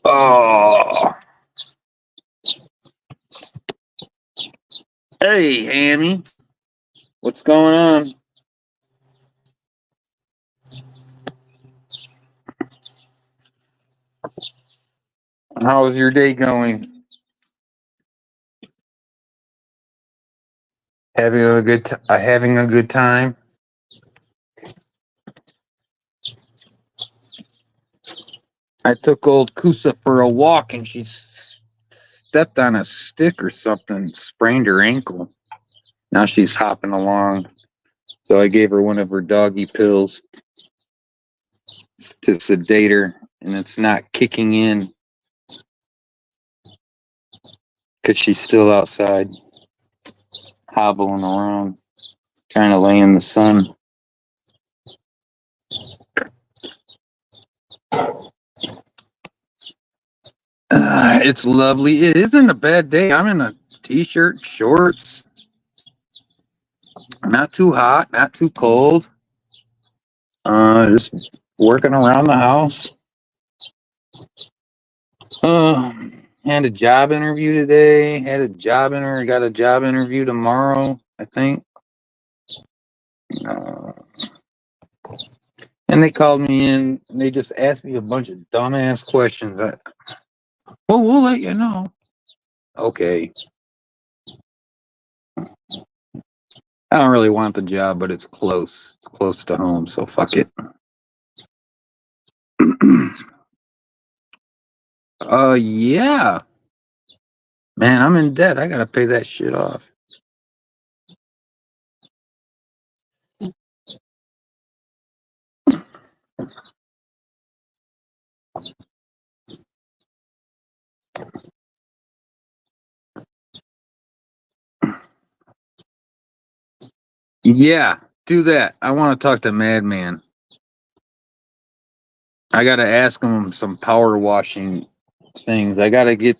Oh, hey, Hammy, what's going on? How was your day going? Having a good time. I took old Kusa for a walk, and she stepped on a stick or something, sprained her ankle. Now she's hopping along. So I gave her one of her doggy pills to sedate her, and it's not kicking in because she's still outside, hobbling around, trying to lay in the sun. It's lovely. It isn't a bad day. I'm in a t-shirt, shorts. Not too hot, not too cold. Just working around the house. Had a job interview today. Got a job interview tomorrow, I think. And they called me in. And they just asked me a bunch of dumbass questions. Well, we'll let you know. Okay. I don't really want the job, but it's close. It's close to home, so fuck it. Yeah. Man, I'm in debt. I gotta pay that shit off. Yeah, do that. I want to talk to Madman. I gotta ask him some power washing things. I gotta get.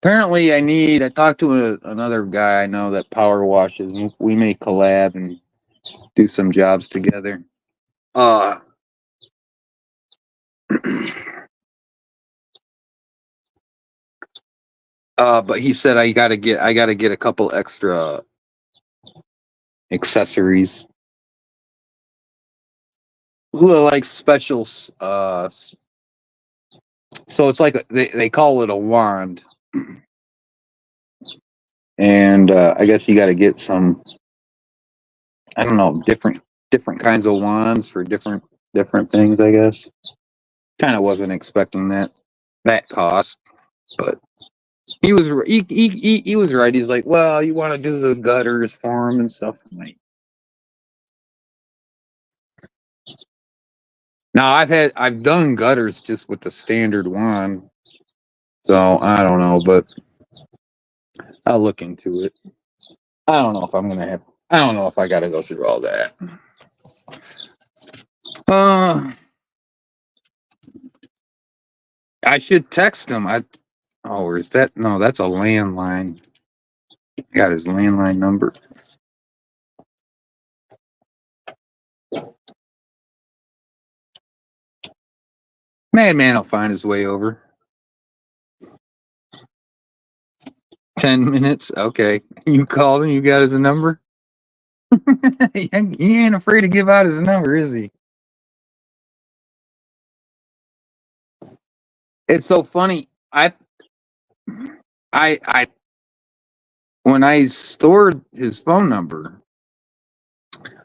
Apparently, I talked to another guy I know that power washes. We may collab and do some jobs together. Uh, but he said I gotta get a couple extra accessories. Who are like specials? So it's like they call it a wand, and I guess you got to get some. I don't know, different kinds of wands for different things. I guess. Kind of wasn't expecting that cost, but he was he was right. He's like, well, you want to do the gutters for him and stuff. I'm like, now I've done gutters just with the standard wand, so I don't know, but I'll look into it. I don't know if I'm gonna have. I don't know if I got to go through all that. Uh, I should text him. Or is that no? That's a landline. I got his landline number. Madman will find his way over. 10 minutes. Okay. You called him. You got his number. He ain't afraid to give out his number, is he? It's so funny. I when I stored his phone number,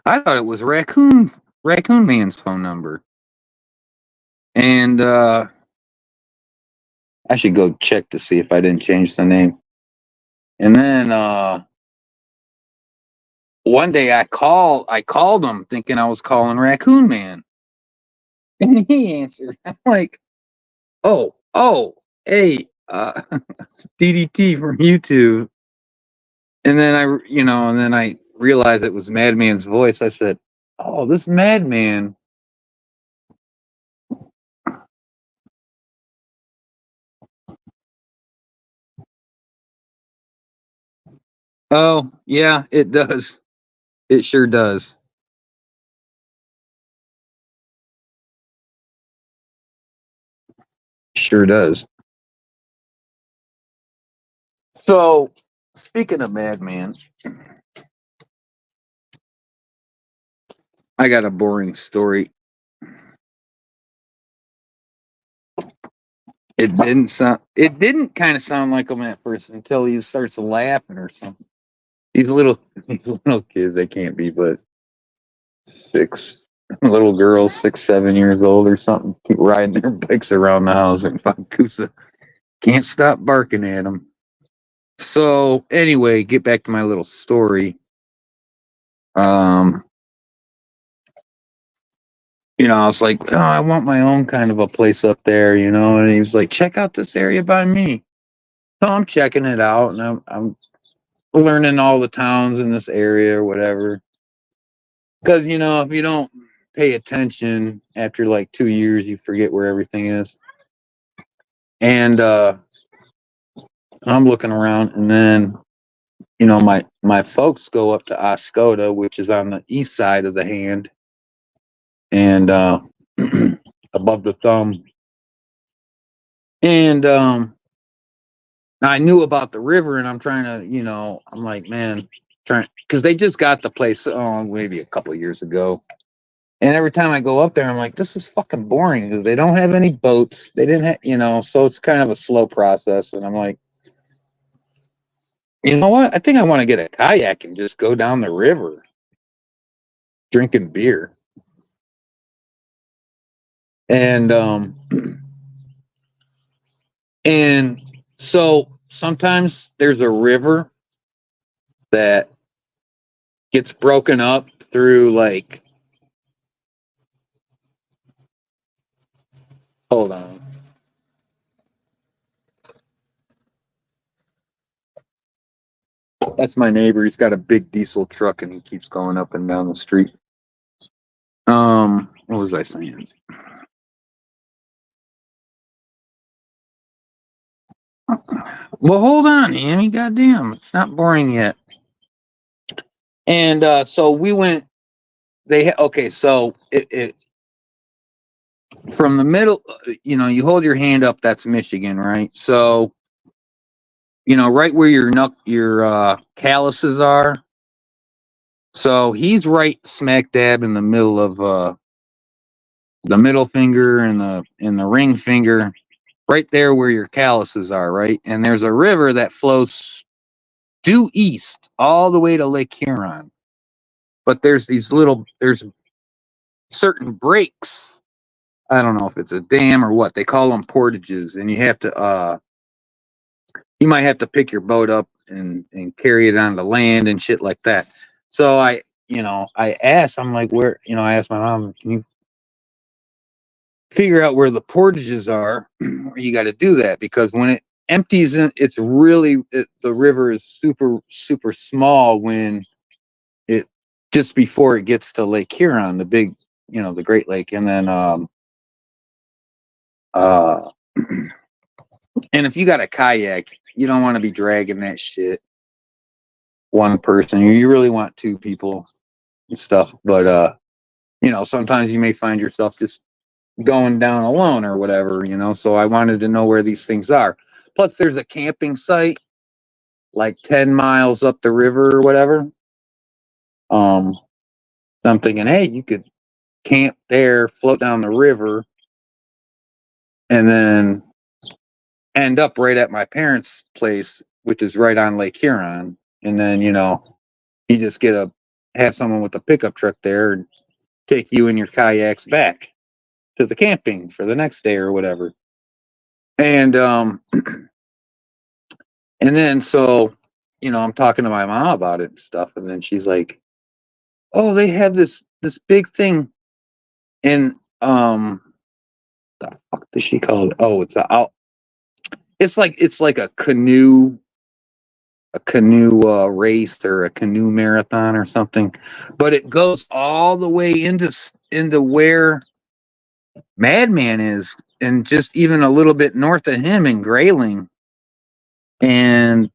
I thought it was Raccoon Man's phone number, and I should go check to see if I didn't change the name. And then one day I called him thinking I was calling Raccoon Man, and he answered. I'm like, oh, hey, DDT from YouTube. And then I realized it was Madman's voice. I said, "Oh, this Madman." Oh, yeah, it does. It sure does. Sure does. So, speaking of Madman, I got a boring story. It didn't kind of sound like him at first until he starts laughing or something. These little kids, they can't be but six little girls, 6, 7 years old or something, keep riding their bikes around the house, and Kusa can't stop barking at them. So anyway, get back to my little story. Um, I was like, oh, I want my own kind of a place up there, and he's like, check out this area by me. So I'm checking it out, and I'm learning all the towns in this area or whatever. Because if you don't pay attention after like 2 years, you forget where everything is. And I'm looking around, and then my folks go up to Oscoda, which is on the east side of the hand, and above the thumb. And I knew about the river, and I'm trying to, I'm like, man, because they just got the place maybe a couple of years ago. And every time I go up there, I'm like, this is fucking boring because they don't have any boats. They didn't have, so it's kind of a slow process. And I'm like, you know what? I think I want to get a kayak and just go down the river drinking beer. And and so sometimes there's a river that gets broken up through like, hold on. That's my neighbor. He's got a big diesel truck and he keeps going up and down the street. What was I saying? Well, hold on, Amy. Goddamn, it's not boring yet. And so we went. Okay. So it from the middle. You hold your hand up. That's Michigan, right? So right where your calluses are. So he's right smack dab in the middle of the middle finger and the ring finger, right there where your calluses are, right? And there's a river that flows due east all the way to Lake Huron. But there's certain breaks. I don't know if it's a dam or what. They call them portages, and you might have to pick your boat up and carry it on the land and shit like that. So I asked, I'm like, I asked my mom, can you figure out where the portages are? You got to do that because when it empties in, the river is super, super small when it, just before it gets to Lake Huron, the big, the Great Lake. And then, and if you got a kayak, you don't want to be dragging that shit one person. You really want two people and stuff. But sometimes you may find yourself just going down alone or whatever, so I wanted to know where these things are. Plus there's a camping site like 10 miles up the river or whatever. So I'm thinking, hey, you could camp there, float down the river, and then end up right at my parents' place, which is right on Lake Huron. And then, you just have someone with a pickup truck there and take you and your kayaks back to the camping for the next day or whatever. And and then so, I'm talking to my mom about it and stuff, and then she's like, "Oh, they have this big thing." And the fuck does she call it? Oh, it's like a canoe race or a canoe marathon or something, but it goes all the way into where Madman is, and just even a little bit north of him in Grayling. And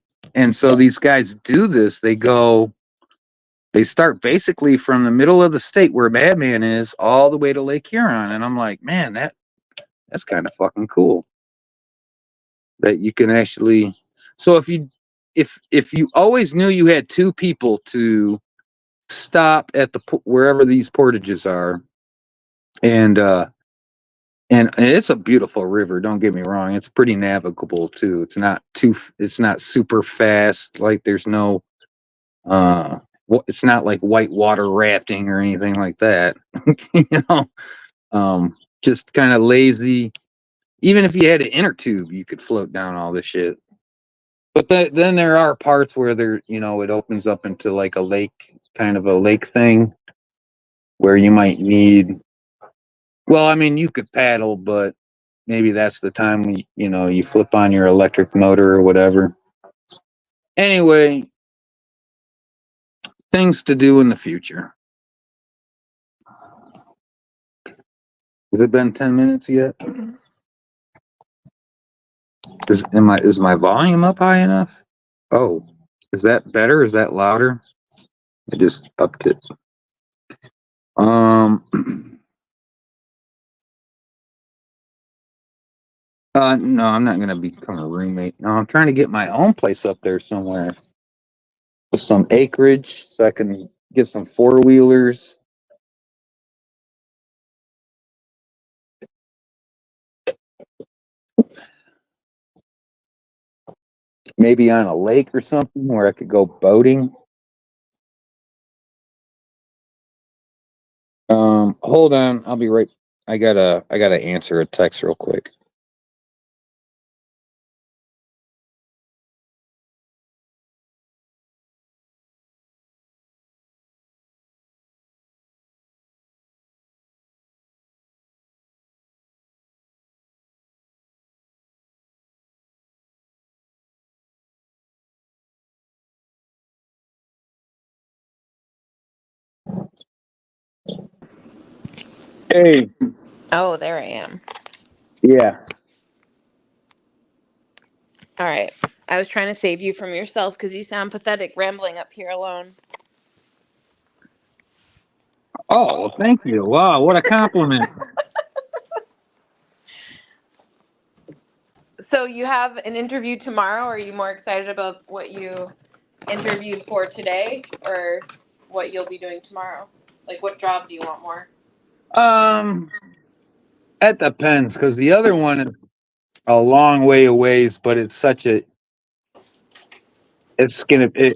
so these guys do this. They start basically from the middle of the state where Madman is all the way to Lake Huron. And I'm like, man, that's kind of fucking cool. That you can actually, so if you always knew you had two people to stop at wherever these portages are, and it's a beautiful river, don't get me wrong, it's pretty navigable too. It's not super fast, like there's no it's not like whitewater rafting or anything like that. you know just kind of lazy. Even if you had an inner tube, you could float down all this shit. But then there are parts where it opens up into like a lake, kind of a lake thing, where you might need. Well, I mean, you could paddle, but maybe that's the time when you flip on your electric motor or whatever. Anyway, things to do in the future. Has it been 10 minutes yet? Is my volume up high enough? Oh, is that better? Is that louder? I just upped it. No, I'm not gonna become a roommate. No, I'm trying to get my own place up there somewhere with some acreage so I can get some four-wheelers. Maybe on a lake or something where I could go boating. Hold on, I'll be right. I gotta answer a text real quick. Hey. Oh, there I am. Yeah. All right. I was trying to save you from yourself because you sound pathetic rambling up here alone. Oh, well, thank you. Wow, what a compliment. So you have an interview tomorrow. Are you more excited about what you interviewed for today or what you'll be doing tomorrow? Like, what job do you want more? That depends, because the other one is a long way away, but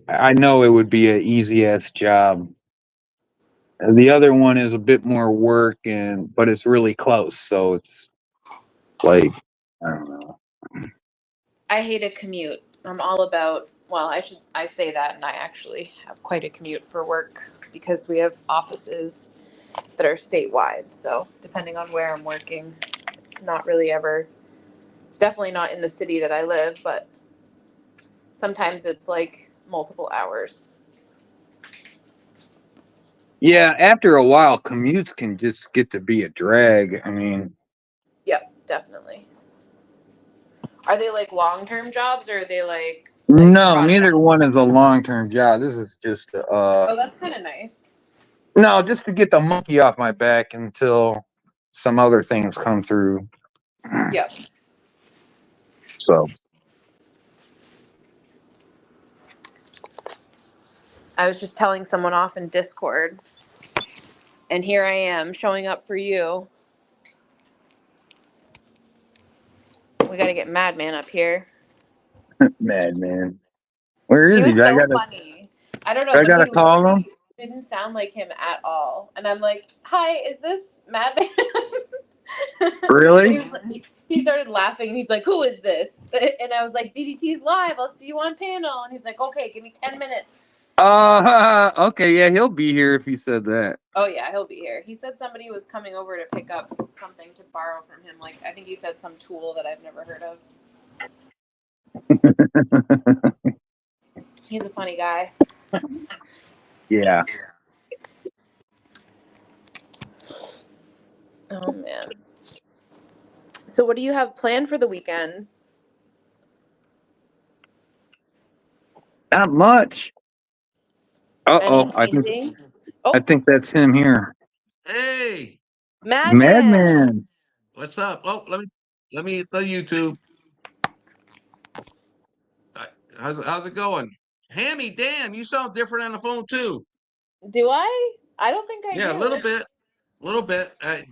I know it would be an easy ass job. The other one is a bit more work, but it's really close, so it's like, I don't know. I hate a commute. I'm all about, well, I say that and I actually have quite a commute for work because we have offices that are statewide. So, depending on where I'm working, it's not really ever it's definitely not in the city that I live, but sometimes it's like multiple hours. Yeah, after a while, commutes can just get to be a drag. I mean, Yep, definitely. Are they like long-term jobs or are they like no, project? neither one is a long-term job. This is just Oh, that's kind of nice. no, just to get the monkey off my back until some other things come through. Yep. So, I was just telling someone off in Discord, and here I am showing up for you. We got to get Madman up here. madman. Where He is was he? so funny. I don't know. I When he gotta was call him. speaking, it didn't sound like him at all. And I'm like, "Hi, is this Madman?" Really? He started laughing and he's like, "Who is this?" And I was like, "DDT's live. I'll see you on panel." And he's like, "Okay, give me 10 minutes." Okay, yeah, he'll be here if he said that. Oh yeah, he'll be here. He said somebody was coming over to pick up something to borrow from him. Like I think he said some tool that I've never heard of. He's a funny guy. Yeah. Oh man. So what do you have planned for the weekend? Not much. Any Uh-oh. painting? I Oh, think that's him here. Hey, Madman. Madman. what's up? Oh, let me the YouTube. Uh, how's it going? Hammy, damn, you sound different on the phone too. Do I? I don't think I Yeah, do. a little bit.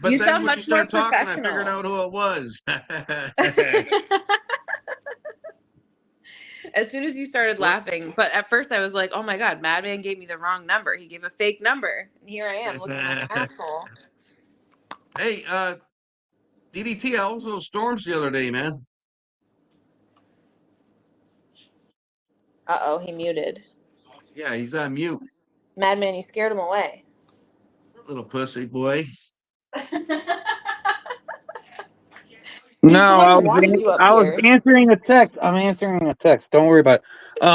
But You then sound once you much more started talking, I figured professional. out who it was. As soon as you started What? laughing, but at first I was like, "Oh my god, Madman gave me the wrong number. He gave a fake number." And here I am looking like an asshole. Hey, DDT, I also storms the other day, man. Uh-oh, he muted. Yeah, he's on mute, Madman, you scared him away. little pussy boy. He's the No, one who wants you up I was here. answering a text. I'm answering a text. Don't worry about it.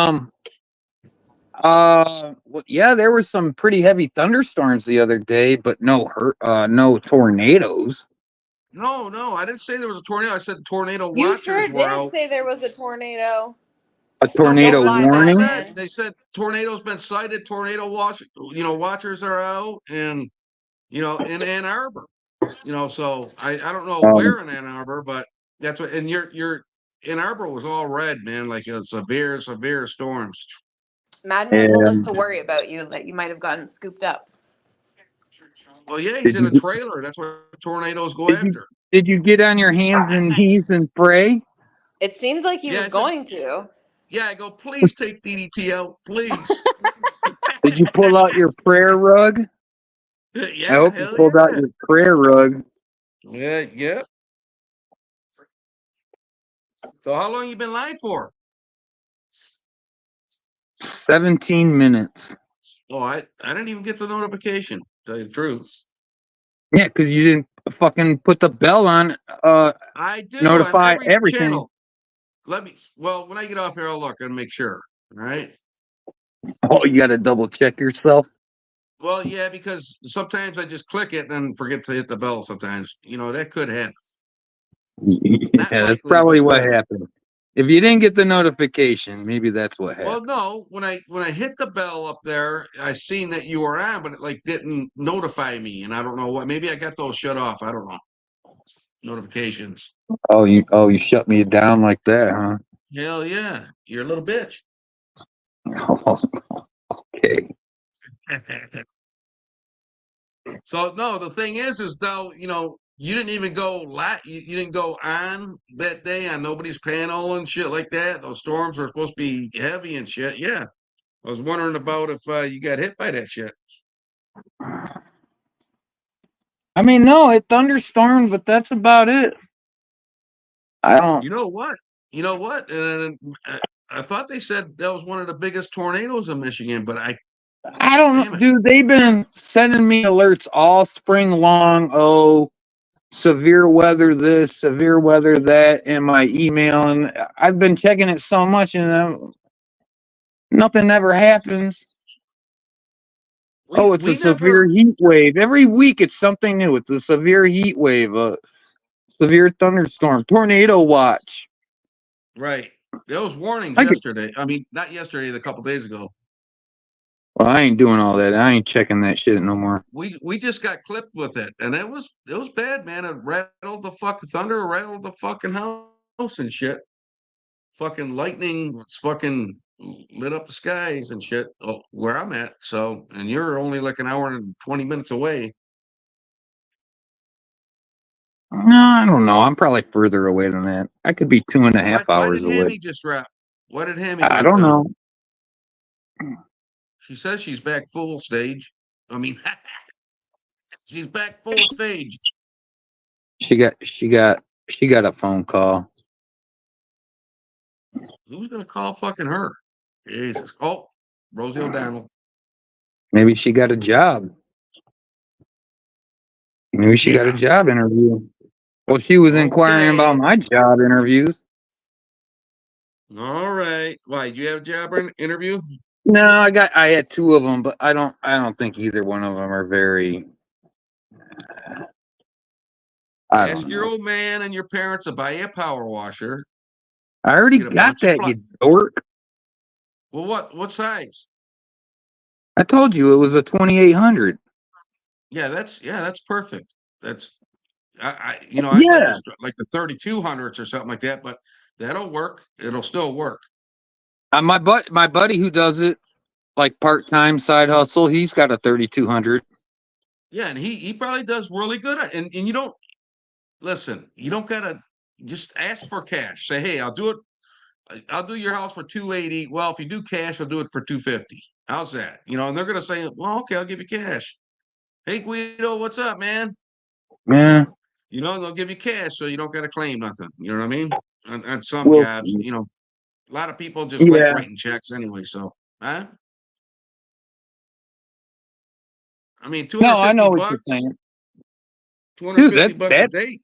Well, yeah, there were some pretty heavy thunderstorms the other day, but no tornadoes. No, I didn't say there was a tornado. I said tornado You watchers sure were did out. say there was a tornado. A No, Don't tornado that's lie, what they warning. said. Madman. They said tornadoes been sighted. Tornado watchers are out, and in Ann Arbor. So I don't know Um, where in Ann Arbor, but that's what. And your Ann Arbor was all red, man, like a severe storms. Madman told us and to worry about you, that you might have gotten scooped up. Well, yeah, he's did in a you trailer. That's what tornadoes go did you after. did you get on your hands and knees and pray? It seemed like he Yeah, was I said, going to. yeah, I go, please take DDT out, please. Did you pull out your prayer rug? I Yeah, hope you hell pulled out yeah. your prayer rug. Yeah. So how long you been live for? 17 minutes. Oh, I didn't even get the notification, to tell you the truth. Yeah, because you didn't fucking put the bell on. I do on Notify every everything. channel. Well, when I get off here, I'll look and make sure. All right. Oh, you got to double check yourself. Well, yeah, because sometimes I just click it and then forget to hit the bell sometimes. That could happen. Yeah, Not that's likely, probably but what could. happened. If you didn't get the notification, maybe that's what Well, happened. no, when I hit the bell up there, I seen that you were on, but it like didn't notify me, and I don't know what. Maybe I got those shut off. I don't know. Notifications. Oh, you shut me down like that, huh? Hell yeah, you're a little bitch. Okay. So no, the thing is though, you didn't even go you didn't go on that day on nobody's panel and shit like that. Those storms are supposed to be heavy and shit. Yeah, I was wondering about if you got hit by that shit. I mean, no, it thunderstormed, but that's about it. I don't. You know what? You know what? And I thought they said that was one of the biggest tornadoes in Michigan, but I don't damn know, it. dude. They've been sending me alerts all spring long. Oh, severe weather this, severe weather that in my email, and I've been checking it so much, and nothing ever happens. We Oh, it's a we severe never heat wave. Every week it's something new. It's a severe heat wave, a severe thunderstorm, tornado watch. right. There was warnings I could, yesterday. I mean, not yesterday, a couple days ago. well, I ain't doing all that. I ain't checking that shit no more. We just got clipped with it, and it was bad, man. It rattled the fucking thunder, rattled the fucking house and shit. Fucking lightning was fucking lit up the skies and shit. Where I'm at. So, and you're only like an hour and 20 minutes away. No, I don't know. I'm probably further away than that. I could be two and a Why? half Why did hours away. Hammy just drop? Why did Hammy I drop don't down? know. She says she's back full stage. I mean, she's back full stage. She got a phone call. Who's gonna call fucking her? Jesus. Oh, Rosie O'Donnell. Maybe she got a job. Maybe she got a Yeah. job interview. Well, she was inquiring about Okay. my job interviews. All right. Why? Do you have a job interview? No, I had two of them, but I don't think either one of them are very. I Ask don't your know. old man and your parents to buy you a power washer. I already Get a got bunch of that, plug. you dork. Well, what size? I told you it was a 2800. Yeah, that's perfect. That's I'd like Yeah, this like the 3200s or something like that, but that'll work. It'll still work. my buddy who does it like part time side hustle, he's got a 3200. Yeah, and he probably does really good at, and you don't listen. You don't gotta just ask for cash. Say, hey, I'll do it. I'll do your house for 280. Well, if you do cash, I'll do it for 250. How's that? And they're gonna say, well, okay, I'll give you cash. Hey, Guido, what's up, man? Yeah, They'll give you cash so you don't got to claim nothing. You know what I mean? On some we'll jobs, see. a lot of people just like Yeah, writing checks anyway. So, huh? I mean, no, I 250 know what you're bucks, saying, dude. 250 bucks a That day,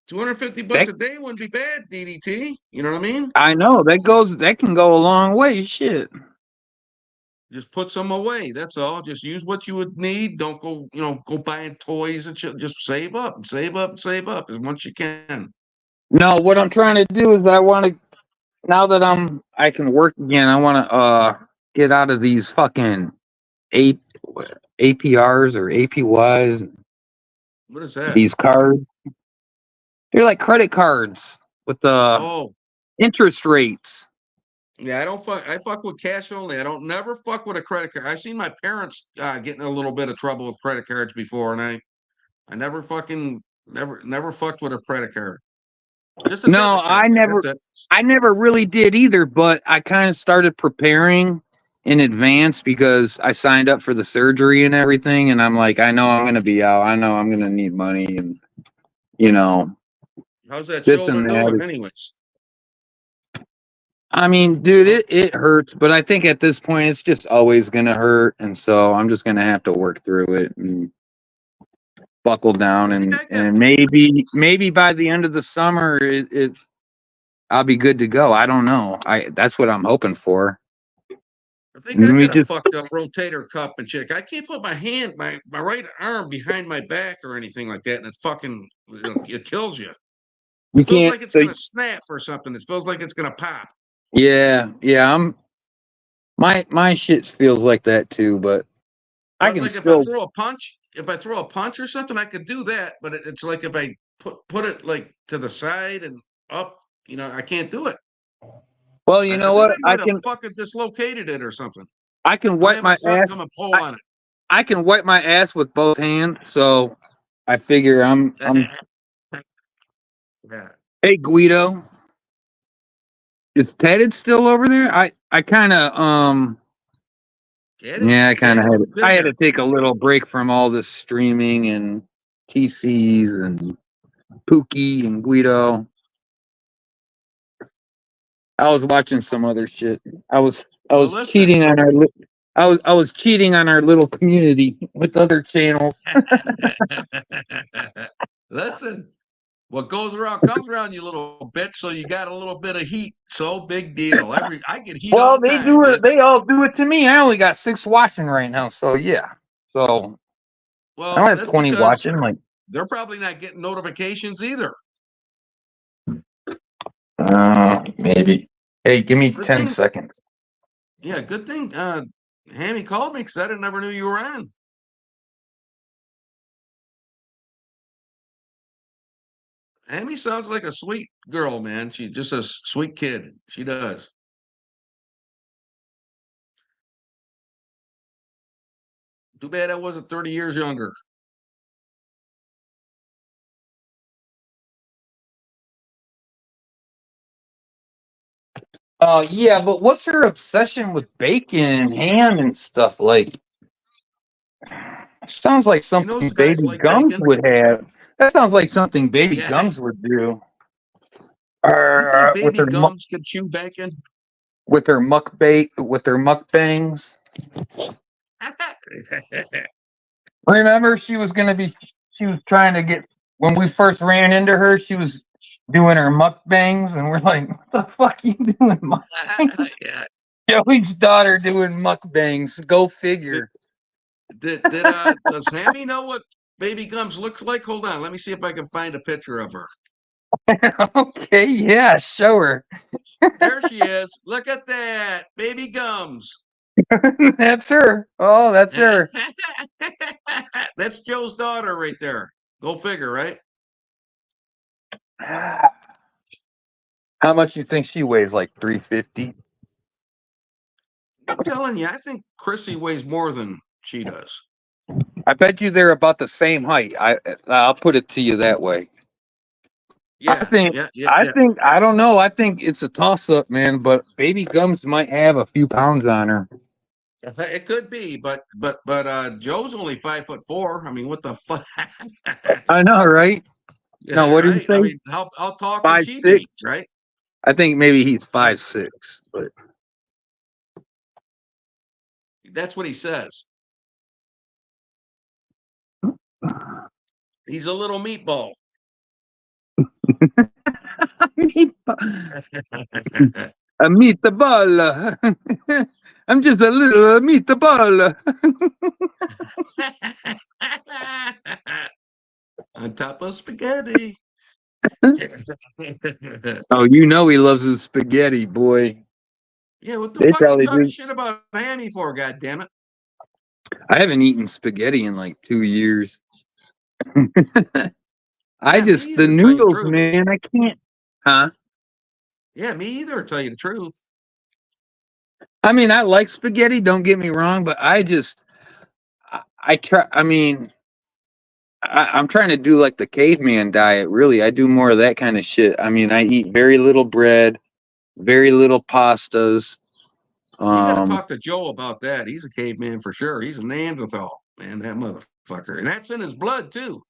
250 bucks that a day wouldn't be bad, DDT. You know what I mean? I know that can go a long way. Shit. Just put some away. That's all. Just use what you would need. Don't go buying toys and shit. Just save up and save up and save up as much as you can. No, what I'm trying to do is I want to, now that I can work again, I want to get out of these fucking A, APRs or APYs. What is that? These cards, they're like credit cards with the Oh, interest rates. yeah, I don't fuck. I fuck with cash only. I don't never fuck with a credit card. I seen my parents getting a little bit of trouble with credit cards before, and I never fucking never fucked with a credit card. Just a No, debit card. That's it. I never really did either, but I kind of started preparing in advance because I signed up for the surgery and everything, and I'm like, I know I'm gonna be out. I know I'm gonna need money, and you know, How's that this shoulder and that. doing, anyways? I mean, dude, How, it hurts, but I think at this point it's just always gonna hurt, and so I'm just gonna have to work through it and buckle down, I think I got. and maybe by the end of the summer it I'll be good to go. I don't know. That's what I'm hoping for. I think Let I me got a just fucked up rotator cuff and chick. I can't put my right arm behind my back or anything like that, and it fucking it kills you. you It feels can't. like it's gonna snap or something. It feels like it's gonna pop. Yeah. My shit feels like that too, but I But can like still. if I throw a punch or something, I could do that. But it's like if I put it like to the side and up, I can't do it. Well, you I know think what? I might have fucking dislocated it or something. I can I'm gonna wipe have my my son ass. come and pull I, on I can wipe my ass with both hands. So I figure I'm. it. Yeah. Hey Guido, is Ted still over there? I kind of Get it? yeah, Get it? Who's I in had there? to take a little break from all this streaming and TCs and Pookie and Guido. I was watching some other shit. I Well, was listen. cheating on I was cheating on our little community with other channels. Listen. What goes around comes around, you little bitch. So you got a little bit of heat. So big deal. I get heat all Well, the time, bitch. they all do it to me. I only got 6 watching right now, so yeah. So I don't Well, have that's 20 because watching. Like, they're probably not getting notifications either. maybe. Hey, give me Good 10 thing. seconds. Yeah, good thing. Hammy called me because I never knew you were on. Hammy sounds like a sweet girl, man. She's just a sweet kid. She does. Too bad I wasn't 30 years younger. Yeah, but what's her obsession with bacon and ham and stuff? Like, sounds like She knows something guys Baby like Gums bacon. would have. That sounds like something Baby Yeah. Gums would do. You think With baby her gums could chew bacon? with her with her mukbangs. Remember, she was trying to get when we first ran into her. doing her mukbangs, and we're like, "What the fuck you doing, mukbangs?" Yeah. Joey's daughter doing mukbangs. Go figure. Does Hammy know what Baby Gums looks like? Hold on, let me see if I can find a picture of her. Okay, yeah, show her. There she is. Look at that, Baby Gums. That's her. Oh, that's her. That's Joe's daughter right there. Go figure, right? How much do you think she weighs? Like 350? I'm telling you, I think Chrissy weighs more than she does. I bet you they're about the same height. I'll put it to you that way. Yeah, yeah. I don't know. I think it's a toss up, man, but Baby Gums might have a few pounds on her. It could be, but Joe's only 5'4". I mean, what the fuck? I know, right? No, Yeah, what did you right. I say? mean, how tall could Five she six? be, right? I think maybe he's 5'6", but That's what he says. He's a little meatball. a meatball. I'm just a little meatball. On top of spaghetti. Oh, you know he loves his spaghetti, boy. Yeah, what the They fuck you probably talking do. shit about Hammy for, God damn it? I haven't eaten spaghetti in like 2 years. Yeah, me The either, to tell you the noodles, truth. man, I can't. Huh? Yeah, me either, to tell you the truth. I mean, I like spaghetti, don't get me wrong, but I try, I mean, I'm trying to do like the caveman diet, really. I do more of that kind of shit. I mean, I eat very little bread, very little pastas. You got to Um, talk to Joe about that. He's a caveman for sure. He's a Neanderthal, man, that motherfucker. And that's in his blood, too.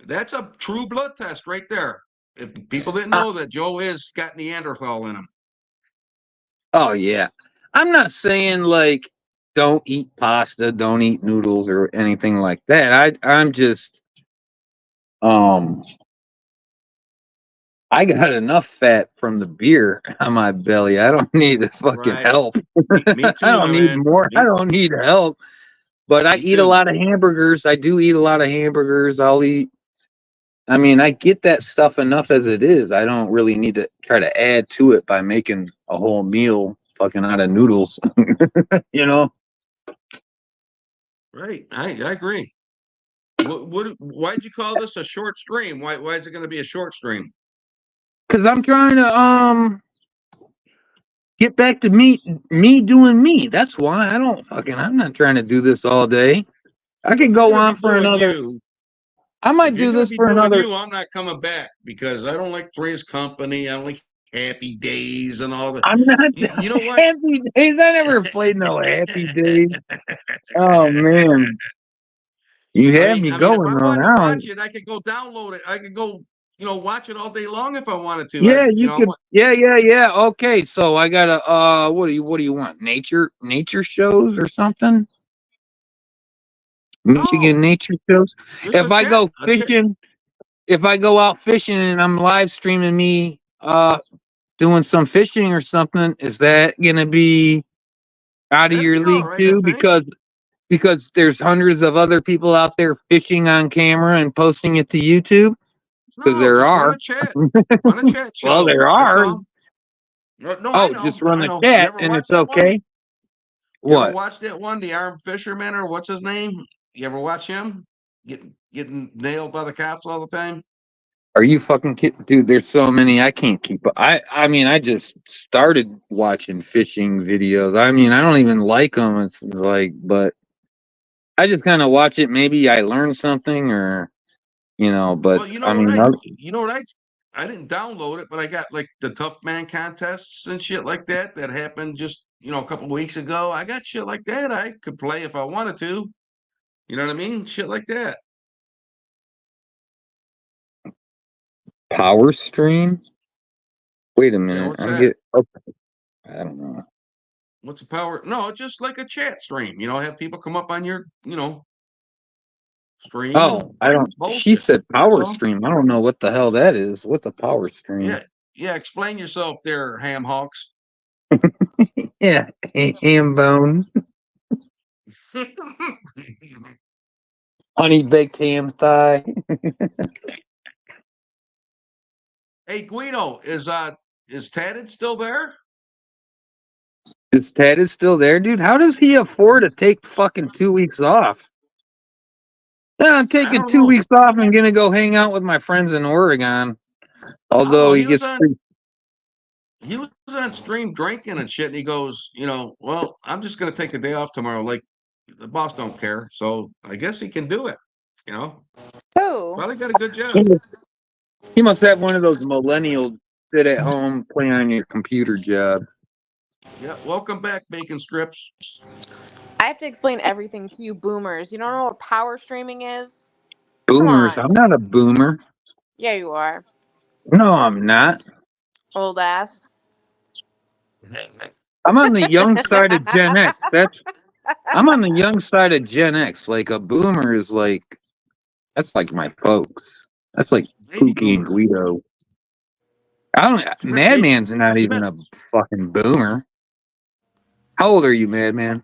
That's a true blood test right there. If people didn't uh, know that Joe is got Neanderthal in him. oh yeah. I'm not saying like don't eat pasta, don't eat noodles or anything like that. I'm just um I got enough fat from the beer on my belly. I don't need the fucking Right. help. Me I too, don't my need man. more. I don't need help. But I Me eat a too. lot of hamburgers. I do eat a lot of hamburgers. I mean, I get that stuff enough as it is. I don't really need to try to add to it by making a whole meal fucking out of noodles. you know? Right. I agree. Why'd you call this a short stream? Why is it going to be a short stream? Because I'm trying to get back to me doing me. That's why I'm not trying to do this all day. I Well, could if you're go going to on be for doing another. you, I if might you're do going to this be for doing another. you, I'm not coming back because I don't like Three's Company. I don't like Happy Days and all that. I'm not You know what? happy days. I never played no happy days. Oh man, you have me I mean, if going I on. wanted I to watch don't. it, I could go download it. I could go, watch it all day long if I wanted to. Yeah, you could. Yeah, yeah, yeah. Okay, so I gotta. What do you want? Nature shows or something? Michigan No, nature shows. just If I go fishing, if I go out fishing and I'm live streaming me doing some fishing or something, is that gonna be out of that'd your be all league right, I too? think. Because there's hundreds of other people out there fishing on camera and posting it to YouTube. Because No, there just are. run a chat Well, show. there That's are. all. No, Oh, just run I the know. You chat ever and watch it's that one? okay. You ever What? watch that one, the armed fisherman or what's his name? You ever watch him getting nailed by the cops all the time? Are you fucking kidding? Dude, there's so many I can't keep up. I mean, I just started watching fishing videos. I mean, I don't even like them. It's like, but I just kind of watch it. Maybe I learn something or, but Well, you I know what mean, I didn't download it, but I got like the Tough Man contests and shit like that happened just a couple weeks ago. I got shit like that I could play if I wanted to. You know what I mean? Shit like that. Power Stream? Wait a Yeah, minute. what's that? Okay. I don't know. What's the power? No, it's just like a chat stream. Have people come up on your, stream and Oh, I don't. She bullshit. said That's power all. stream. I don't know what the hell that is. What's a power stream? Yeah, yeah. Explain yourself, there, ham hocks. Yeah, ham bone, honey baked ham thigh. Hey, Guido, is Tatted still there? Is Ted is still there, dude? How does he afford to take fucking 2 weeks off? Yeah, I'm I taking don't two know. weeks off and gonna go hang out with my friends in Oregon. I don't know. Although he gets free. He was on stream drinking and shit, and he goes, well, I'm just gonna take a day off tomorrow. Like the boss don't care, so I guess he can do it. You know, Who? probably got a good job. He must have one of those millennial sit at home, play on your computer job. Yeah, welcome back, bacon strips. I have to explain everything to you boomers. You don't know what power streaming is? Boomers. on. I'm not a boomer. Yeah, you are. No, I'm not. Old ass. I'm on the young side of Gen X. I'm on the young side of Gen X. Like a boomer is like that's like my folks. That's like Baby Pookie and boomer. Guido. I don't. She meant ba- Madman's not she even meant a fucking boomer. How old are you, Madman?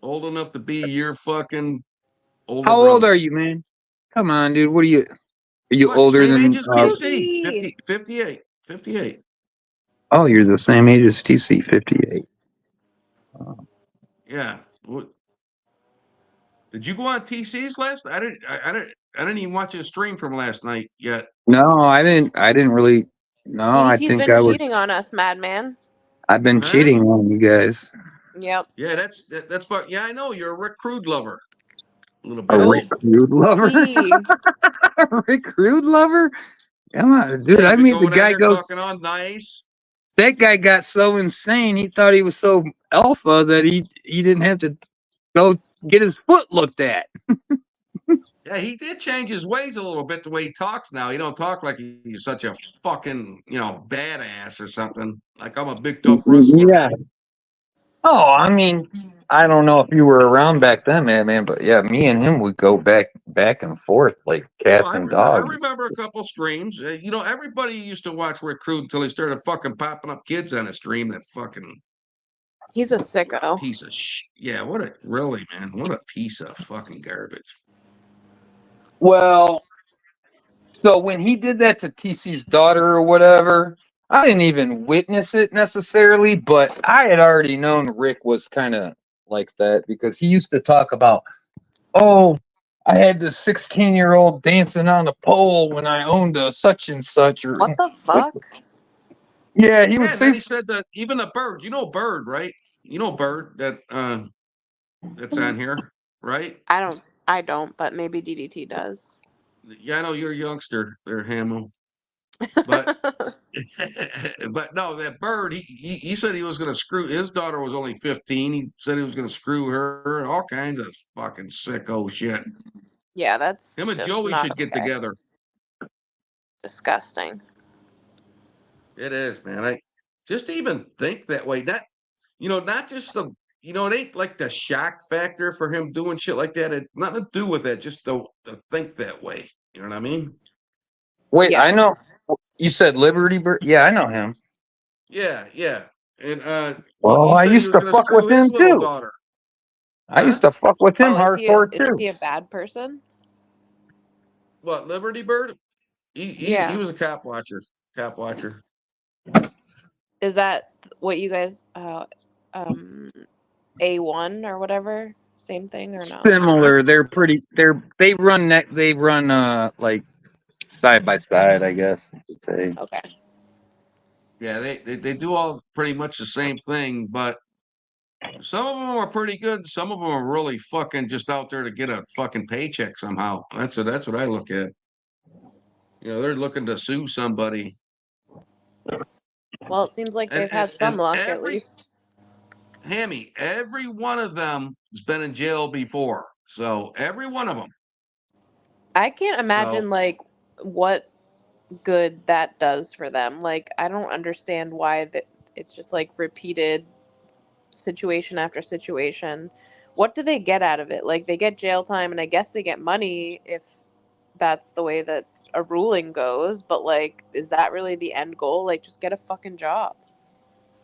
old enough to be your fucking older How old brother. are you, man? Come on, dude. What are you? Are you What? older Same age than? as TC. Pookie. 58. 58. Oh, you're the same age as TC. 58. Yeah. What? Did you go on TC's last? I didn't even watch his stream from last night yet. No, I didn't. I didn't really. No, I DDT's think been I was. cheating on us, madman. I've been Huh? cheating on you guys. Yep. Yeah, that's fuck. Yeah, I know you're a Rick Crude lover. A little A bit. Rick Oh, Rude lover. Pookie. A Rick Rude lover. Come on, dude. Yeah, I you've been made the going on guy there go. talking all nice. That guy got so insane. He thought he was so alpha that he didn't have to go get his foot looked at. Yeah, he did change his ways a little bit the way he talks now. He don't talk like he's such a fucking, badass or something. Like I'm a big tough wrestler. Yeah. Oh, I mean, I don't know if you were around back then, man, but yeah, me and him would go back and forth like Oh, cats I and remember. I dogs. remember a couple streams. Everybody used to watch Rick Crude until he started fucking popping up kids on a stream. That fucking He's a sicko. piece of Yeah, what a really man. What a piece of fucking garbage. Well, so when he did that to TC's daughter or whatever, I didn't even witness it necessarily, but I had already known Rick was kind of like that because he used to talk about, oh, I had this 16-year-old dancing on a pole when I owned a such and such, or What the like, fuck? yeah, he Yeah, would and then say, he said that even a Bird, Bird, right? Bird that's on here, right? I don't, but maybe DDT does. Yeah, I know you're a youngster there, Hamo. But but no, that Bird, he said he was gonna screw his daughter was only 15. He said he was gonna screw her, all kinds of fucking sicko shit. Yeah, that's Him and just Joey not should get okay. together. Disgusting. It is, man. I just even think that way. Not just it ain't like the shock factor for him doing shit like that. It nothing to do with that. Just to think that way. You know what I mean? wait, Yeah. I know. You said Liberty Bird? Yeah, I know him. Yeah, yeah. And Well, he I said he used was to gonna fuck screw with his him little too. daughter. I Huh? used to fuck with him Oh, hardcore is too. he a bad person? What, Liberty Bird? He Yeah. was a cop watcher. Cop watcher. Is that what you guys um A1 or whatever? Same thing or no? Similar. They're pretty. They run like side by side, I guess you could say. Okay. Yeah, they do all pretty much the same thing, but some of them are pretty good. Some of them are really fucking just out there to get a fucking paycheck somehow. That's what I look at. They're looking to sue somebody. Well, it seems like And they've had some and luck at every least. Hammy, every one of them has been in jail before. So every one of them. I can't So imagine like what good that does for them. Like I don't understand why that it's just like repeated situation after situation what do they get out of it? Like, they get jail time, and I guess they get money if that's the way that a ruling goes. But like, is that really the end goal? Like, just get a fucking job.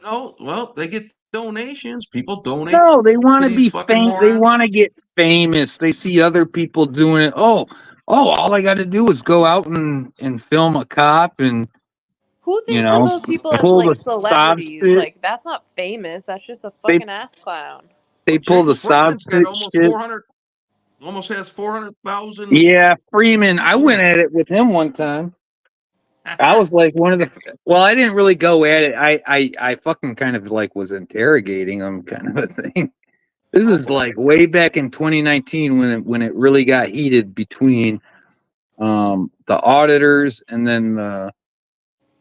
No, well, they get donations. People donate No, they want to to these be fucking They morons. want to get famous. They see other people doing it. All I got to do is go out and film a cop and Who you thinks of know those people as pull like the sob celebrities? spit. Like, that's not famous. That's just a They fucking ass clown. they Well, pull the James sob Freeman's got spit almost shit. 400, almost has 400,000 Yeah, Freeman. I went views. at it with him one time. I was like one of the. Well, I didn't really go at it. I fucking kind of like was interrogating him, kind of a thing. This is like way back in 2019 when it really got heated between the auditors and then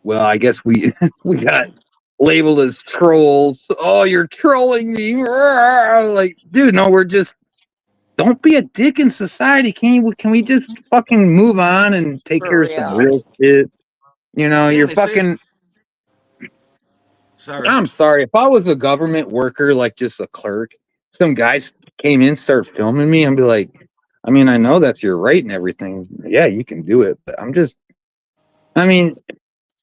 well, I guess we we got labeled as trolls. Oh, you're trolling me. Like, dude, no, we're just don't be a dick in society. Can we just fucking move on and take For care of some real. real shit? You know, Man, you're they say, fucking sorry. I'm sorry. If I was a government worker, like just a clerk, some guys came in, start filming me, I'd be like, I mean, I know that's your right and everything. Yeah, you can do it, but I mean,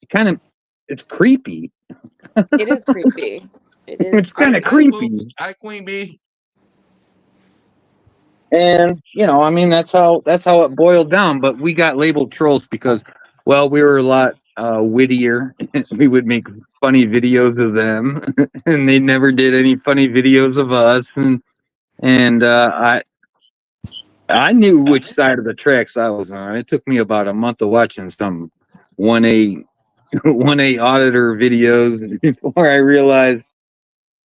kind of, it's creepy. It is creepy. It is It's kind of Hi, creepy. Boops. creepy. Hi, Queen Bee. And I mean, that's how it boiled down. But we got labeled trolls because, well, we were a lot wittier. We would make funny videos of them, and they never did any funny videos of us. And I knew which side of the tracks I was on. It took me about a month of watching some 1A 1A auditor videos before I realized.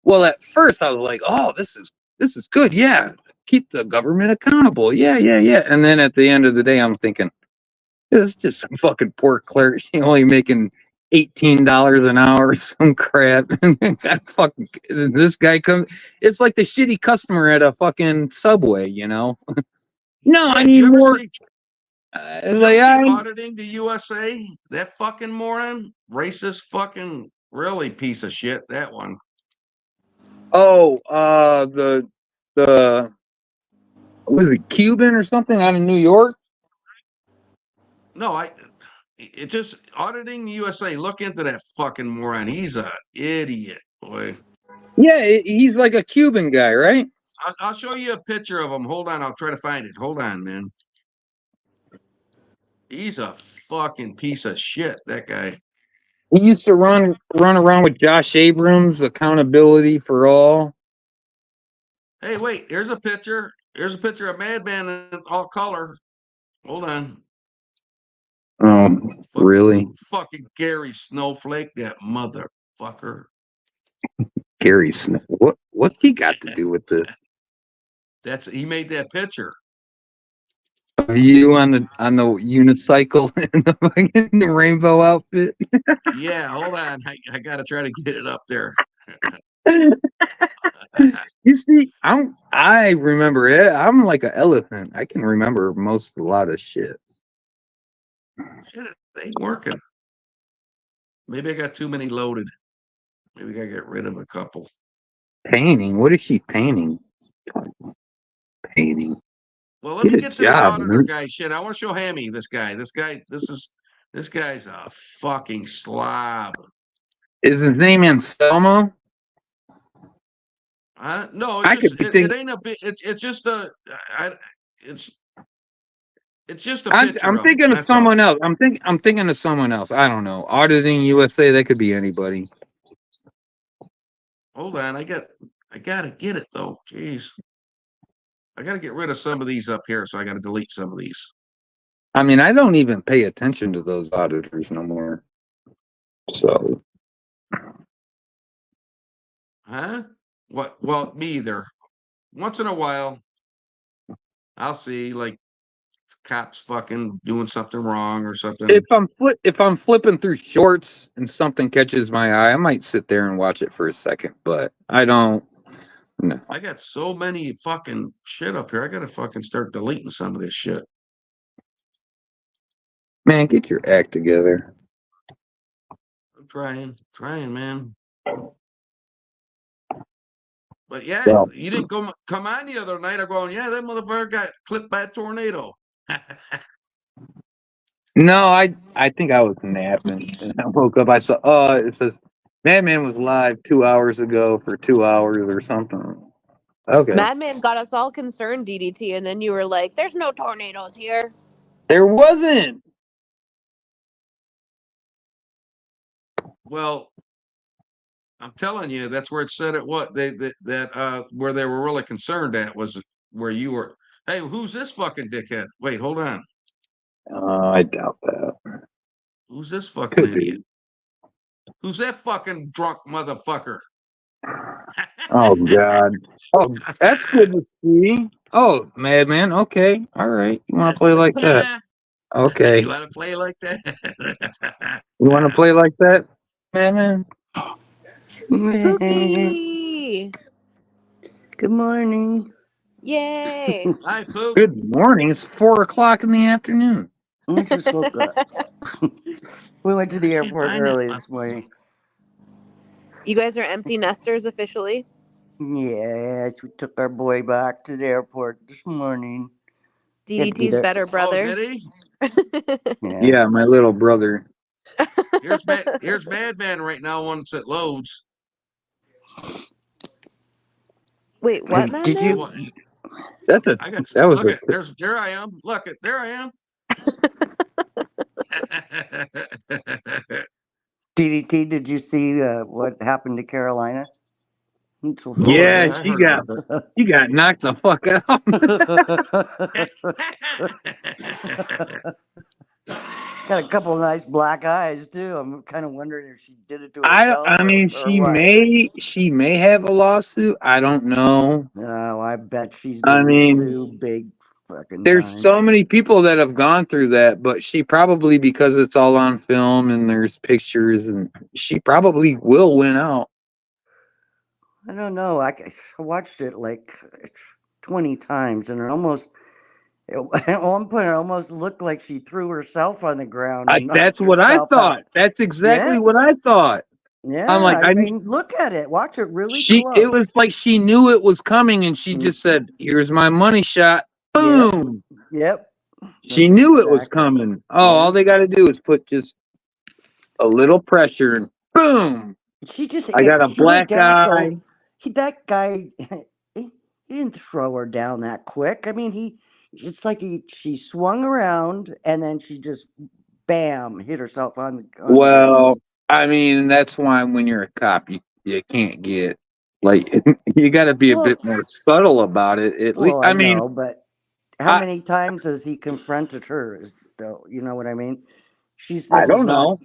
Well, at first I was like, "Oh, this is good. Yeah, keep the government accountable. Yeah, yeah, yeah." And then at the end of the day, I'm thinking, it's just some fucking poor clerk. She only making $18 an hour or some crap. And that fucking this guy comes. It's like the shitty customer at a fucking Subway. No, I Yeah, need more. It's did you ever like see I Auditing the USA? That fucking moron? Racist fucking, really piece of shit, that one. the was it Cuban or something out of New York? No, it just, Auditing the USA, look into that fucking moron. He's a idiot, boy. Yeah, he's like a Cuban guy, right? I'll show you a picture of him. Hold on, I'll try to find it. Hold on, man. He's a fucking piece of shit, that guy. He used to run around with Josh Abrams, accountability for all. Hey, wait, here's a picture. Here's a picture of Madman in all color. Hold on. Oh, Fuck, really? fucking Gary Snowflake, that motherfucker. Gary Smith. What's he got to do with this? He made that picture. Are you on the unicycle and the rainbow outfit? Yeah, hold on. I gotta try to get it up there. You see, I remember it. I'm like an elephant. I can remember a lot of shit. Shit, it ain't working. Maybe I got too many loaded. Maybe I gotta get rid of a couple. Painting. What is she painting? Painting. Well, let Get me a get to this job, auditor man. guy shit. I want to show Hammy this guy. This guy's a fucking slob. Is his name Anselmo? No, I could it think. ain't a bit. It's just I, it's just a picture I'm of him. thinking of That's all. someone else. I'm thinking of someone else. I don't know. Auditing USA. That could be anybody. Hold on, I gotta get it though. Jeez, I gotta get rid of some of these up here, so I gotta delete some of these. I mean, I don't even pay attention to those auditors no more. So Huh? What? Well, me either. Once in a while, I'll see like cops fucking doing something wrong or something. if I'm flipping through shorts and something catches my eye, I might sit there and watch it for a second. But I don't. No, I got so many fucking shit up here. I gotta fucking start deleting some of this shit. man, get your act together. I'm trying, man. But yeah, Well, you didn't come on the other night. I'm going, yeah, that motherfucker got clipped by a tornado. no, I think I was napping and I woke up. I saw, it says Madman was live 2 hours ago for 2 hours or something. Okay. Madman got us all concerned, DDT, and then you were like, "There's no tornadoes here." There wasn't. Well, I'm telling you, that's where it said it. What that where they were really concerned at was where you were. Hey, who's this fucking dickhead? Wait, hold on. I doubt that. Who's this fucking Could idiot? be. Who's that fucking drunk motherfucker? Oh God. Oh, that's good to see. Oh, Madman. Okay. All right. You want to play like that? Okay. You want to play like that? You want to play like that, Madman? Pookie! Good morning. Yay! Hi, Pook. Good morning. It's 4 o'clock in the afternoon. I just woke up. We went to the Can't airport find that early one. this morning. You guys are empty nesters officially. Yes, we took our boy back to the airport this morning. Had to be DDT's there. better Oh, brother. did he? Yeah. Yeah, my little brother. Here's Madman right now once it loads. Wait, what, Did Madman? What- That's a I got that was look a at there I am. Look at there I am. DDT, did you see what happened to Carolina? It's so Oh, yeah. yeah, I heard about that. She got knocked the fuck out. Got a couple of nice black eyes too. I'm kind of wondering if she did it to herself I mean, or what. she may have a lawsuit. I don't know. Oh, I bet she's I gonna mean, sue big fucking there's time. so many people that have gone through that, but she probably, because it's all on film and there's pictures, and she probably will win out. I don't know. I watched it like 20 times, and at one point, it almost looked like she threw herself on the ground and knocked That's what I herself out. thought. That's exactly what Yes. I thought. Yeah, I'm like, I mean, look at it. Watch it really close. it was like she knew it was coming, and she just said, "Here's my money shot." Yep. Boom. Yep. She That's knew it was exactly- coming. Oh, all they got to do is put just a little pressure, and boom. She just. I got a she went black down eye. that guy. He didn't throw her down that quick. I mean, it's like she swung around and then she just bam hit herself on the ground. Well, I mean, that's why when you're a cop, you can't get like you got to be a bit more subtle about it. At least, Well, I mean, know, but how many times has he confronted her? Though, you know what I mean? I don't know.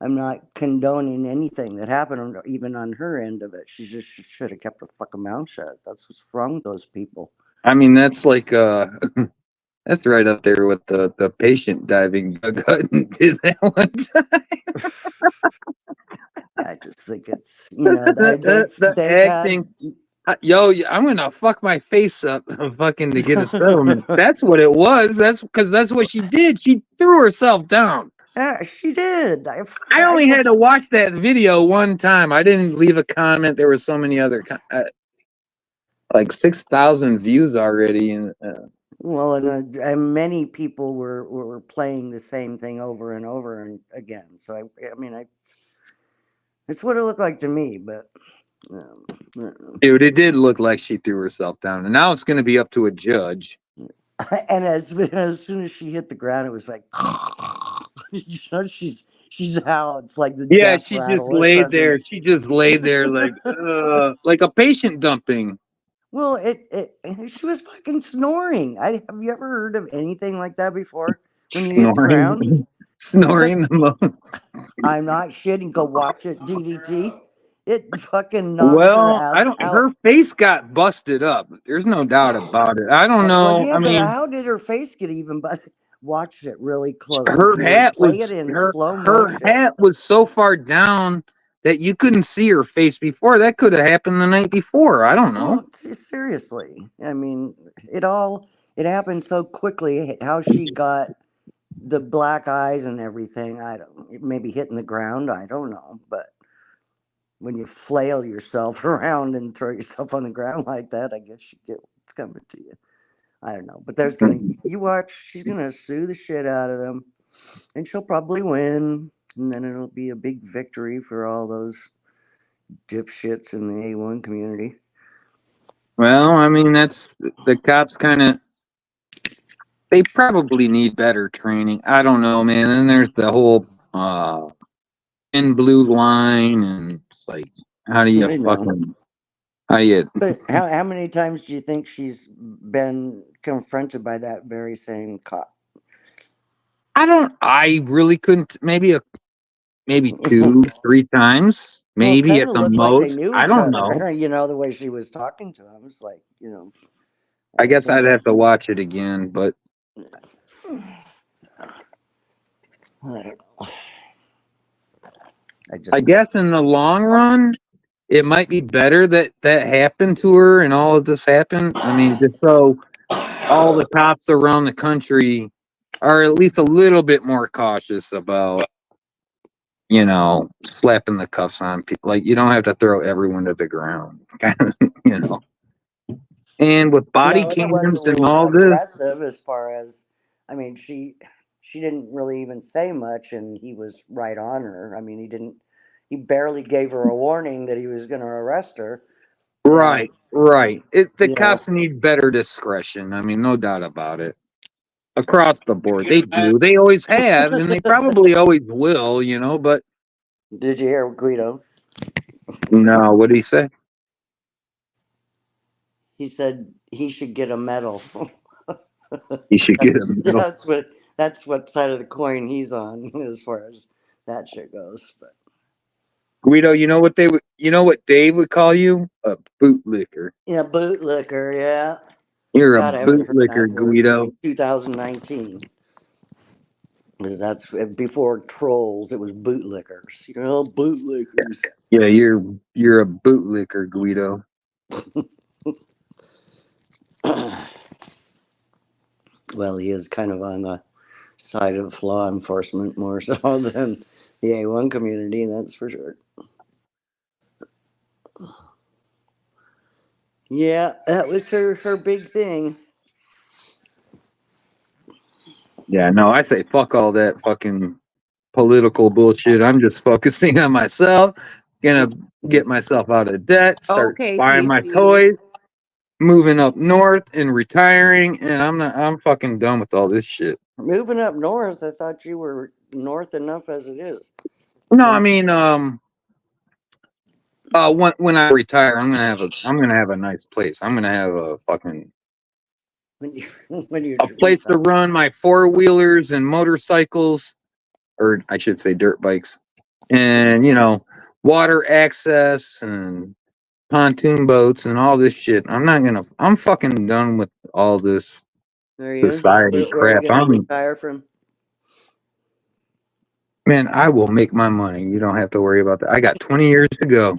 I'm not condoning anything that happened, even on her end of it. She just should have kept her fucking mouth shut. That's what's wrong with those people. I mean, that's like that's right up there with the patient diving Doug Hutton did that one time. I just think it's they've acting. Yo, I'm gonna fuck my face up, fucking, to get a settlement. That's what it was. That's because that's what she did. She threw herself down. Yeah, she did. I only had to watch that video one time. I didn't leave a comment. There were so many other, like 6,000 views already, and well, and many people were playing the same thing over and over and again. So I mean, it's what it looked like to me. But dude, it did look like she threw herself down, and now it's going to be up to a judge. And as soon as she hit the ground, it was like, you know, she's out. It's like the death She just rattle or laid something. there. She just laid there like a patient dumping. Well, she was fucking snoring. Have you ever heard of anything like that before? When you hit the ground? Snoring the most. I'm not shitting. Go watch it, DDT. It fucking knocked her Well, ass I don't. out. Her face got busted up. There's no doubt about it. I don't know. Well, yeah, I but mean, how did her face get even busted? Watch it really close. her hat play was it in her slow motion. hat was so far down that you couldn't see her face before. That could have happened the night before. I don't know. Well, seriously, I mean, it happened so quickly. How she got the black eyes and everything, I don't. Maybe hitting the ground, I don't know, but when you flail yourself around and throw yourself on the ground like that, I guess you get what's coming to you. I don't know, but there's gonna you watch. She's gonna sue the shit out of them, and she'll probably win, and then it'll be a big victory for all those dipshits in the A1 community. Well, I mean, that's the cops kind of. They probably need better training. I don't know, man. And there's the whole in blue line, and it's like, how do you I know. fucking, how do you? But how many times do you think she's been confronted by that very same cop? I really couldn't. Maybe 2, 3 times, Well, it maybe kind at of the looked like they most. knew I each don't know. other. You know, the way she was talking to him. It's like, you know. I guess I'd have to watch it again, but I don't know. I guess in the long run, it might be better that that happened to her and all of this happened. I mean, just so all the cops around the country are at least a little bit more cautious about, slapping the cuffs on people. Like, you don't have to throw everyone to the ground, kind of, And with body No, and it was a cams and little all this, aggressive as far as, I mean, she didn't really even say much, and he was right on her. I mean, he barely gave her a warning that he was going to arrest her. right, right. The You know, cops need better discretion. I mean, no doubt about it. Across the board, they do. They always have, and they probably always will. But did you hear Guido? no, what did he say? He said he should get a medal. He should get a medal. That's what side of the coin he's on as far as that shit goes. But Guido, you know what Dave would call you? A bootlicker. yeah, bootlicker, yeah. You're a God, I haven't heard bootlicker, that word since Guido. 2019. Because that's before trolls. It was bootlickers. You know, bootlickers. Yeah, you're a bootlicker, Guido. Well, he is kind of on the side of law enforcement more so than the A1 community, that's for sure. Yeah, that was her big thing. Yeah, no, I say fuck all that fucking political bullshit. I'm just focusing on myself. Gonna get myself out of debt, start Okay, buying my Casey. toys, moving up north and retiring, and I'm fucking done with all this shit. Moving up north, I thought you were north enough as it is. No, I mean, when I retire, I'm gonna have a nice place. I'm gonna have a fucking When you a place to run my 4-wheelers and motorcycles, or I should say dirt bikes, and water access and pontoon boats and all this shit. I'm fucking done with all this There you society Where are you crap. gonna retire from? Man, I will make my money. You don't have to worry about that. I got 20 years to go.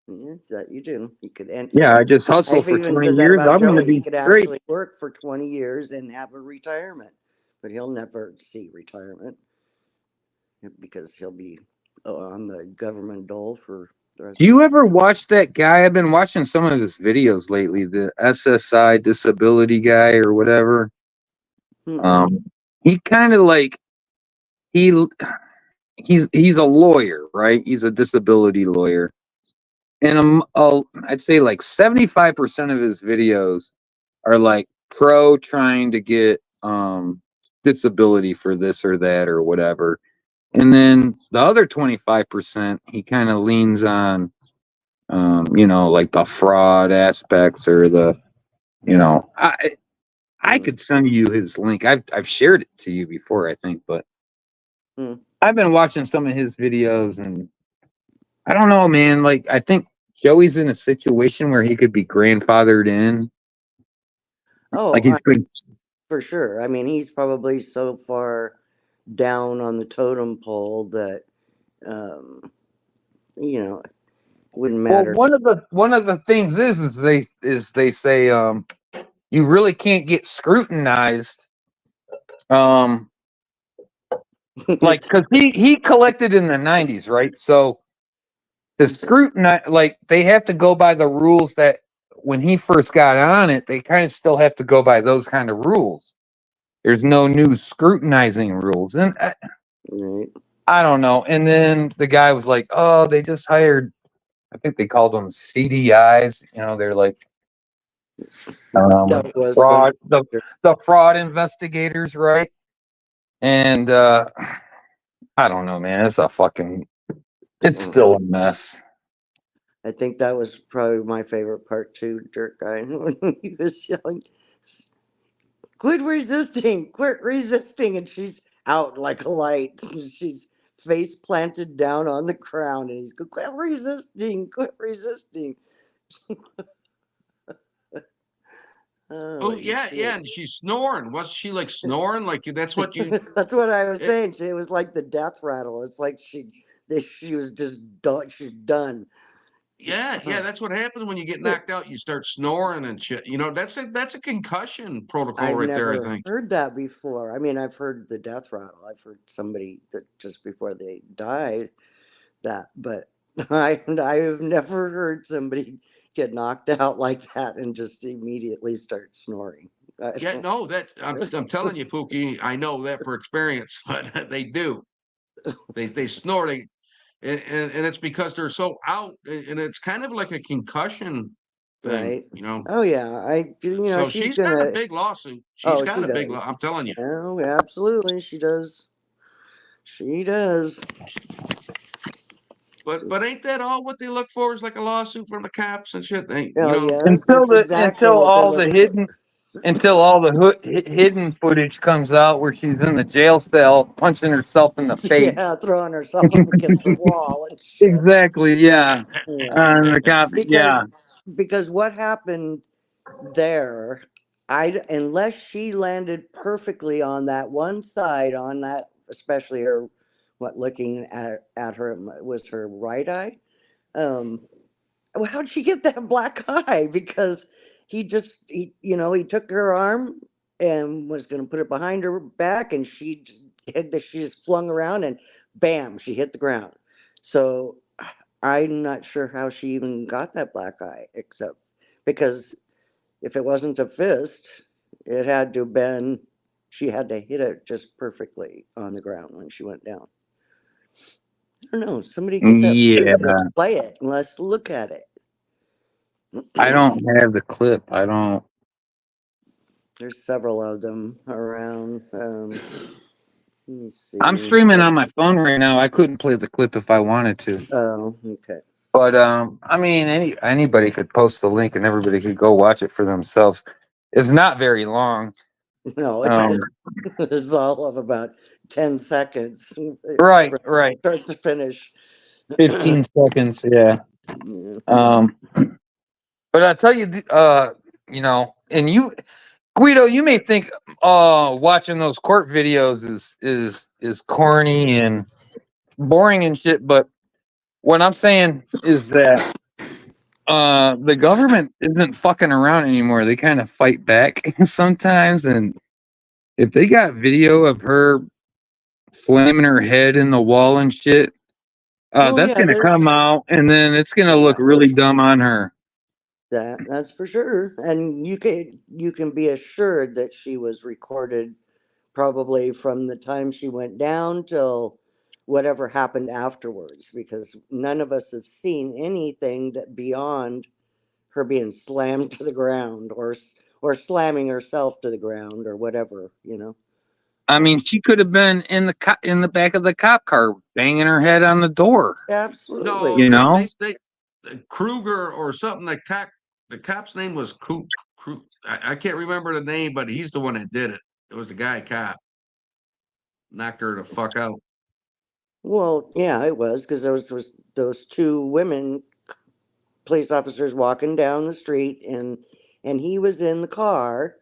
Yeah, that you do. You could end. Yeah, I just hustle I've for even 20 said that years. about I'm gonna Joey. He be could great. actually work for 20 years and have a retirement, but he'll never see retirement because he'll be on the government dole for the rest. Do you ever watch that guy? I've been watching some of his videos lately. The SSI disability guy or whatever. He kind of like he's a lawyer, right? He's a disability lawyer, and I'd say like 75% of his videos are like pro trying to get disability for this or that or whatever, and then the other 25% he kind of leans on like the fraud aspects or the I could send you his link. I've shared it to you before, I think, but I've been watching some of his videos and I don't know, man. Like, I think Joey's in a situation where he could be grandfathered in. Oh, like he's been, for sure. I mean, he's probably so far down on the totem pole that wouldn't matter. Well, one of the things is they say you really can't get scrutinized. Like, because he collected in the 90s, right? So to scrutinize, like they have to go by the rules that when he first got on it, they kind of still have to go by those kind of rules. There's no new scrutinizing rules. And Right. I don't know. And then the guy was like, oh, they just hired, I think they called them CDIs. You know, they're like That was from fraud, the fraud investigators, right? And I don't know, man. It's still a mess. I think that was probably my favorite part too, Jerk Guy, when he was yelling, quit resisting, and she's out like a light. She's face planted down on the ground, and he's going, quit resisting. Oh Holy yeah, shit. yeah, and she's snoring. Was she like snoring? Like that's what you. That's what I was It, saying. It was like the death rattle. It's like she was just done. She's done. yeah, yeah, that's what happens when you get knocked out. You start snoring and shit. You know, that's a concussion protocol I've right there. I never think. heard that before. I mean, I've heard the death rattle. I've heard somebody that just before they died that, but I've never heard somebody get knocked out like that and just immediately start snoring. I Yeah, don't- no, that I'm telling you, Pookie. I know that for experience, but they do. They snore. And it's because they're so out, and it's kind of like a concussion thing. Right? You know. Oh yeah, So she's she's got a gonna. big lawsuit. She's Oh, got she a big. does. I'm telling you. Oh, absolutely, she does. She does. But Just, ain't that all what they look for is like a lawsuit from the cops and shit? They, you oh know, yes, that's exactly what they're looking for. Until all the hidden footage comes out where she's in the jail cell punching herself in the face. Yeah, throwing herself up against the wall and shit. Exactly. Yeah. Yeah, The cop. Yeah. because what happened there, unless she landed perfectly on that one side, on that, especially her, what looking at her was her right eye. Um, well, how'd she get that black eye? Because he took her arm and was going to put it behind her back, and she just flung around and bam, she hit the ground. So I'm not sure how she even got that black eye, except because if it wasn't a fist, it had to have been, she had to hit it just perfectly on the ground when she went down. I don't know. Somebody get that Yeah. footage. Let's play it and let's look at it. I don't have the clip. I don't. There's several of them around. Let me see. I'm streaming on my phone right now. I couldn't play the clip if I wanted to. Oh, okay. But I mean, anybody could post the link and everybody could go watch it for themselves. It's not very long. No, it's all of about 10 seconds. Right, From right. start to finish. 15 seconds. Yeah. Yeah. But I tell you, and you, Guido, you may think, watching those court videos is corny and boring and shit. But what I'm saying is that the government isn't fucking around anymore. They kind of fight back sometimes, and if they got video of her slamming her head in the wall and shit, Well, that's yeah, gonna come out, and then it's gonna look yeah, really dumb on her. that's for sure. And you can be assured that she was recorded probably from the time she went down till whatever happened afterwards, because none of us have seen anything that beyond her being slammed to the ground or slamming herself to the ground or whatever. I mean, she could have been in the back of the cop car, banging her head on the door. Absolutely. no, You know, they Kruger or something. The cop's name was Krug. I can't remember the name, but he's the one that did it. It was the guy cop knocked her the fuck out. Well, yeah, it was because there was those two women police officers walking down the street, and he was in the car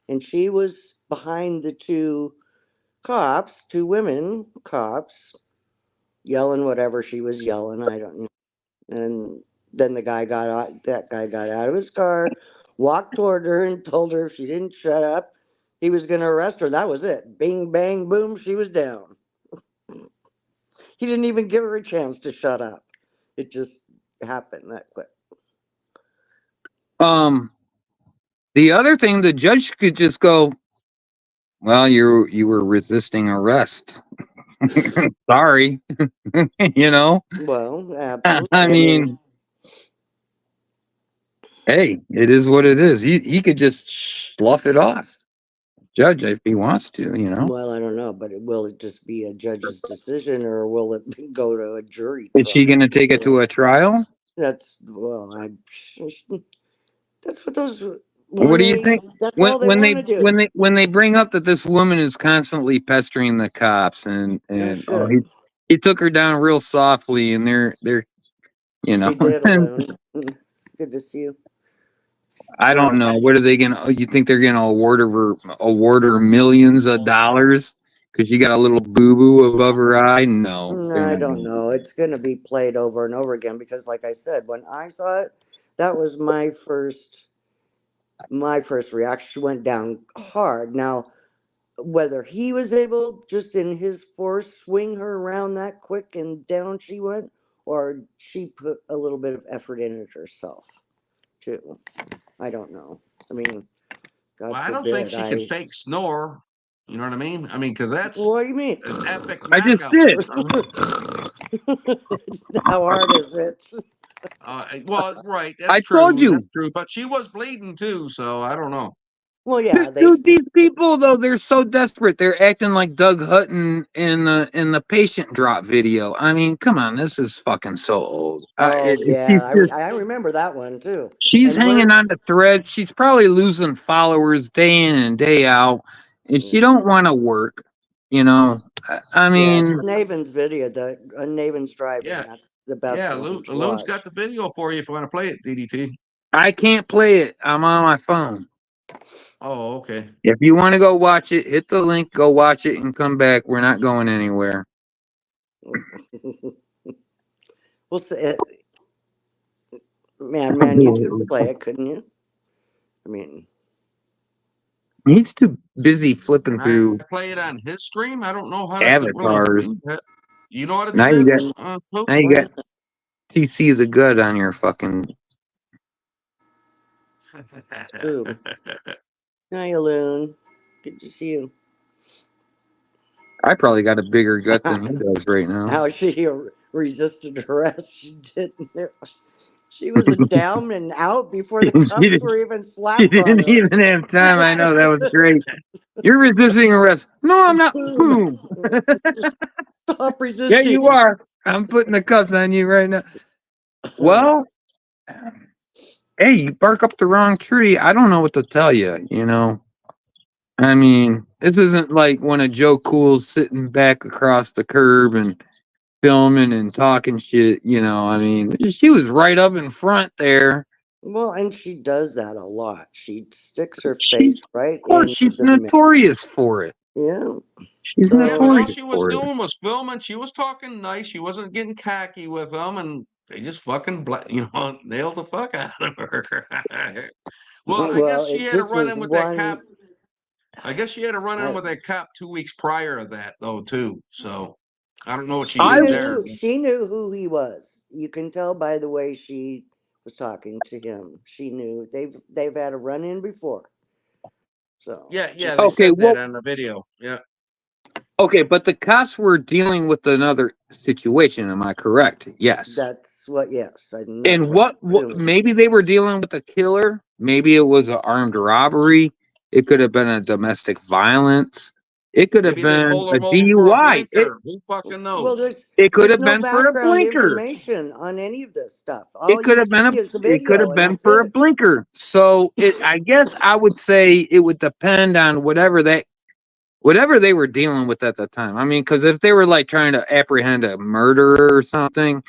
and she was behind the two women cops, yelling whatever she was yelling. I don't know. And then that guy got out of his car, walked toward her, and told her if she didn't shut up, he was going to arrest her. That was it. Bing, bang, boom, she was down. He didn't even give her a chance to shut up. It just happened that quick. The other thing, the judge could just go, well, you were resisting arrest. Sorry. You know? Well, absolutely. I mean, hey, it is what it is. He could just slough it off. Judge, if he wants to, you know. well, I don't know, but will it just be a judge's decision, or will it go to a jury Is she trial? going to take it to a trial? That's that's what those. What do you think? That's all they want to do. When they bring up that this woman is constantly pestering the cops and shit. he took her down real softly and they're you know. She did alone. Good to see you. I don't know. What are they gonna? You think they're gonna award her millions of dollars because she got a little boo boo above her eye? No, I don't know. It's going to be played over and over again because, like I said, when I saw it, that was my first reaction. She went down hard. Now, whether he was able, just in his force, swing her around that quick and down she went, or she put a little bit of effort in it herself, too. I don't know. I mean, God Well, I forbid. don't think she can fake snore. You know what I mean? I mean, because that's What do you mean? an epic I just knockout. did. How hard is it? Well, right. That's I true. told you. That's true. But she was bleeding too, so I don't know. Well, yeah, Dude, these people though, they're so desperate. They're acting like Doug Hutton in the patient drop video. I mean, come on, this is fucking so old. I remember that one too. She's And hanging on the thread. She's probably losing followers day in and day out, and she don't want to work. You know, I mean, it's Naven's video, Naven's driving. Yeah. That's the best Yeah, one to Loon's watch. got the video for you if you want to play it, DDT. I can't play it. I'm on my phone. Oh, okay. If you want to go watch it, hit the link, go watch it, and come back. We're not going anywhere. We'll see. Man, you could play it, couldn't you? I mean, He's too busy flipping through I play it on his stream. I don't know how to avatars. You know how to do Now that? now you got TC's a good on your fucking. Ooh. Hi, Loon. Good to see you. I probably got a bigger gut than he does right now. How she resisted arrest? She didn't. She was down and out before the cops were even slapped. She didn't even have time. I know, that was great. You're resisting arrest. No, I'm not. Boom. Stop resisting. Yeah, you are. I'm putting the cuffs on you right now. Well, hey, you bark up the wrong tree. I don't know what to tell you, you know. I mean, this isn't like when a Joe Cool's sitting back across the curb and filming and talking shit, you know. I mean, she was right up in front there. Well, and she does that a lot. She sticks her face right. Of course, she's notorious for it. Yeah. She's Yeah, but all notorious she was for it. doing was filming. She was talking nice. She wasn't getting cocky with them, and they just fucking, nailed the fuck out of her. Well, I guess she had a run in with that cop. I guess she had a run in with that cop 2 weeks prior to that, though, too. So I don't know what she did there. She knew who he was. You can tell by the way she was talking to him. She knew they've had a run in before. So yeah, they said that on the video. Yeah. Okay, but the cops were dealing with another situation. Am I correct? Yes. That's what. Yes. And what? Maybe they were dealing with a killer. Maybe it was an armed robbery. It could have been a domestic violence. It could have been a DUI. Who fucking knows? Well, it could have been for a blinker. Information on any of this stuff. It could have been for a blinker. So I guess I would say it would depend on whatever they were dealing with at the time. I mean, because if they were like trying to apprehend a murderer or something,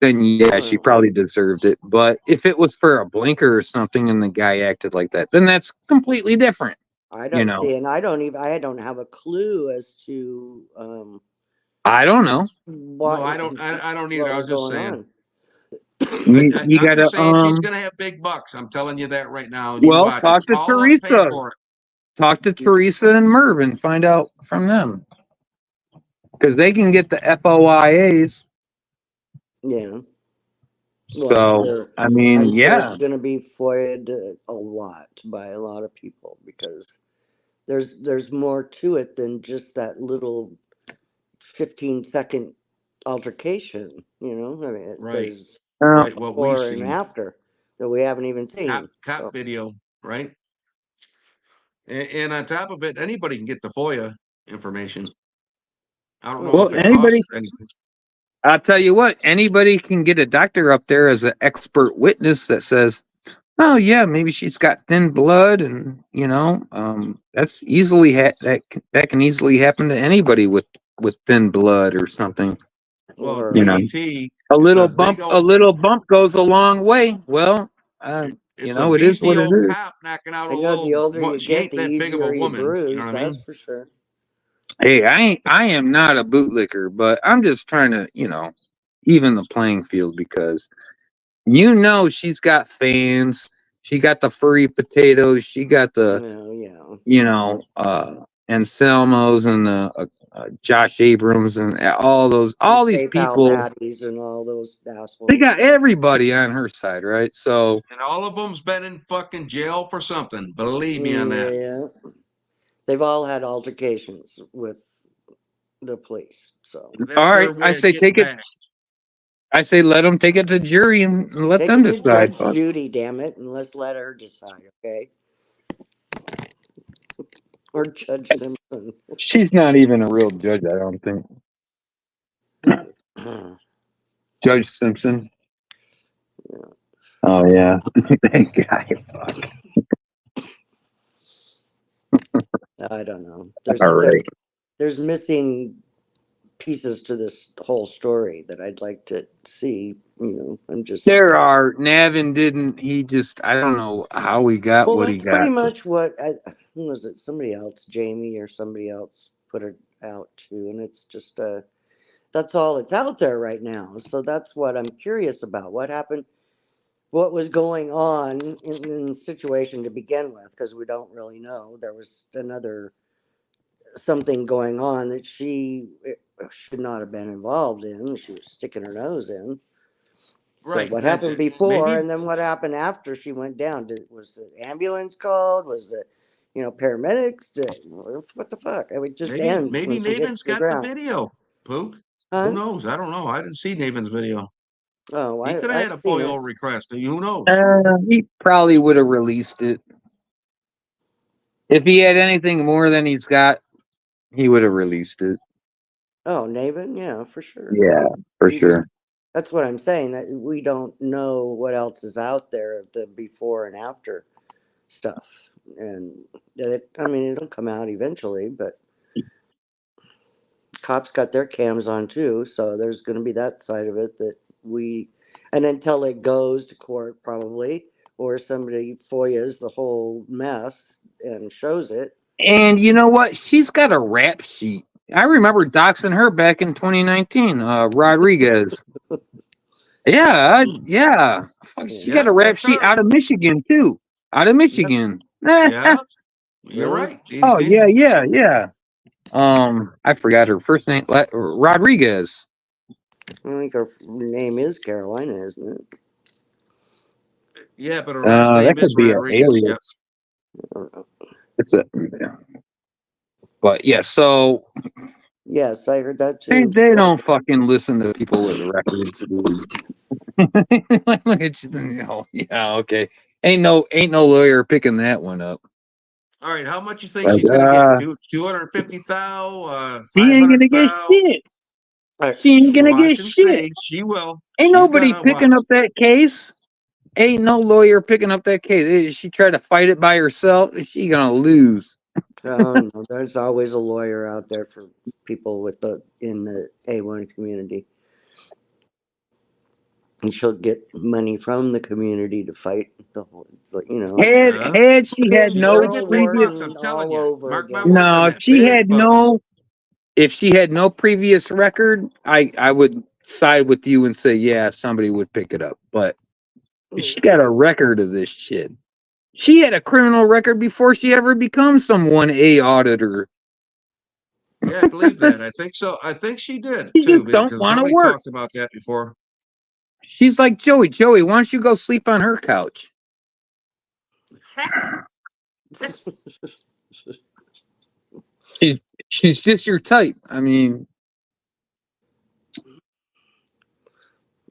then yeah, she probably deserved it. But if it was for a blinker or something and the guy acted like that, then that's completely different. I don't see, and I don't have a clue as to. I don't know. No, I don't either. I was just saying. You got to. She's gonna have big bucks. I'm telling you that right now. Well, talk to Teresa. Talk to Teresa and Merv and find out from them, because they can get the FOIAs. Yeah. So, I I'm mean, sure yeah. it's going to be FOIA'd a lot by a lot of people because there's more to it than just that little 15-second altercation. You know, I mean, Right. there's Right. What we before and see. after that we haven't even seen. Cop So, video, right? And on top of it, anybody can get the FOIA information. I don't know Well, if it costs anybody, anything. I'll tell you what, anybody can get a doctor up there as an expert witness that says, oh yeah, maybe she's got thin blood, and that's easily that can easily happen to anybody with thin blood or something. Well, or PET, A it's little a big bump, a old, little bump goes a long way. Well, it's a it is beefy what it old is. cop knocking out I a know the little. older Well, you she get, ain't the that big of a easier you woman. You bruise. know what I That's mean? for sure. Hey, I am not a bootlicker, but I'm just trying to, even the playing field because she's got fans. She got the furry potatoes. She got the, Well, yeah. Anselmos and Josh Abrams and all these PayPal people. baddies and all those They assholes. got everybody on her side, right? So And all of them's been in fucking jail for something. Believe me on that. Yeah. They've all had altercations with the police. So That's all their right, I way of say getting take it. back. I say let them take it to jury and let take them it to decide. Judge Judy, damn it, and let's let her decide, okay? Or Judge Simpson. She's not even a real judge, I don't think. Judge Simpson. Yeah. Oh yeah, that guy. Fuck. I don't know. All right. There's missing pieces to this whole story that I'd like to see. I'm just There are. Navin didn't. He just. I don't know how he got well. what he That's pretty got. much what who was it? Somebody else, Jamie or somebody else, put it out too, and it's just that's all that's out there right now. So that's what I'm curious about. What happened? What was going on in the situation to begin with? Because we don't really know. There was another something going on that she should not have been involved in. She was sticking her nose in. So Right. what happened before, Maybe, and then what happened after she went down? Was the ambulance called? Was it, paramedics? What the fuck? It just ends maybe when she Naven's hits the got the ground. video. Pook. Who Huh? knows? I don't know. I didn't see Naven's video. Oh, He could have I've had a seen FOIA it. request. Who knows? He probably would have released it if he had anything more than he's got. He would have released it. Oh, Navin, yeah, for sure. Yeah, for I'm just sure. that's what I'm saying. That we don't know what else is out there of the before and after stuff, and it'll come out eventually. But cops got their cams on too, so there's going to be that side of it that and until it goes to court, probably, or somebody FOIAs the whole mess and shows it. And you know what? She's got a rap sheet. I remember doxing her back in 2019. Rodriguez. Yeah. Fuck, she got Yeah, a rap that's sheet her. out of Michigan too. Out of Michigan. Yeah, you're Really? right. Oh DDT. yeah. I forgot her first name. Rodriguez. I think her name is Carolina, isn't it? Yeah, but her last That name is could be an Rodriguez. alias. Yes. I don't know. It's a. Yeah. But yeah, so Yes, I heard that they too. don't fucking listen to people with records. Dude. Look at you. Yeah, okay. Ain't no lawyer picking that one up. All right. How much you think Like, she's gonna get? 250,000, she ain't gonna 500,000. get shit. I, She ain't gonna get Watch and shit. see. She will. Ain't She's nobody gonna picking watch. up that case. Ain't no lawyer picking up that case. She try to fight it by herself. She gonna lose. don't know. There's always a lawyer out there for people in the A1 community. And she'll get money from the community to fight the whole. It's Yeah. Had she had big She's gonna no get Earl big previous, bucks. I'm Wharton telling all you. over Mark my again. words on no, that. Big bucks. if she had no previous record, I would side with you and say yeah, somebody would pick it up. But she got a record of this shit. She had a criminal record before she ever becomes some 1A auditor. Yeah, I believe that. I think so. I think she did She too, just don't because want to somebody work. talked about that before. She's like Joey. Joey, why don't you go sleep on her couch? She's just your type. I mean,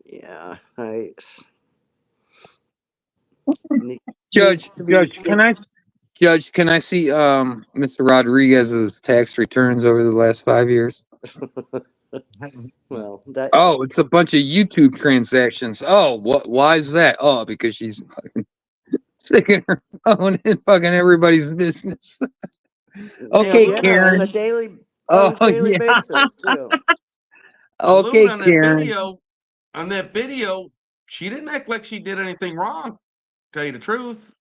Yeah, I. Judge, Needs to be Judge, can I see Mr. Rodriguez's tax returns over the last 5 years? Well, that. Oh, it's a bunch of YouTube transactions. Oh, what? Why is that? Oh, because she's fucking sticking her phone in fucking everybody's business. Okay, Yeah, Karen. on a daily Oh, daily yeah. basis too. Okay, Loot on Karen. that video, she didn't act like she did anything wrong. Tell you the truth.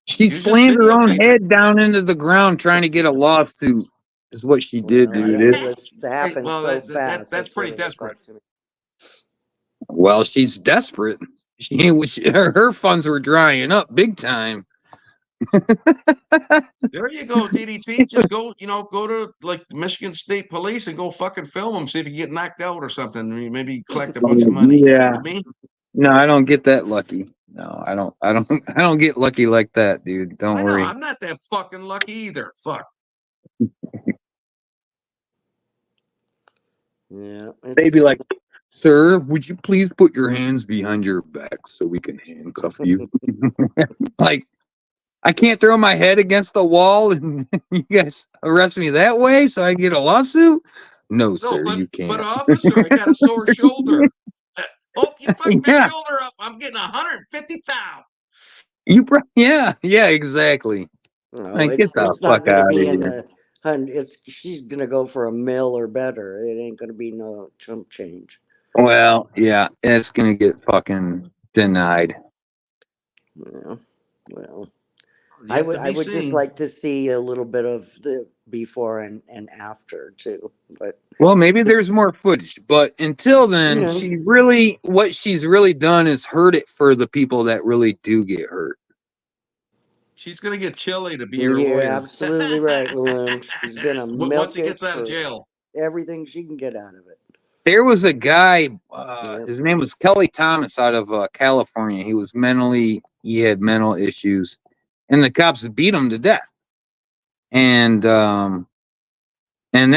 She She was just slammed her own videotaping. head down into the ground trying to get a lawsuit. Is what she did, Well, dude. it was happened Well, so that's fast. that's pretty what it looked desperate. like to me. Well, she's desperate. Her funds were drying up big time. There you go, DDT. Just go, go to like Michigan State Police and go fucking film them. See if you get knocked out or something. I mean, maybe collect a bunch of money. You know Yeah. what I mean? No, I don't get that lucky. No, I don't. I don't get lucky like that, dude. Don't I know. worry. I'm not that fucking lucky either. Fuck. Yeah, They'd be like, "Sir, would you please put your hands behind your back so we can handcuff you?" Like, I can't throw my head against the wall and you guys arrest me that way so I can get a lawsuit? No, No, sir, but you can't. but officer, I got a sore shoulder. Oh, you fucked my Yeah. shoulder up. I'm getting 150,000. Yeah, exactly. no, Like, get the it's not fuck going to out of be in here. the. She's going to go for a mill or better. It ain't going to be no chump change. Well, yeah, it's gonna get fucking denied. Yeah, well, You have to I be would just seen. like to see a little bit of the before and after too. But Well, maybe there's more footage, but until then, Yeah. what she's really done is hurt it for the people that really do get hurt. She's gonna get Chili to be your you're lawyer. absolutely right, Malone. She's going to Once milk he it gets out of for jail. everything she can get out of it. There was a guy, Yep. his name was Kelly Thomas out of California. He had mental issues, and the cops beat him to death. And that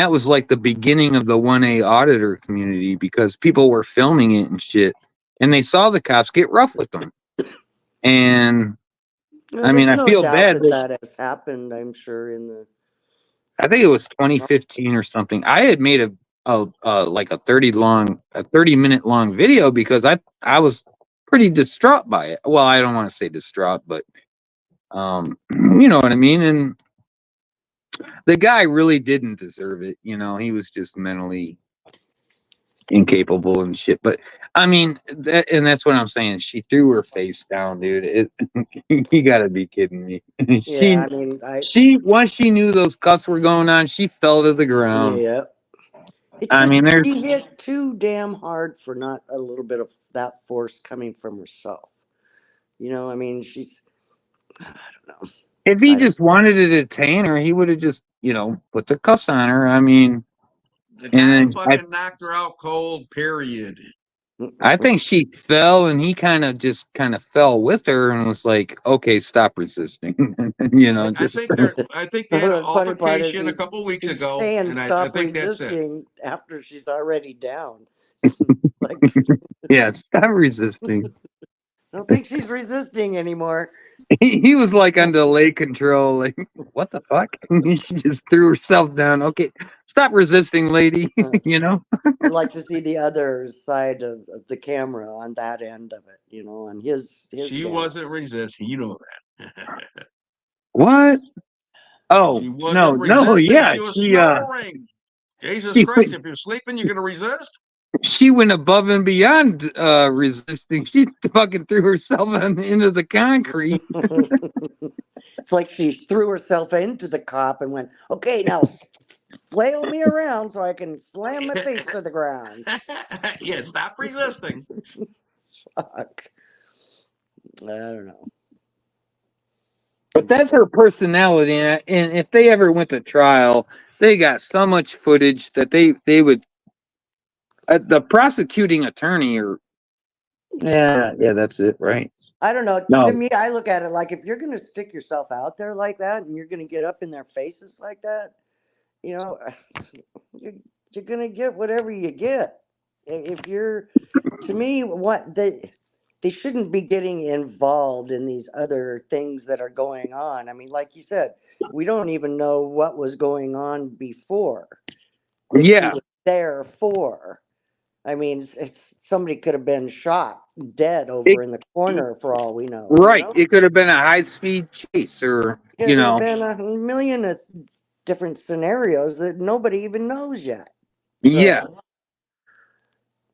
was like the beginning of the 1A auditor community because people were filming it and shit, and they saw the cops get rough with them. And I mean, There's I no feel doubt bad. that has happened. I'm sure in the. I think it was 2015 or something. I had made a like a 30-minute long video because I was pretty distraught by it. Well, I don't want to say distraught, but you know what I mean. And the guy really didn't deserve it. You know, he was just mentally incapable and shit. But I mean, that's what I'm saying. She threw her face down, dude. You got to be kidding me. Yeah, I mean, She once she knew those cuts were going on, she fell to the ground. Yeah. It's I just mean, there's she hit too damn hard for not a little bit of that force coming from herself. You know, I mean, I don't know. if he just wanted to detain her, he would have just, put the cuffs on her. I mean, The and guy then fucking knocked her out cold, period. I think she fell and he kind of fell with her and was like, okay, stop resisting. I just think they had an The funny part is altercation a couple weeks he's ago, saying and I stop think that's it. resisting after she's already down. Like, yeah, stop resisting. I don't think she's resisting anymore. He was like on delay control, like, what the fuck? She just threw herself down. Okay, stop resisting, lady. I'd like to see the other side of the camera on that end of it, on his She camera. wasn't resisting, you know that. What? Oh, She wasn't no, resisting. yeah. She was snoring. Jesus Christ, if you're sleeping, you're gonna resist? She went above and beyond resisting. She fucking threw herself into the concrete. It's like she threw herself into the cop and went, okay, now flail me around so I can slam my face to the ground. Yeah, stop resisting. Fuck. I don't know. But that's her personality, and if they ever went to trial, they got so much footage that they would. The prosecuting attorney or Yeah, yeah, that's it, right? I don't know. To No, me, I look at it like if you're gonna stick yourself out there like that and you're gonna get up in their faces like that, you know, you're, you're gonna get whatever you get. If you're, to me, what they shouldn't be getting involved in these other things that are going on. I mean, like you said, we don't even know what was going on before that she yeah, was there for. I mean, somebody could have been shot dead it, over in the corner for all we know. You right. know, It could have been a high-speed chase, or it could have been a million of different scenarios that nobody even knows yet. yeah, So,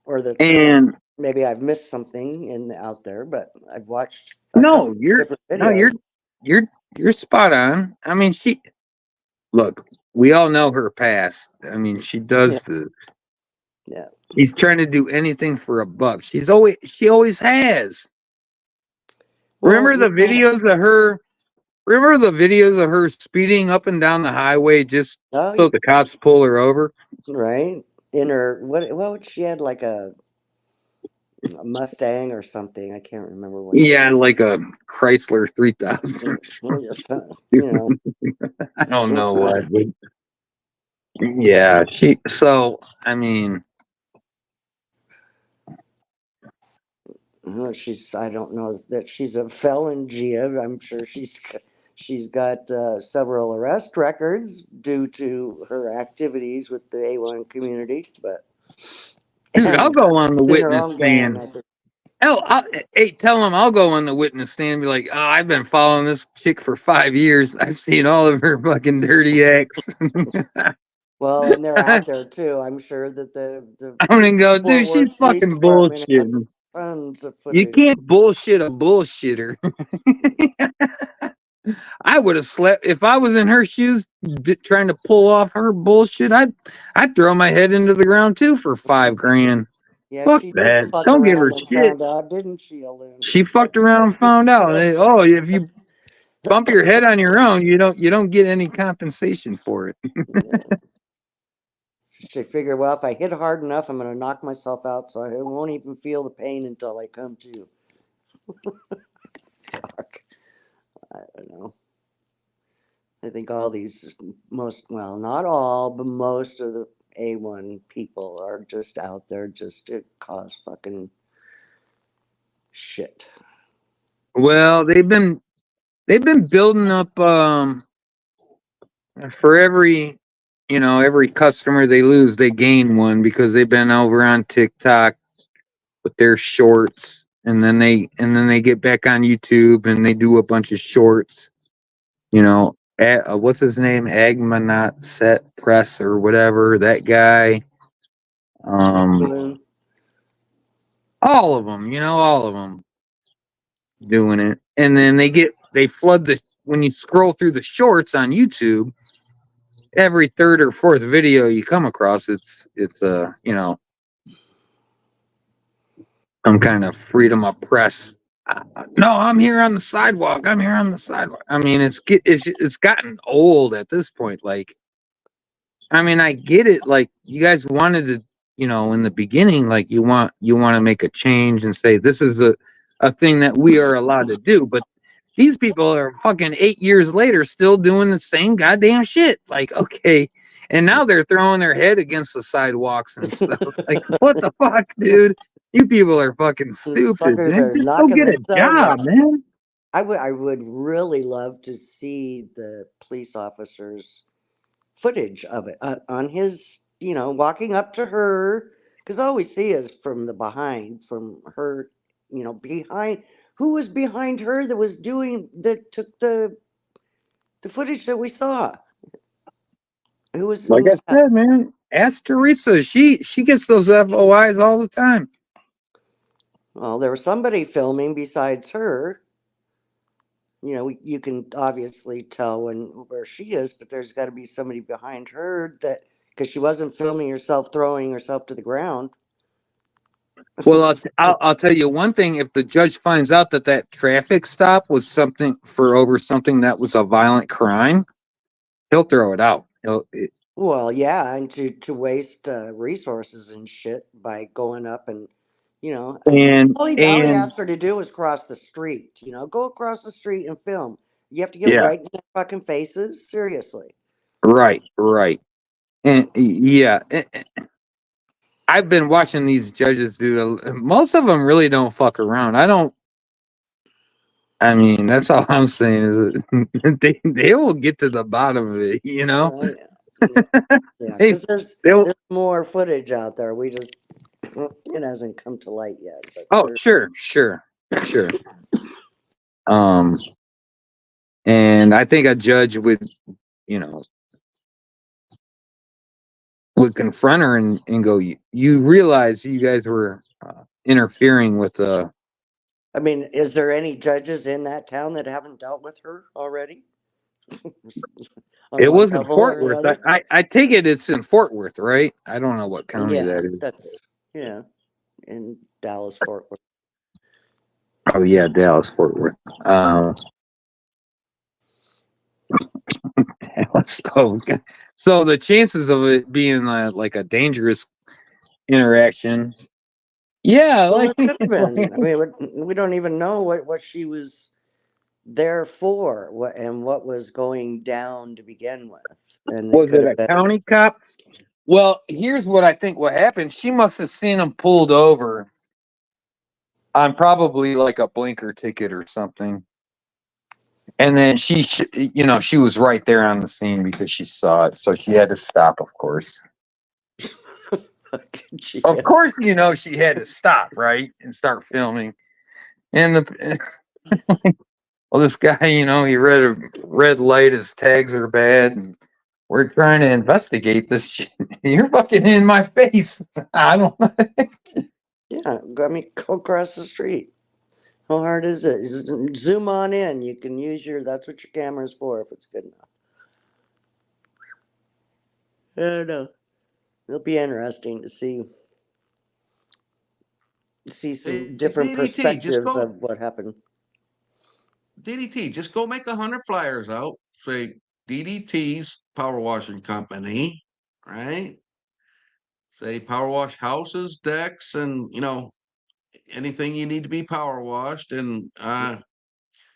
or that and maybe I've missed something out there, but I've watched a couple no, you're different no, videos. you're you're spot on. I mean, look. We all know her past. I mean, she Yeah, does yeah. she's trying to do anything for a buck. She always has. Well, Remember the videos of her? Remember the videos of her speeding up and down the highway just oh, so the cops pull her over? right. In her what she had like a Mustang or something. I can't remember what she Yeah, had. like a Chrysler 3000. You know, I don't know what. But yeah, so I mean, she's. I don't know that she's a felon, Gia. I'm sure she's got several arrest records due to her activities with the A1 community, but dude, I'll and go on the in her witness own gang. stand. Hell, hey, tell him I'll go on the witness stand and be like, oh, I've been following this chick for 5 years. I've seen all of her fucking dirty acts. Well, and they're out there too. I'm sure that the I'm gonna go, dude, Fort she's Worth Police fucking Department has bullshitting. tons of You footage. can't bullshit a bullshitter. I would have slept if I was in her shoes trying to pull off her bullshit. I'd throw my head into the ground too for $5,000. Yeah, Fuck she did that. fuck Don't give her around and shit. found out, didn't she, Ellen? She fucked around and found out. Oh, if you bump your head on your own, you don't get any compensation for it. Yeah. She figured, well, if I hit hard enough, I'm going to knock myself out, so I won't even feel the pain until I come to. Fuck. I don't know. I think all these, well, not all, but most of the A1 people are just out there just to cause fucking shit. Well, they've been building up for every customer they lose, they gain one because they've been over on TikTok with their shorts, and then they get back on YouTube and they do a bunch of shorts. What's his name? Agmanot Set Press or whatever, that guy. Balloon. All of them, all of them doing it, and then they flood when you scroll through the shorts on YouTube. Every third or fourth video you come across, it's some kind of freedom of press. No, I'm here on the sidewalk. I'm here on the sidewalk. I mean, it's gotten old at this point. Like, I mean, I get it. Like, you guys wanted to, in the beginning, like you want to make a change and say this is a thing that we are allowed to do. But these people are fucking 8 years later still doing the same goddamn shit. Like, okay, and now they're throwing their head against the sidewalks and stuff. Like, what the fuck, dude? You people are fucking stupid, Fuckers man. are Just go knocking get a themselves job, out. man. I would really love to see the police officer's footage of it on his, walking up to her, because all we see is from the behind, from her, behind. Who was behind her that took the footage that we saw? Who was Like I that? said, man, ask Teresa. She gets those FOIs all the time. Well, there was somebody filming besides her. You can obviously tell where she is, but there's got to be somebody behind her because she wasn't filming herself throwing herself to the ground. Well, I'll tell you one thing. If the judge finds out that traffic stop was something that was a violent crime, he'll throw it out. Well, yeah, and to waste resources and shit by going up and You know, And all he asked her to do was cross the street. You know, go across the street and film. You have to get yeah, right in their fucking faces. Seriously. right. And yeah, I've been watching these judges do. Most of them really don't fuck around. I mean, that's all I'm saying is that they will get to the bottom of it. You know, Oh yeah, yeah. they Because there's they'll. more footage out there. We just it hasn't come to light yet. But Oh, sure. Um, and I think a judge would, you know, would confront her and go, you realize you guys were interfering with I mean, is there any judges in that town that haven't dealt with her already? On it one was in level Fort or Worth. another? I take it's in Fort Worth, right? I don't know what county Yeah, that is. that's in Dallas, Fort Worth. Oh yeah, Dallas, Fort Worth. So, so the chances of it being like a dangerous interaction, yeah, Well, like it could have been. I mean, we don't even know what she was there for, what was going down to begin with, and it was could it have a been. county cop? Well, here's what I think what happened. She must have seen him pulled over on probably like a blinker ticket or something. And then she was right there on the scene because she saw it. So she had to stop, of course. Of course, she had to stop, right? And start filming. And well, this guy, he read a red light, his tags are bad. And we're trying to investigate this shit. You're fucking in my face. I don't know. Yeah, I mean, go across the street. How hard is it? Zoom on in. You can use that's what your camera's for if it's good enough. I don't know. It'll be interesting to see Hey, some different DDT, perspectives of what happened. just go make 100 flyers out. Say DDT's Power Washing Company, right? Say power wash houses, decks, and anything you need to be power washed, and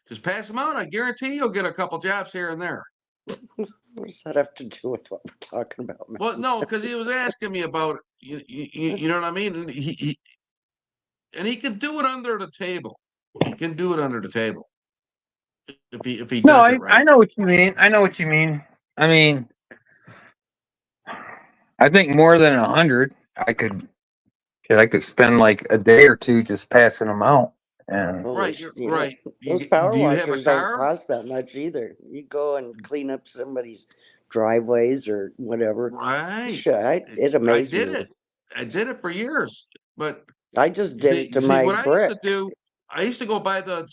just pass them out. I guarantee you'll get a couple jobs here and there. What does that have to do with what we're talking about, man? Well, no, because he was asking me about you know what I mean. And he can do it under the table. He can do it under the table if he No, does it I right. know what you mean. I mean, I think more than 100, I could spend like a day or two just passing them out. And Right, you're Yeah. right. Those power Do you have a washers don't car? cost that much either. You go and clean up somebody's driveways or whatever. Right. Shit, it I amazed did me. it. I did it for years. But I just you did see, it to you see my what I used brick. to do? I used to go buy the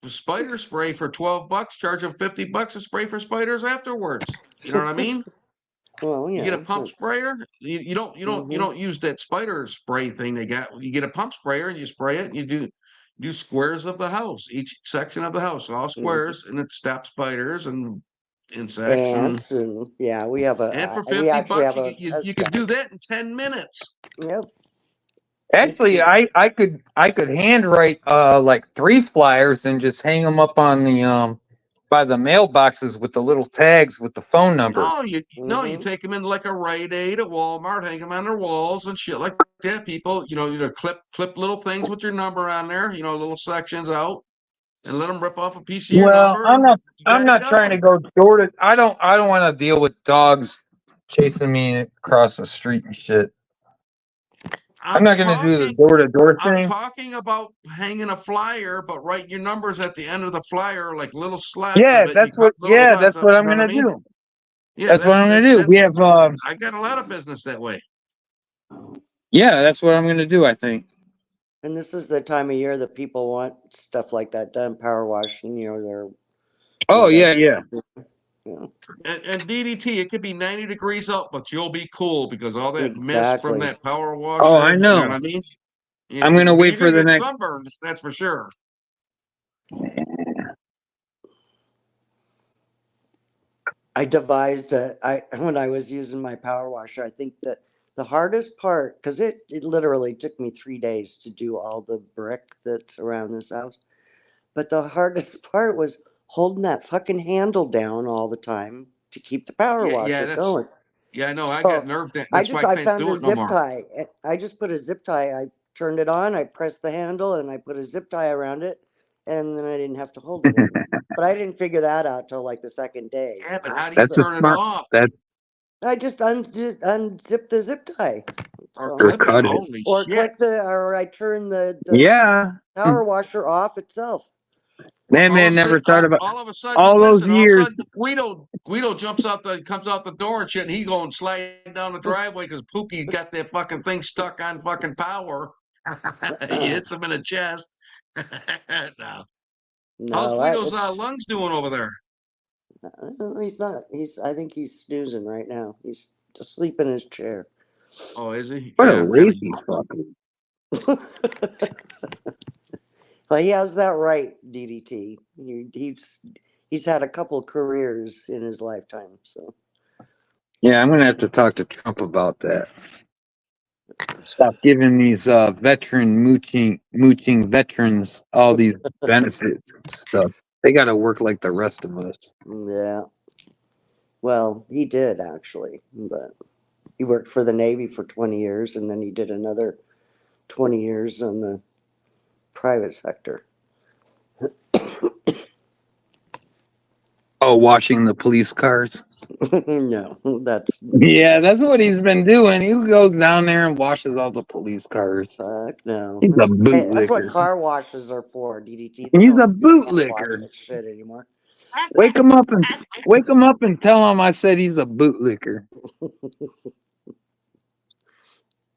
spider spray for $12, charge them $50 a spray for spiders afterwards. You know what I mean? Well, You get a yeah. pump sprayer. You don't use that spider spray thing they got. You get a pump sprayer and you spray it. And you do squares of the house, each section of the house, all squares, and it stops spiders and insects. Ants and yeah, we have And for we 50 actually bucks, have a you could do that in 10 minutes. Yep. actually, I could handwrite like 3 flyers and just hang them up on the by the mailboxes with the little tags with the phone number. No, you take them in like a Rite Aid, a Walmart, hang them on their walls and shit like that. People, clip little things with your number on there, little sections out, and let them rip off a piece of your Well, number, and you I'm got it not trying to going. go door to. I don't want to deal with dogs chasing me across the street and shit. I'm I'm not going to do the talking, door to door I'm thing. talking about hanging a flyer, but write your numbers at the end of the flyer, like little slats Yeah, of it. You cut little that's slots up. what You I'm know what going I to mean? do. Yeah, That's what I'm going to do. We have I got a lot of business that way. yeah, that's what I'm going to do, I think. And this is the time of year that people want stuff like that done, power washing, they're Oh, whatever. yeah. And DDT, it could be 90 degrees out, but you'll be cool because all that mist from Exactly. that power Oh, washer, I you know know. what I mean? I'm going to You're wait for gonna the get next. sunburned, that's for sure. I devised when I was using my power washer, I think that The hardest part, because it literally took me 3 days to do all the brick that's around this house. But the hardest part was holding that fucking handle down all the time to keep the power washer going. Yeah, I know. I So, got nerve. That's why I I can't found do a it no zip more. tie. I just put a zip tie. I turned it on. I pressed the handle, and I put a zip tie around it, and then I didn't have to hold it anymore. But I didn't figure that out till like the second day. Yeah, but how do you That's a turn it smart. off? That I just unzip the zip tie. Or So, clip it? cut it. Holy or shit! click or I turn the Yeah, power washer off itself. Well, that man never thought about all of a sudden, all those listen, all of a years. sudden, Guido comes out the door and shit, and he going sliding down the driveway because Pookie got that fucking thing stuck on fucking power. He hits him in the chest. No. How's No, Guido's lungs doing over there? he's not. I think he's snoozing right now. He's asleep in his chair. Oh, is he? What Yeah, a I'm kinda lazy used- fuck. Well, he has that right, DDT. He's had a couple careers in his lifetime. So Yeah, I'm gonna have to talk to Trump about that. Stop giving these veteran mooching veterans all these benefits and stuff. They got to work like the rest of us. yeah. Well, he did actually, but he worked for the Navy for 20 years, and then he did another 20 years in the private sector. Oh, washing the police cars. No, that's Yeah, that's what he's been doing. He goes down there and washes all the police cars. fuck no. He's a Hey, that's what bootlicker. car washes are for, DDT. They He's don't a wash bootlicker. that shit anymore. Wake him up and tell him I said he's a bootlicker.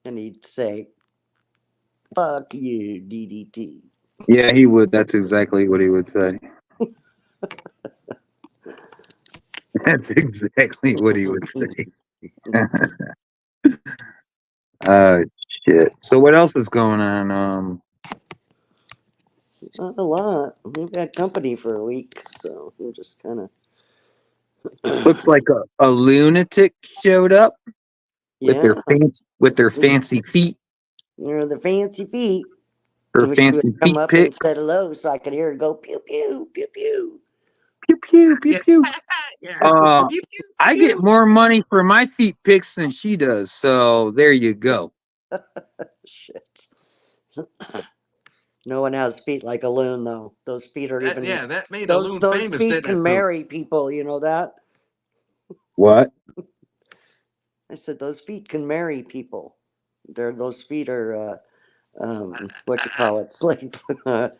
And he'd say, fuck you, DDT. Yeah, he would. That's exactly what he would say. That's exactly what he would say. Shit. So what else is going on? Not a lot. We've had company for a week, so we're just kind of. Looks like a lunatic showed up with Yeah, their fancy feet, they're the fancy feet. her Wish you fancy would come feet up pic. and said hello so I could hear her go pew pew pew pew. Pew pew pew pew. Yeah. I get more money for my feet pics than she does. So there you go. Shit. No one has feet like a loon, though. Those feet are even. That made a loon Those famous. feet Didn't can it, marry people. You know that? What? I said those feet can marry people. Those feet are what you call it, slave. Fuck,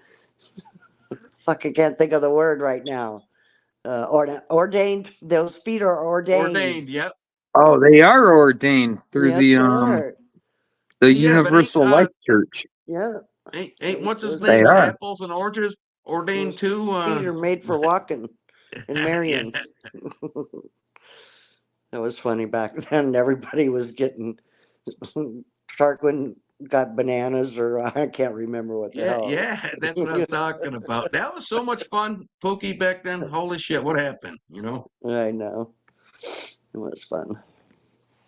I can't think of the word right now. Ordained. Those feet are ordained. Yep. Oh, they are ordained through Yes, the they are. the Yeah, but Universal Life Church. Yeah. Ain't what's his Those They name? are. Apples and oranges ordained too. feet are made for walking and marrying. That was funny back then. Everybody was getting. Tarquin got bananas, or I can't remember what the hell. Yeah, that's what I was talking about. That was so much fun, Pookie, back then. Holy shit, what happened? You know? I know. It was fun.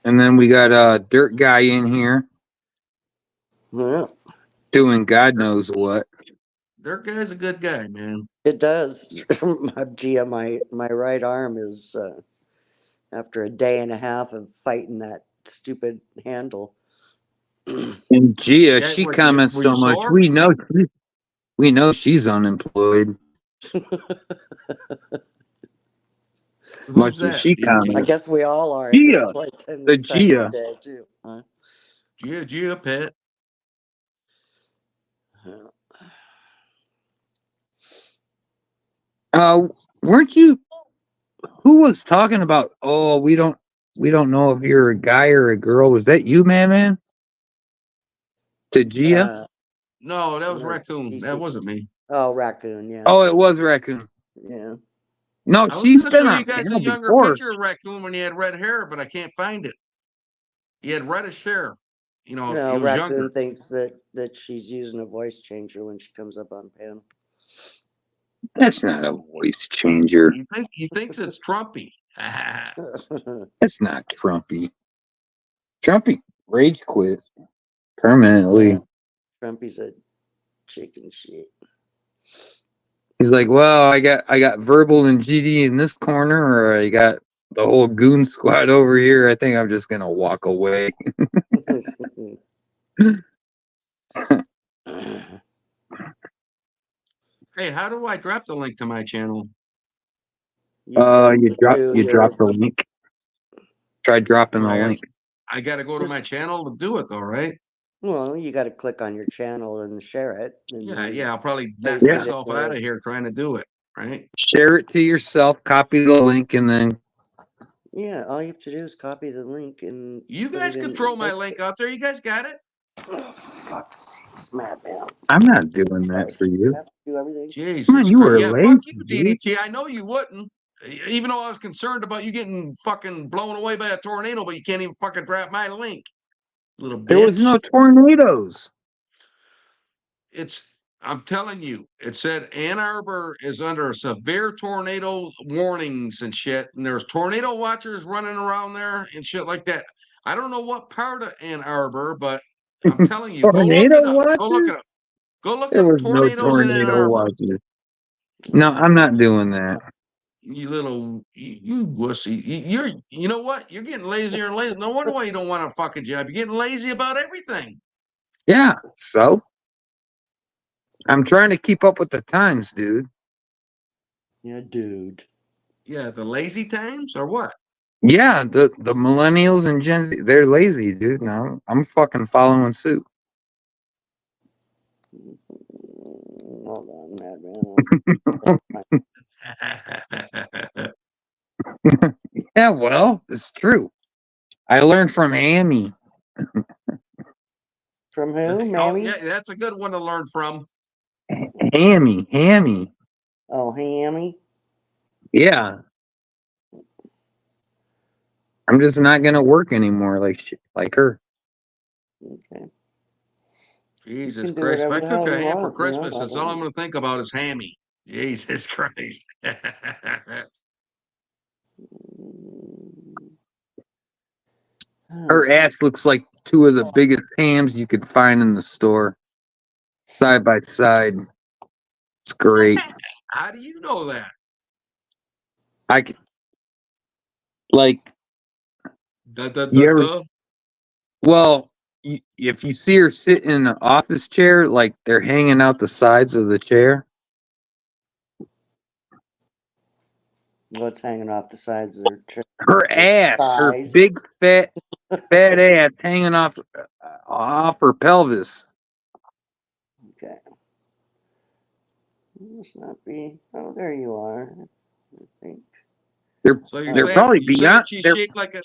And then we got a dirt guy in here Yeah, doing God knows what. Their guy's a good guy, man. it does. Gia, my right arm is after a day and a half of fighting that stupid handle. And Gia, Yeah, she were comments you so much. sore? We know she's unemployed. Much Who's as that? she Gia? comments. I guess we all are. Gia. At this point in The this time of Gia. day, too. Huh? Gia Pet. Yeah. Weren't you? Who was talking about? Oh, we don't know if you're a guy or a girl. Was that you, man? To Gia? No, that was No, Raccoon. That wasn't me. Oh, Raccoon, yeah. Oh, it was Raccoon. Yeah. No, I was she's gonna been show on you guys panel a younger before. picture of Raccoon when he had red hair, but I can't find it. He had reddish hair. You know, No, he was Raccoon younger. thinks that she's using a voice changer when she comes up on panel. That's not a voice changer. He thinks it's Trumpy. That's not Trumpy. Trumpy rage quit permanently. Trumpy's a chicken shit. He's like, well, I got Verbal and GD in this corner, or I got the whole goon squad over here. I think I'm just gonna walk away. Hey, how do I drop the link to my channel? You drop the link. Try dropping the link. I gotta go to my channel to do it though, right? Well, you got to click on your channel and share it. And Yeah. I'll probably knock paste it myself in the- out of here trying to do it, right? Share it to yourself, copy the link, and then Yeah, all you have to do is copy the link and. You put guys it can in- throw my link out there. You guys got it? Oh, fuck's sakes, Madman. I'm not doing that for you. Have to do everything. Jesus Come on, you were Christ. Yeah, late, fuck you, dude. DDT. I know you wouldn't. Even though I was concerned about you getting fucking blown away by a tornado, but you can't even fucking drop my link, little bitch. There was no tornadoes. I'm telling you, it said Ann Arbor is under severe tornado warnings and shit. And there's tornado watchers running around there and shit like that. I don't know what part of Ann Arbor, but I'm telling you, go look Tornado it up. Go look watchers? it up. Go look There up was no tornadoes in Ann tornado Arbor. watchers. No, I'm not doing that. You little, you wussy. You know what? You're getting lazier and lazier. No wonder why you don't want a fucking job. You're getting lazy about everything. Yeah, so I'm trying to keep up with the times, dude. Yeah, dude. Yeah, the lazy times or what? Yeah, the millennials and Gen Z, they're lazy, dude. No, I'm fucking following suit. Hold on, Madman. Yeah, well, it's true. I learned from Amy. From who? Oh, Mammy? yeah, that's a good one to learn from. Hammy. Oh, Hammy? Yeah. I'm just not gonna work anymore like her. Okay. Jesus can do Christ. If I whatever the cook hell a you ham for want, you know, Christmas, that's all I'm going to think about is hammy. Jesus Christ. Her ass looks like two of the biggest hams you could find in the store. Side by side. It's great. How do you know that? I c- like Duh, duh, you duh, ever duh. well if you see her sit in an office chair, like they're hanging out the sides of the chair. What's hanging off the sides of their chair? Her ass, her Thighs. big fat ass hanging off her pelvis. Okay. Must not be. Oh, there you are. I think. So you're They're saying probably you're saying beyond. she's They're shaped like a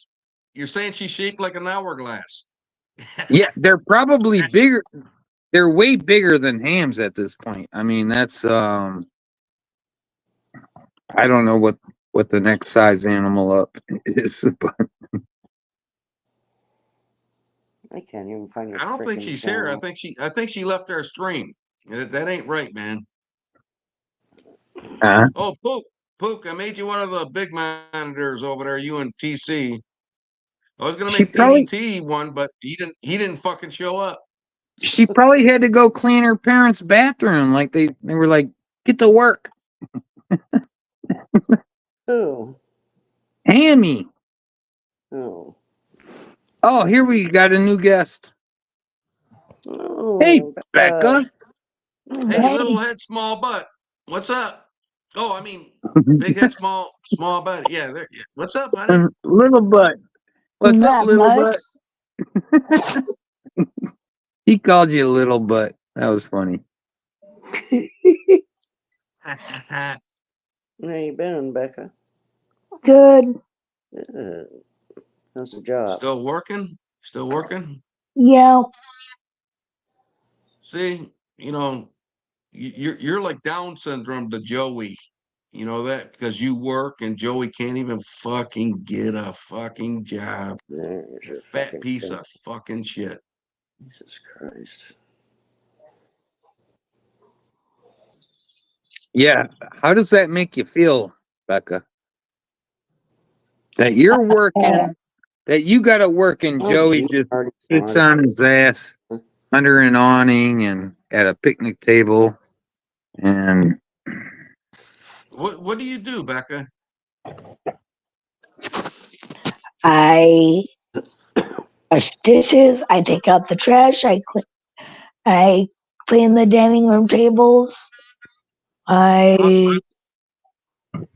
you're saying she's shaped like an hourglass. yeah, they're probably bigger. They're way bigger than hams at this point. I mean, that's I don't know what the next size animal up is, but I can't even find your I don't think frickin' she's here. channel. I think she left our stream. That ain't right, man. Oh, Pook, I made you one of the big monitors over there, you and TC. I was gonna she make probably DDT one, but he didn't fucking show up. had to go clean her parents' bathroom. Like they were like, get to work, Oh. Hammy. Oh. Oh, here we got a new guest. Oh. Hey, Becca. Hey, little head, small butt. What's up? Oh, I mean, big head, small butt. Yeah, there. Yeah. What's up, honey? Little butt. What's up, Not little much. butt? He called you little butt. That was funny. How you been, Becca? Good. How's the job? Still working? Still working? Yeah. See, you know, you're like Down syndrome to Joey. You know that because you work and Joey can't even fucking get a fucking job. There's your Fat fucking piece thing. of fucking shit. Jesus Christ. Yeah. How does that make you feel, Becca? That you're working that you gotta work and Oh, Joey gee, just already sits started. on his ass under an awning and at a picnic table and What do you do, Becca? I wash dishes. I take out the trash. I clean the dining room tables. I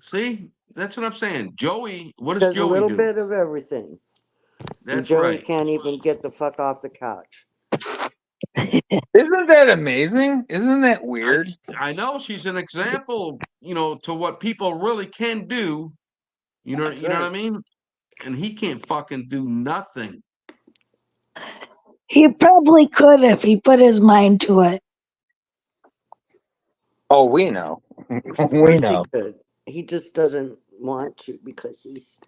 See, that's what I'm saying. Joey, what does Does a Joey little do? bit of everything. And That's Joey right. can't even get the fuck off the couch. isn't that amazing? Isn't that weird? I know she's an example, to what people really can do. That's You know what I right. mean? And he can't fucking do nothing. he probably could if he put his mind to it. Oh, we know. Of we course he know. could. He just doesn't want to because he's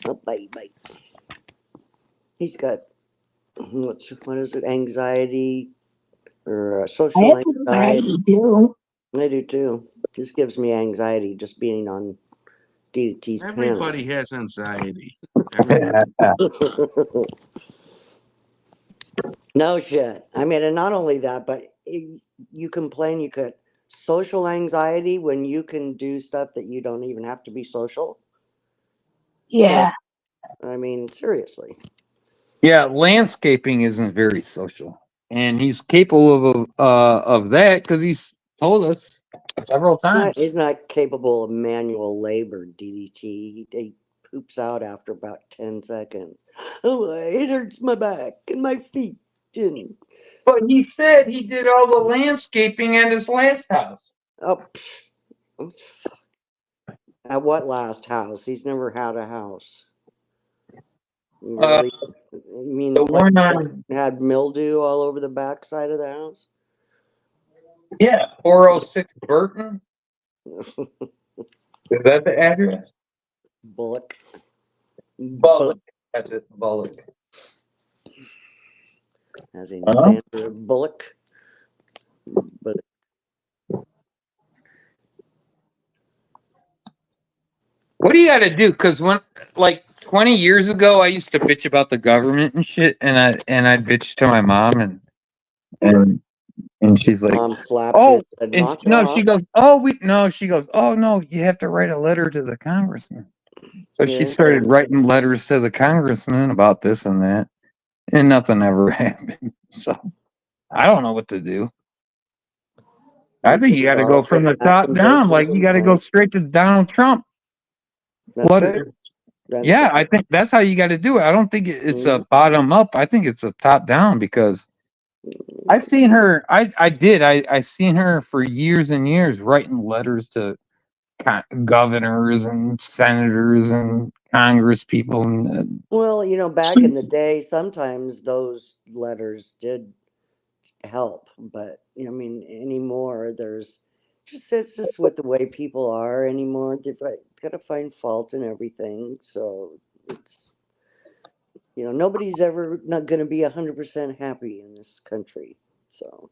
a bite. He's got what is it? Anxiety or I social have anxiety. anxiety too. I do too. This gives me anxiety just being on DDT's Everybody has anxiety. Everybody. panel. No shit. I mean, and not only that, but you complain you could social anxiety when you can do stuff that you don't even have to be social. Yeah. So, I mean, seriously. Yeah, landscaping isn't very social, and he's capable of that because he's told us several times. He's not capable of manual labor, DDT. He poops out after about 10 seconds. Oh, it hurts my back and my feet. And, But he said he did all the landscaping at his last house. oh, at what last house? He's never had a house. You Uh, really? You mean the the place one that on had mildew all over the backside of the house? 406 Burton. Is that the address? Bullock. Bullock. That's it, Bullock. As in Uh-huh. Sandra Bullock. But What do you got to do? Because when, like 20 years ago, I used to bitch about the government and shit, and I'd bitch to my mom, and she's like, mom slapped you oh, and said, and knock it no, off. she goes, oh, she goes, oh no, you have to write a letter to the congressman. So she Yeah. started writing letters to the congressman about this and that, and nothing ever happened. So I don't know what to do. I think you got to go from the top down. Like you got to go straight to Donald Trump. That's What? right. That's Yeah, right. I think that's how you got to do it. I don't think it's a bottom up. I think it's a top down because I seen her. I seen her for years and years writing letters to governors and senators and Congress people. And Well, back in the day, sometimes those letters did help, but I mean, anymore, it's just with the way people are anymore. They've got to find fault in everything. So it's, nobody's ever not going to be 100% happy in this country. So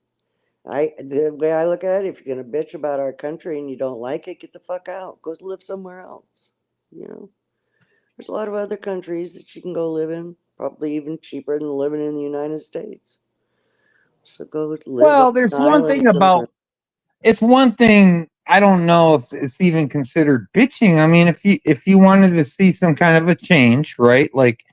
the way I look at it, if you're going to bitch about our country and you don't like it, get the fuck out. Go live somewhere else. There's a lot of other countries that you can go live in, probably even cheaper than living in the United States. So go live well, on there's an one island thing somewhere. about it's one thing. I don't know if it's even considered bitching. I mean, if you wanted to see some kind of a change, right? Like,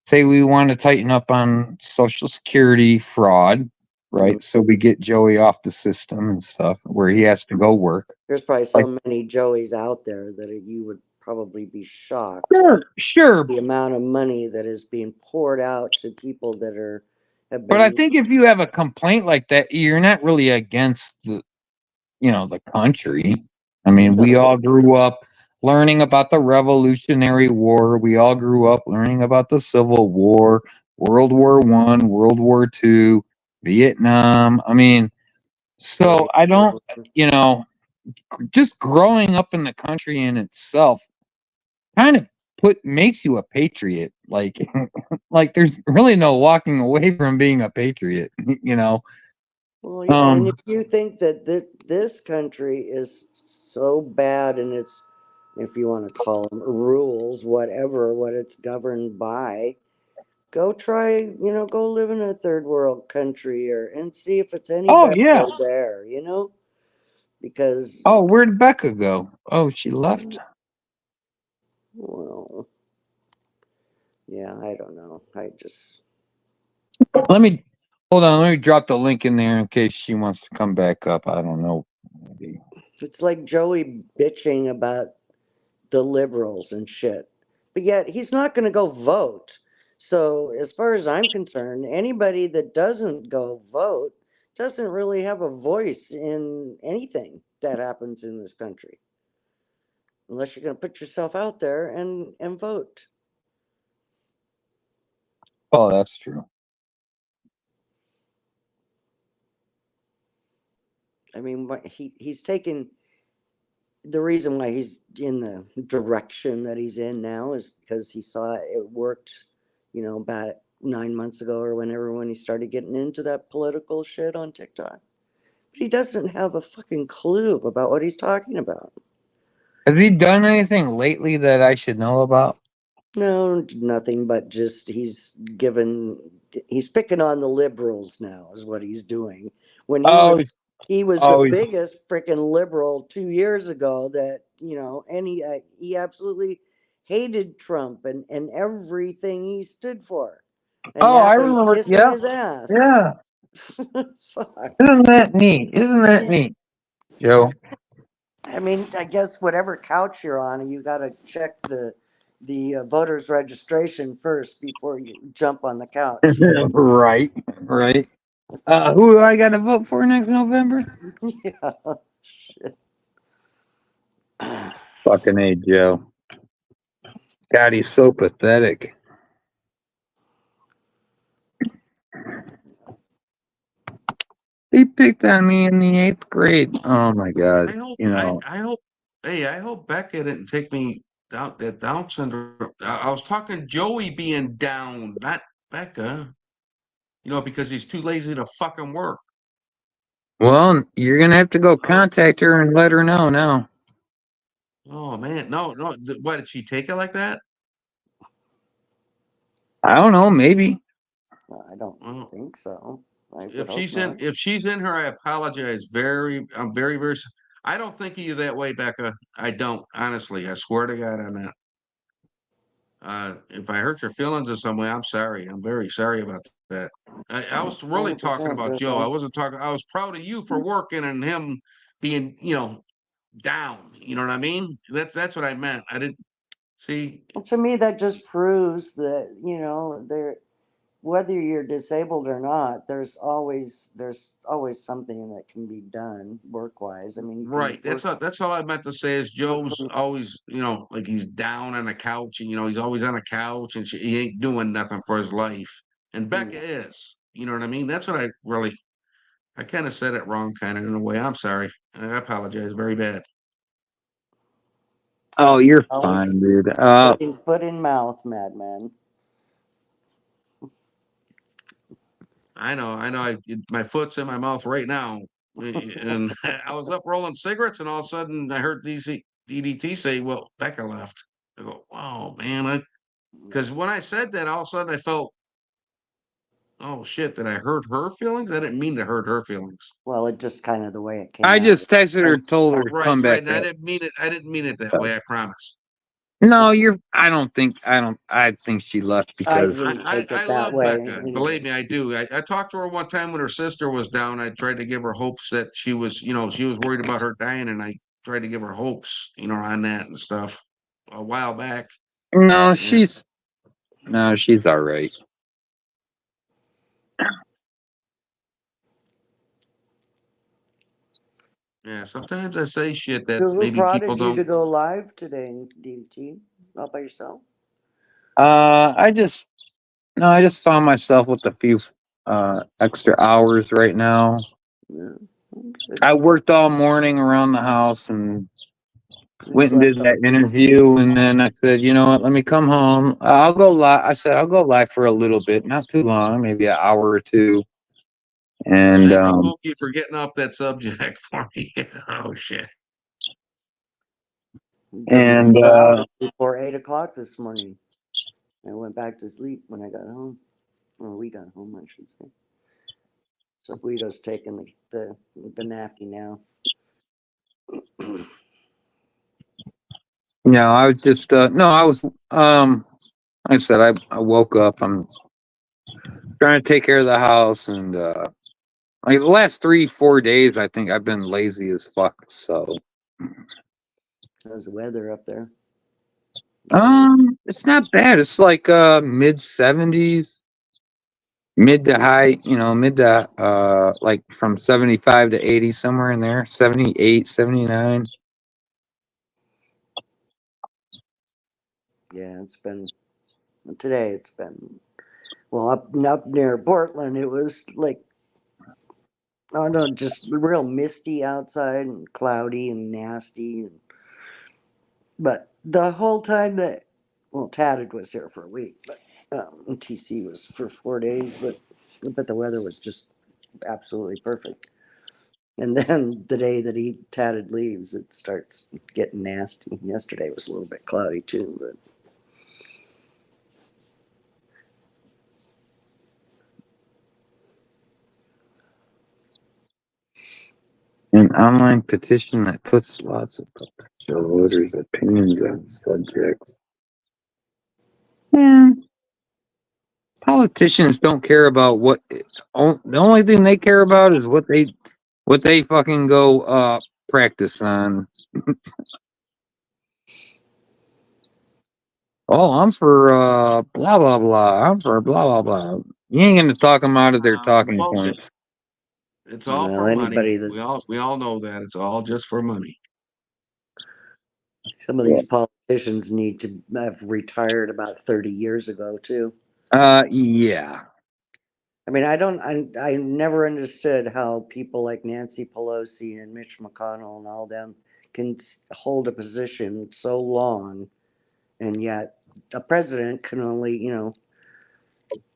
say we want to tighten up on Social Security fraud, right? So we get Joey off the system and stuff where he has to go work. There's probably Like, so many Joeys out there that you would probably be shocked sure. the amount of money that is being poured out to people that have But I been. think if you have a complaint like that, you're not really against the country. I mean, we all grew up learning about the Revolutionary War. We all grew up learning about the Civil War, World War One, World War Two, Vietnam. I mean, so I don't, just growing up in the country in itself kind of makes you a patriot. Like, like there's really no walking away from being a patriot. Well, yeah, and if you think that this country is so bad and if you want to call them rules, whatever, what it's governed by, go try, go live in a third world country and see if it's any Oh better yeah. there, because, Oh, where'd Becca go? Oh, she left. well, yeah, I don't know. Let me hold on. Let me drop the link in there in case she wants to come back up. I don't know. Maybe. It's like Joey bitching about the liberals and shit, but yet he's not going to go vote. So, as far as I'm concerned, anybody that doesn't go vote doesn't really have a voice in anything that happens in this country, unless you're going to put yourself out there and vote. Oh, that's true. I mean, he's taken the reason why he's in the direction that he's in now is because he saw it worked, about 9 months ago or whenever when he started getting into that political shit on TikTok. But he doesn't have a fucking clue about what he's talking about. Has he done anything lately that I should know about? No, nothing but just he's picking on the liberals now is what he's doing. When Oh, he was the oh, biggest freaking liberal 2 years ago that, and he absolutely hated Trump and everything he stood for. And oh, now I he's remember. kissing Yeah, his ass. yeah. Fuck. Isn't that neat? Isn't that Yeah. neat, Joe? I mean, I guess whatever couch you're on, you got to check the voters registration first before you jump on the couch. Right, right. Who do I got to vote for next November? Yeah. Fucking A, Joe. God, he's so pathetic. He picked on me in the 8th grade. Oh my God. I hope Becca didn't take me Down syndrome. I was talking Joey being down, not Becca. Because he's too lazy to fucking work. Well, you're gonna have to go contact her and let her know now. Oh man, no. Why did she take it like that? I don't know, maybe. I don't Well, think so. I would if hope she's in, not. if she's in her, I apologize. I'm very, very. I don't think of you that way, Becca. I don't, honestly. I swear to God on that. If I hurt your feelings in some way, I'm sorry. I'm very sorry about that. I was really talking 100% about Joe. I Joe. wasn't talking. I was proud of you for working and him being, down. You know what I mean? That's what I meant. I didn't see. Well, to me, that just proves that whether you're disabled or not, there's always something that can be done work wise. I mean, you can Right. work That's all I meant to say is Joe's from. always, like he's down on the couch and he's always on a couch and he ain't doing nothing for his life. And Becca is. You know what I mean? That's what I kind of said it wrong, kind of in a way. I'm sorry. I apologize very bad. Oh, you're Always fine, dude. putting foot in mouth, madman. I know. My foot's in my mouth right now. And I was up rolling cigarettes and all of a sudden I heard DDT say, well, Becca left. I go, wow, man. Because when I said that, all of a sudden I felt, oh shit, did I hurt her feelings? I didn't mean to hurt her feelings. Well, it just kind of the way it came I out. just texted her, told her to Right, come right. back And I up. didn't mean it. I didn't mean it that way. I promise. No, I think she left I because didn't take I it that love way Becca. either. Believe me, I do. I talked to her one time when her sister was down. I tried to give her hopes that she was worried about her dying, and I tried to give her hopes, on that and stuff a while back. no, Yeah. she's all right. Yeah, sometimes I say shit that So who maybe people prodded you don't. to go live today, DT? All by yourself? I just no, I just found myself with a few extra hours right now. Yeah. Good. I worked all morning around the house and And went and slept did that interview, and then I said, you know what, let me come home. I'll go live. I said I'll go live for a little bit, not too long, maybe an hour or two. And Thank you, Mookie, for getting off that subject for me. Oh shit. took me and 4 hours before 8 o'clock this morning. went back to sleep when I got home. Or we got home, I should say. So Guido's taking the nappy now. No, I was just no, I was like I said, I woke up. I'm trying to take care of the house, and like the last 3-4 days, I think I've been lazy as fuck. So How's the weather up there? it's not bad. It's like mid 70s, mid to high, mid to like from 75 to 80, somewhere in there, 78, 79. Yeah, today it's been, well, up near Portland, it was like, oh no, just real misty outside and cloudy and nasty. But the whole time well, Tatted was here for a week, but TC was for 4 days, but the weather was just absolutely perfect. And then the day that Tatted leaves, it starts getting nasty. Yesterday was a little bit cloudy too, but An online petition that puts lots of potential voters' opinions on subjects. Yeah. Politicians don't care about the only thing they care about is what they fucking go practice on. Oh, I'm for blah blah blah. I'm for blah blah blah. You ain't gonna talk them out of their talking Bullshit. points. It's all well, for money. anybody We all know that it's all just for money. some of these politicians need to have retired about 30 years ago too. Yeah. I mean, I never understood how people like Nancy Pelosi and Mitch McConnell and all them can hold a position so long, and yet a president can only,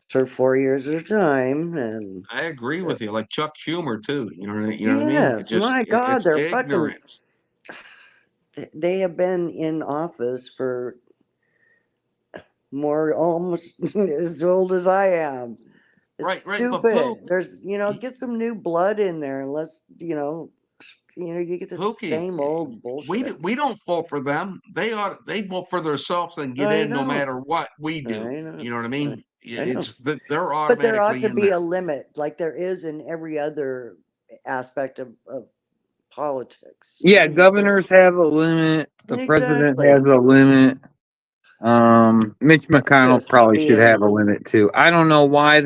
serve 4 years at a time. And I agree with you. Like Chuck Schumer too. You know what I mean? yes, my God, It's they're fucking. ignorance. They have been in office for more, almost as old as I am. It's Right, but stupid. There's, get some new blood in there, unless, you get the Pookie, same old we bullshit. we don't vote for them. They vote for themselves and get I in no know. matter what we do. I know. You know what I mean? I know. It's they're But there ought automatically to in be there. a limit, like there is in every other aspect of politics. Yeah, governors have a limit. The president Exactly. has a limit. Mitch McConnell Just probably should being have a limit too. I don't know why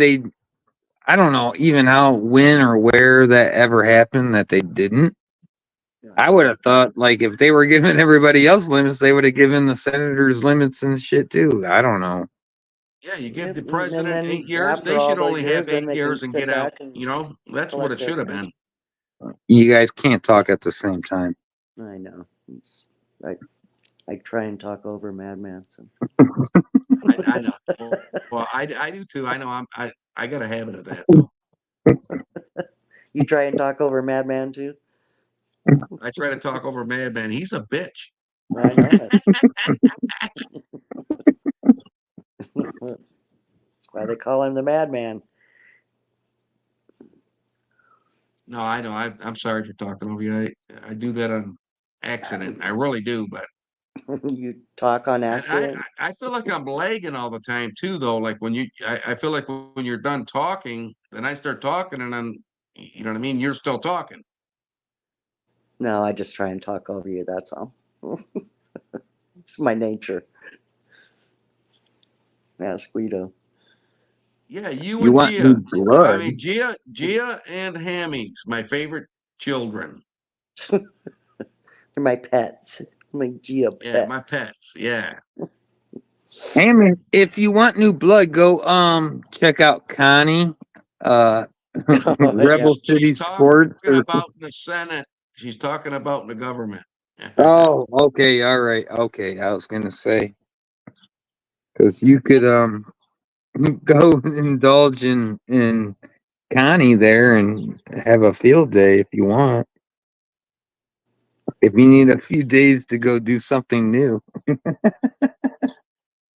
I don't know even how, when, or where that ever happened that they didn't. I would have thought, like, if they were giving everybody else limits, they would have given the senators limits and shit too. I don't know. Yeah, you give Yep, the and president then 8 years, after they all should those only years, have then 8 they can years and sit get out. back and You know, that's what collect it their should have pension. been. You guys can't talk at the same time. I know. I try and talk over Madman. So. I know. Well, I do too. I know. I got a habit of that though. You try and talk over Madman too? I try to talk over Madman. He's a bitch. I know it. That's why they call him the Madman. No, I know. I'm sorry for talking over you. I do that on accident. I really do, but You talk on and accident? I feel like I'm lagging all the time too, though. Like when I feel like when you're done talking, then I start talking, and you know what I mean. You're still talking. No, I just try and talk over you. That's all. It's my nature. Ask Guido. Yeah, you You and want Gia. new I blood? mean, Gia and Hammy's my favorite children. They're my pets. My Geo Yeah, pets. my pets. Yeah. Hey man, if you want new blood, go check out Connie, She's Rebel she's City talking Sports. about in the Senate. She's talking about in the government. Oh, okay, all right, okay. I was gonna say, because you could go indulge in Connie there and have a field day if you want. If you need a few days to go do something new.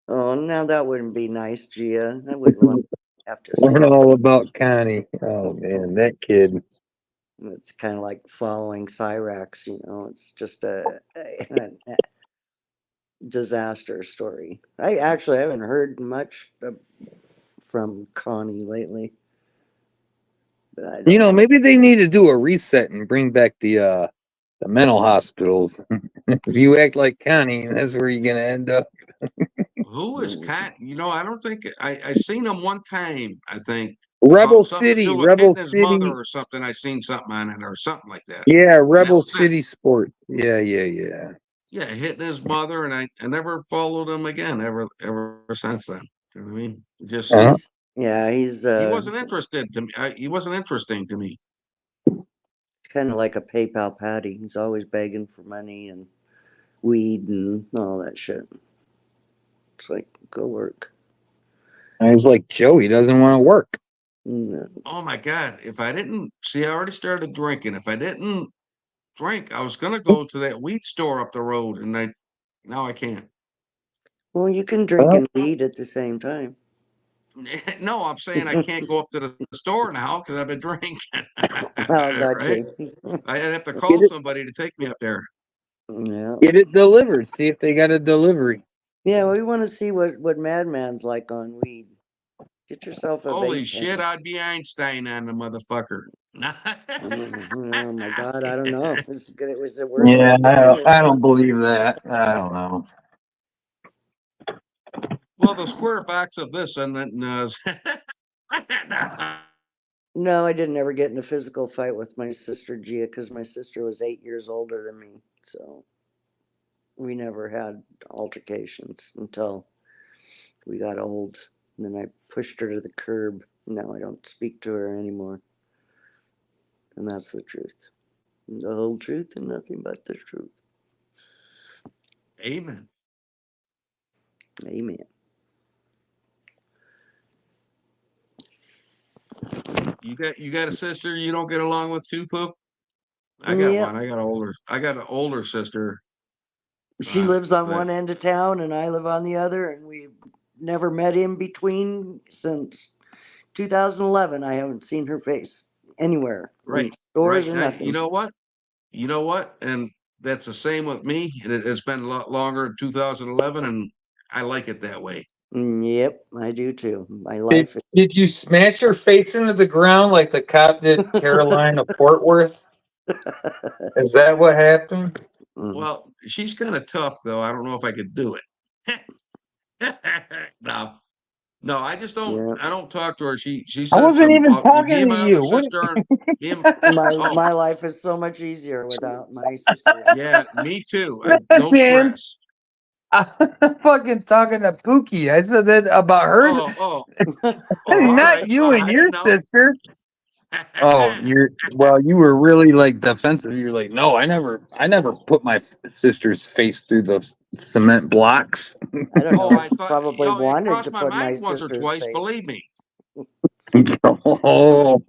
Oh, Oh, now that wouldn't be nice, Gia. I wouldn't want to have to Learn say. all about Connie. Oh man, that kid. It's kind of like following Cyrax, you know. It's just a disaster story. I actually haven't heard much from Connie lately, but I don't know. Maybe they need to do a reset and bring back the mental hospitals. If you act like Connie, that's where you're gonna end up. Who is Cat? I don't think I seen him one time. I think Rebel about something to City, do with Rebel hitting his mother City. or something. I seen something on it or something like that. Yeah, And that Rebel was it. City Sport. Yeah. Yeah, hitting his mother, and I never followed him again ever since then. You know what I mean? Just Uh-huh. He's he wasn't interested to me. He wasn't interesting to me. kind of like a PayPal Patty. He's always begging for money and weed and all that shit. It's like, go work. I was like, Joey doesn't want to work. No. Oh my God! If I didn't see, I already started drinking. If I didn't drink, I was gonna go to that weed store up the road, and now I can't. Well, you can drink and eat at the same time. No, I'm saying I can't go up to the store now because I've been drinking. Oh, Right? gotcha. I'd have to Get call it, somebody to take me up there. Yeah. get it delivered. See if they got a delivery. Yeah, we want to see what Madman's like on weed. Get yourself a Holy vape shit, pen. I'd be Einstein on the motherfucker. Oh my God, I don't know. Was it worth Yeah, something? I don't believe that. I don't know. Well, the square box of this and then No, I didn't ever get in a physical fight with my sister Gia because my sister was 8 years older than me. So we never had altercations until we got old. And then I pushed her to the curb. Now I don't speak to her anymore. And that's the truth. The whole truth and nothing but the truth. Amen. Amen. You got a sister you don't get along with too, Poop? I got Yep. one. I got an older sister. She lives on that- one end of town and I live on the other, and we've never met in between since 2011. I haven't seen her face anywhere. In right, stores right. or Now, nothing. you know what? And that's the same with me. It's been a lot longer in 2011, and I like it that way. Yep, I do too. My life is. Did you smash her face into the ground like the cop did Caroline of Fort Worth? Is that what happened? Well, she's kind of tough, though. I don't know if I could do it. No, I just don't. Yeah. I don't talk to her. She I said wasn't even me talking and to my you. other What? sister, and me and My life is so much easier without my sister. yeah, me too. No Man, stress. I'm fucking talking to Pookie. I said that about her. Oh, all Not right. you Well, and I your didn't know. sister. Oh, you were really like defensive. You're like, no, I never put my sister's face through the cement blocks. I don't know. Oh, I She thought probably it wanted crossed to my put my mind once or sister's twice. face. Believe me. Oh,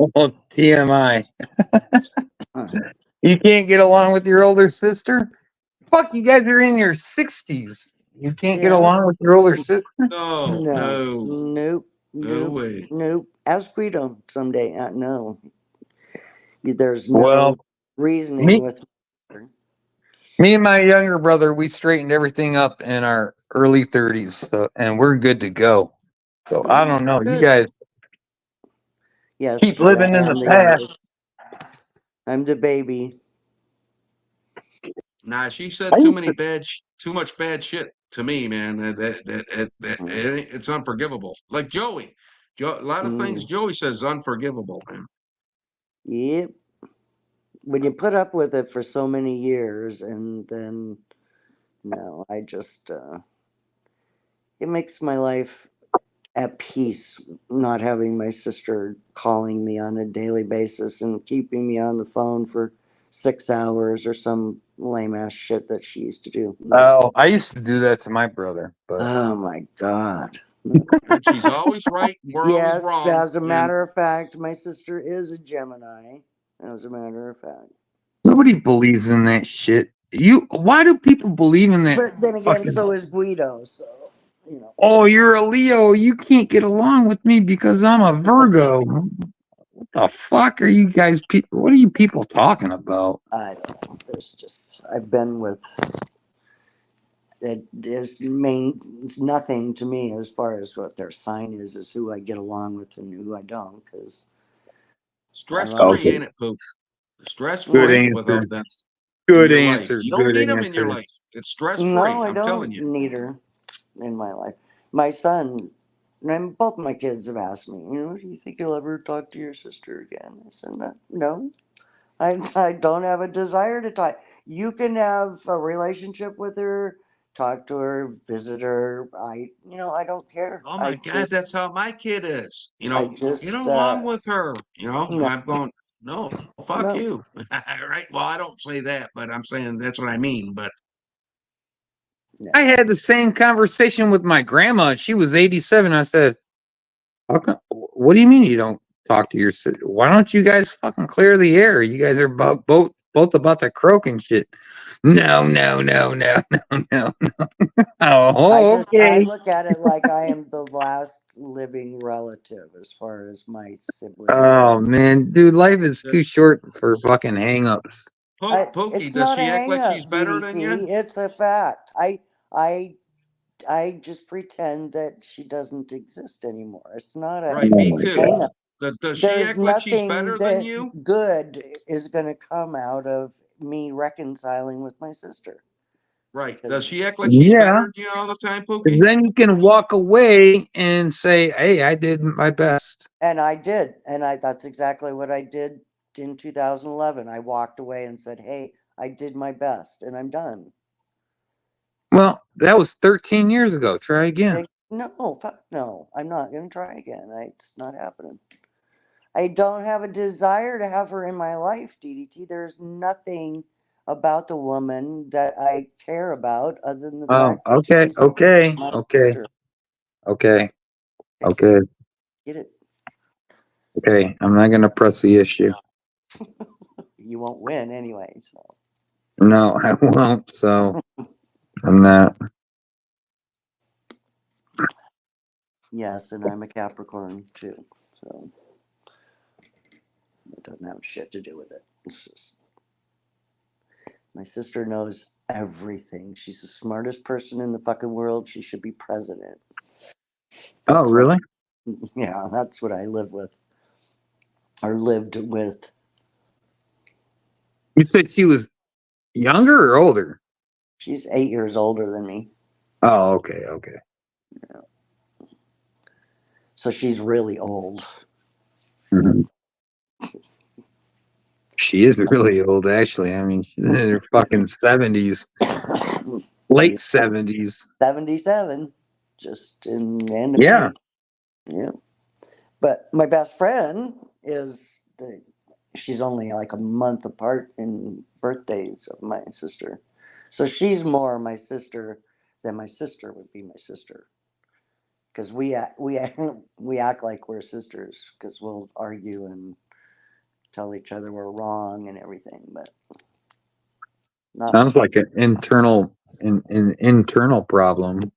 TMI. You can't get along with your older sister? Fuck, you guys are in your 60s. You can't get Yeah. along with your older sister? No, no, Nope. no Nope. way. Nope. Ask Guido someday. No. There's no Well, reasoning me with her. me and my younger brother, we straightened everything up in our early 30s, and we're good to go. So I don't know. You Good. guys Yes, keep true. living I in am the the past. youngest. I'm the baby. Nah, she said too much bad shit to me, man. It's unforgivable. Like Joey, a lot of things Joey says is unforgivable, man. Yep. When you put up with it for so many years, and then no, I just it makes my life at peace not having my sister calling me on a daily basis and keeping me on the phone for 6 hours or some lame ass shit that she used to do. Oh, I used to do that to my brother, but Oh my God. And she's always right, and we're always Yes, wrong. as a And matter of fact, my sister is a Gemini. As a matter of fact. nobody believes in that shit. Why do people believe in that? But then again, Fucking, so is Guido. So you know. Oh, you're a Leo. You can't get along with me because I'm a Virgo. What the fuck are you guys people? What are you people talking about? I don't know. There's just I've been with it. It's nothing to me as far as what their sign is who I get along with and who I don't. Because I Stress love. free, Okay. ain't it, Poop? Stress Good free answer. without them in Good your life. answer. You don't Good need them in your answer. life. It's stress No, free. I I'm telling don't you. need her in my life. My son and both my kids have asked me, do you think you'll ever talk to your sister again? I said, no. I don't have a desire to talk. You can have a relationship with her, talk to her, visit her. I don't care. Oh my God, that's how my kid is. I Get just, along with her. no, I'm going, no, fuck no. you. Right? Well, I don't say that, but I'm saying that's what I mean. But I had the same conversation with my grandma. She was 87. I said, "How come, what do you mean you don't talk to your sister? Why don't you guys fucking clear the air? You guys are both about the croak and shit." No, no, no, no, no, no. Oh, I okay. look at it like I am the last living relative as far as my siblings. Oh man, dude, life is uh, too short for fucking hang-ups. Pokey, It's does not a she act hang like up, she's better than you? DDT. It's a fact. I I just pretend that she doesn't exist anymore. It's not a Right, Oh me my too. hang god. up. Does she There's act like she's nothing better than that you? good is going to come out of me reconciling with my sister. Right. Does Because, she act like she's Yeah, better than you all the time, 'cause Pookie? then you can walk away and say, "Hey, I did my best." and I did, and that's exactly what I did in 2011. I walked away and said, "Hey, I did my best, and I'm done." Well, that was 13 years ago. Try again. No, fuck no, I'm not going to try again. It's not happening. I don't have a desire to have her in my life, DDT. There's nothing about the woman that I care about other than the Oh, fact that okay, she's okay, my okay, sister. okay, okay, Get it? okay. I'm not gonna press the issue. You won't win anyway. So No, I won't. So I'm not. yes, and I'm a Capricorn too. So it doesn't have shit to do with it. It's just my sister knows everything. She's the smartest person in the fucking world. She should be president. Oh, That's what. really? Yeah, that's what I live with or lived with. You said she was younger or older? She's 8 years older than me. Oh, okay, okay. So she's really old. Mhm. She is really old, actually. I mean, she's in her fucking 70s, late 70s. 77, just in the end of Yeah. May. Yeah. But my best friend she's only like a month apart in birthdays of my sister. So she's more my sister than my sister would be my sister. Because we act like we're sisters because we'll argue and tell each other we're wrong and everything, but not. Sounds like an internal problem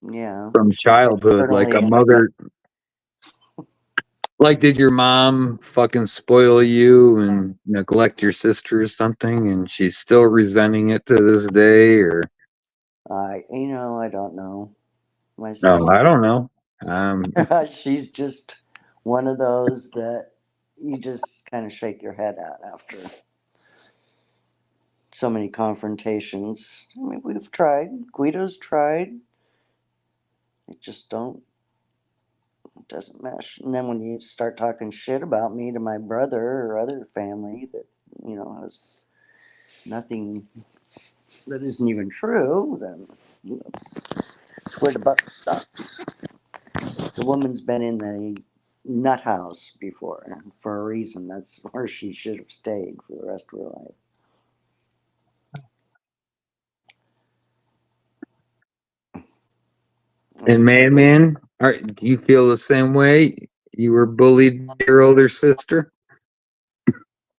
Yeah. from childhood, like Certainly, a mother. Like, did your mom fucking spoil you and neglect your sister or something, and she's still resenting it to this day? Or I don't know. My no, sister, I don't know. she's just one of those that you just kind of shake your head at after so many confrontations. I mean, we've tried. Guido's tried. It just it doesn't mesh. And then when you start talking shit about me to my brother or other family that, has nothing that isn't even true, then it's where the buck stops. The woman's been in the nut house before for a reason. That's where she should have stayed for the rest of her life. And man, do you feel the same way? You were bullied by your older sister?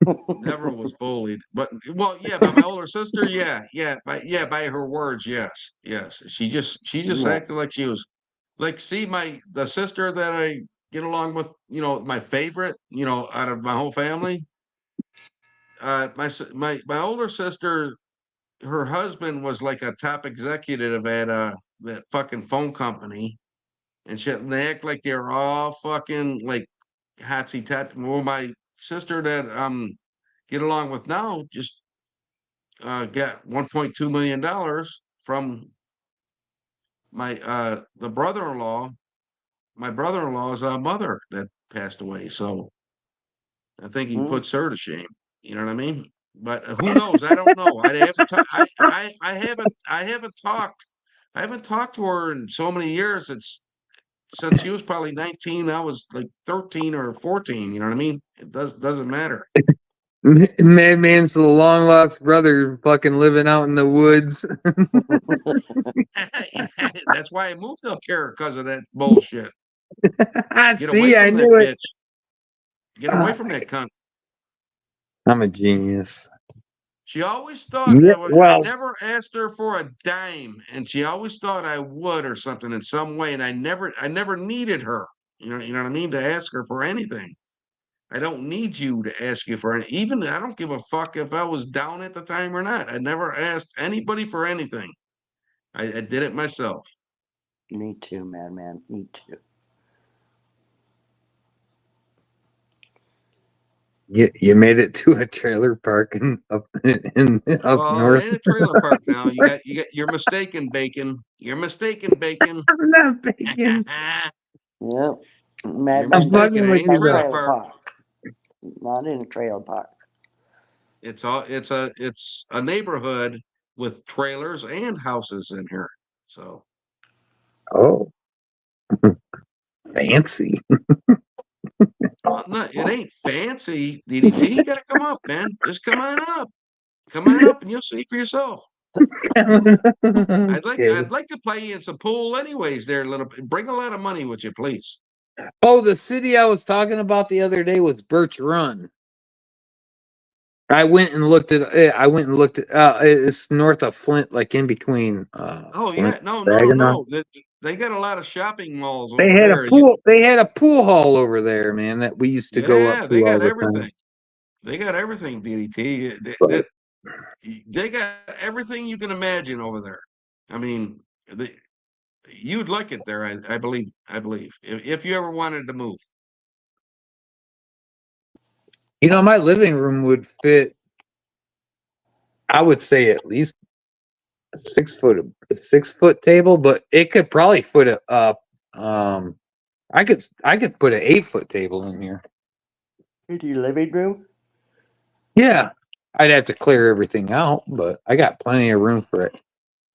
Never was bullied, but well, yeah, by my older sister, by her words, yes. She just Yeah. acted like she was like, see, the sister that I get along with, my favorite, out of my whole family. My older sister, her husband was like a top executive at that fucking phone company and shit. And they act like they're all fucking like hotsy tat. Well, my sister that get along with now just got $1.2 million from the brother-in-law, my brother-in-law's mother that passed away. So I think he Hmm? puts her to shame. You know what I mean? But who knows? I don't know. I have to talk. I haven't talked to her in so many years. It's since she was probably 19. I was like 13 or 14. You know what I mean? It doesn't matter. Madman's the long lost brother fucking living out in the woods. That's why I moved up here because of that bullshit. I Get away see, I from that knew it. bitch. Get away from that cunt. I'm a genius. She always thought Yeah, I well, never asked her for a dime, and she always thought I would or something in some way, and I never needed her. You know what I mean, to ask her for anything. I don't need you to ask you for any. Even I don't give a fuck if I was down at the time or not. I never asked anybody for anything. I did it myself. Me too, Madman. Me too. you made it to a trailer park up up Well, it north. ain't a trailer park now. You're mistaken, Bacon. You're mistaken, Bacon. I'm not bacon. Yep. You're I'm Madman mistaken. fucking It with ain't a you a though. trailer trailer park. park. Not in a trailer park. It's a neighborhood with trailers and houses in here. So Oh, fancy. well, no, it ain't fancy, DDT. You gotta come up, man. Just come on up. Come on up and you'll see for yourself. Okay. I'd like to play you in some pool anyways there, little bring a lot of money with you, please. Oh, the city I was talking about the other day was Birch Run. I went and looked at it. I went and looked at it's north of Flint, like in between Oh Flint yeah, no, and no, Saginaw. no. They got a lot of shopping malls They over had a there. pool. They had a pool hall over there, man, that we used to go up Yeah, they to all got the time. everything. They got everything, DDT. But They got everything you can imagine over there. I mean, you'd like it there, I believe. I believe if you ever wanted to move. my living room would fit. I would say at least a 6 foot table, but it could probably foot it up. I could put an 8 foot table in here. In your living room? Yeah, I'd have to clear everything out, but I got plenty of room for it.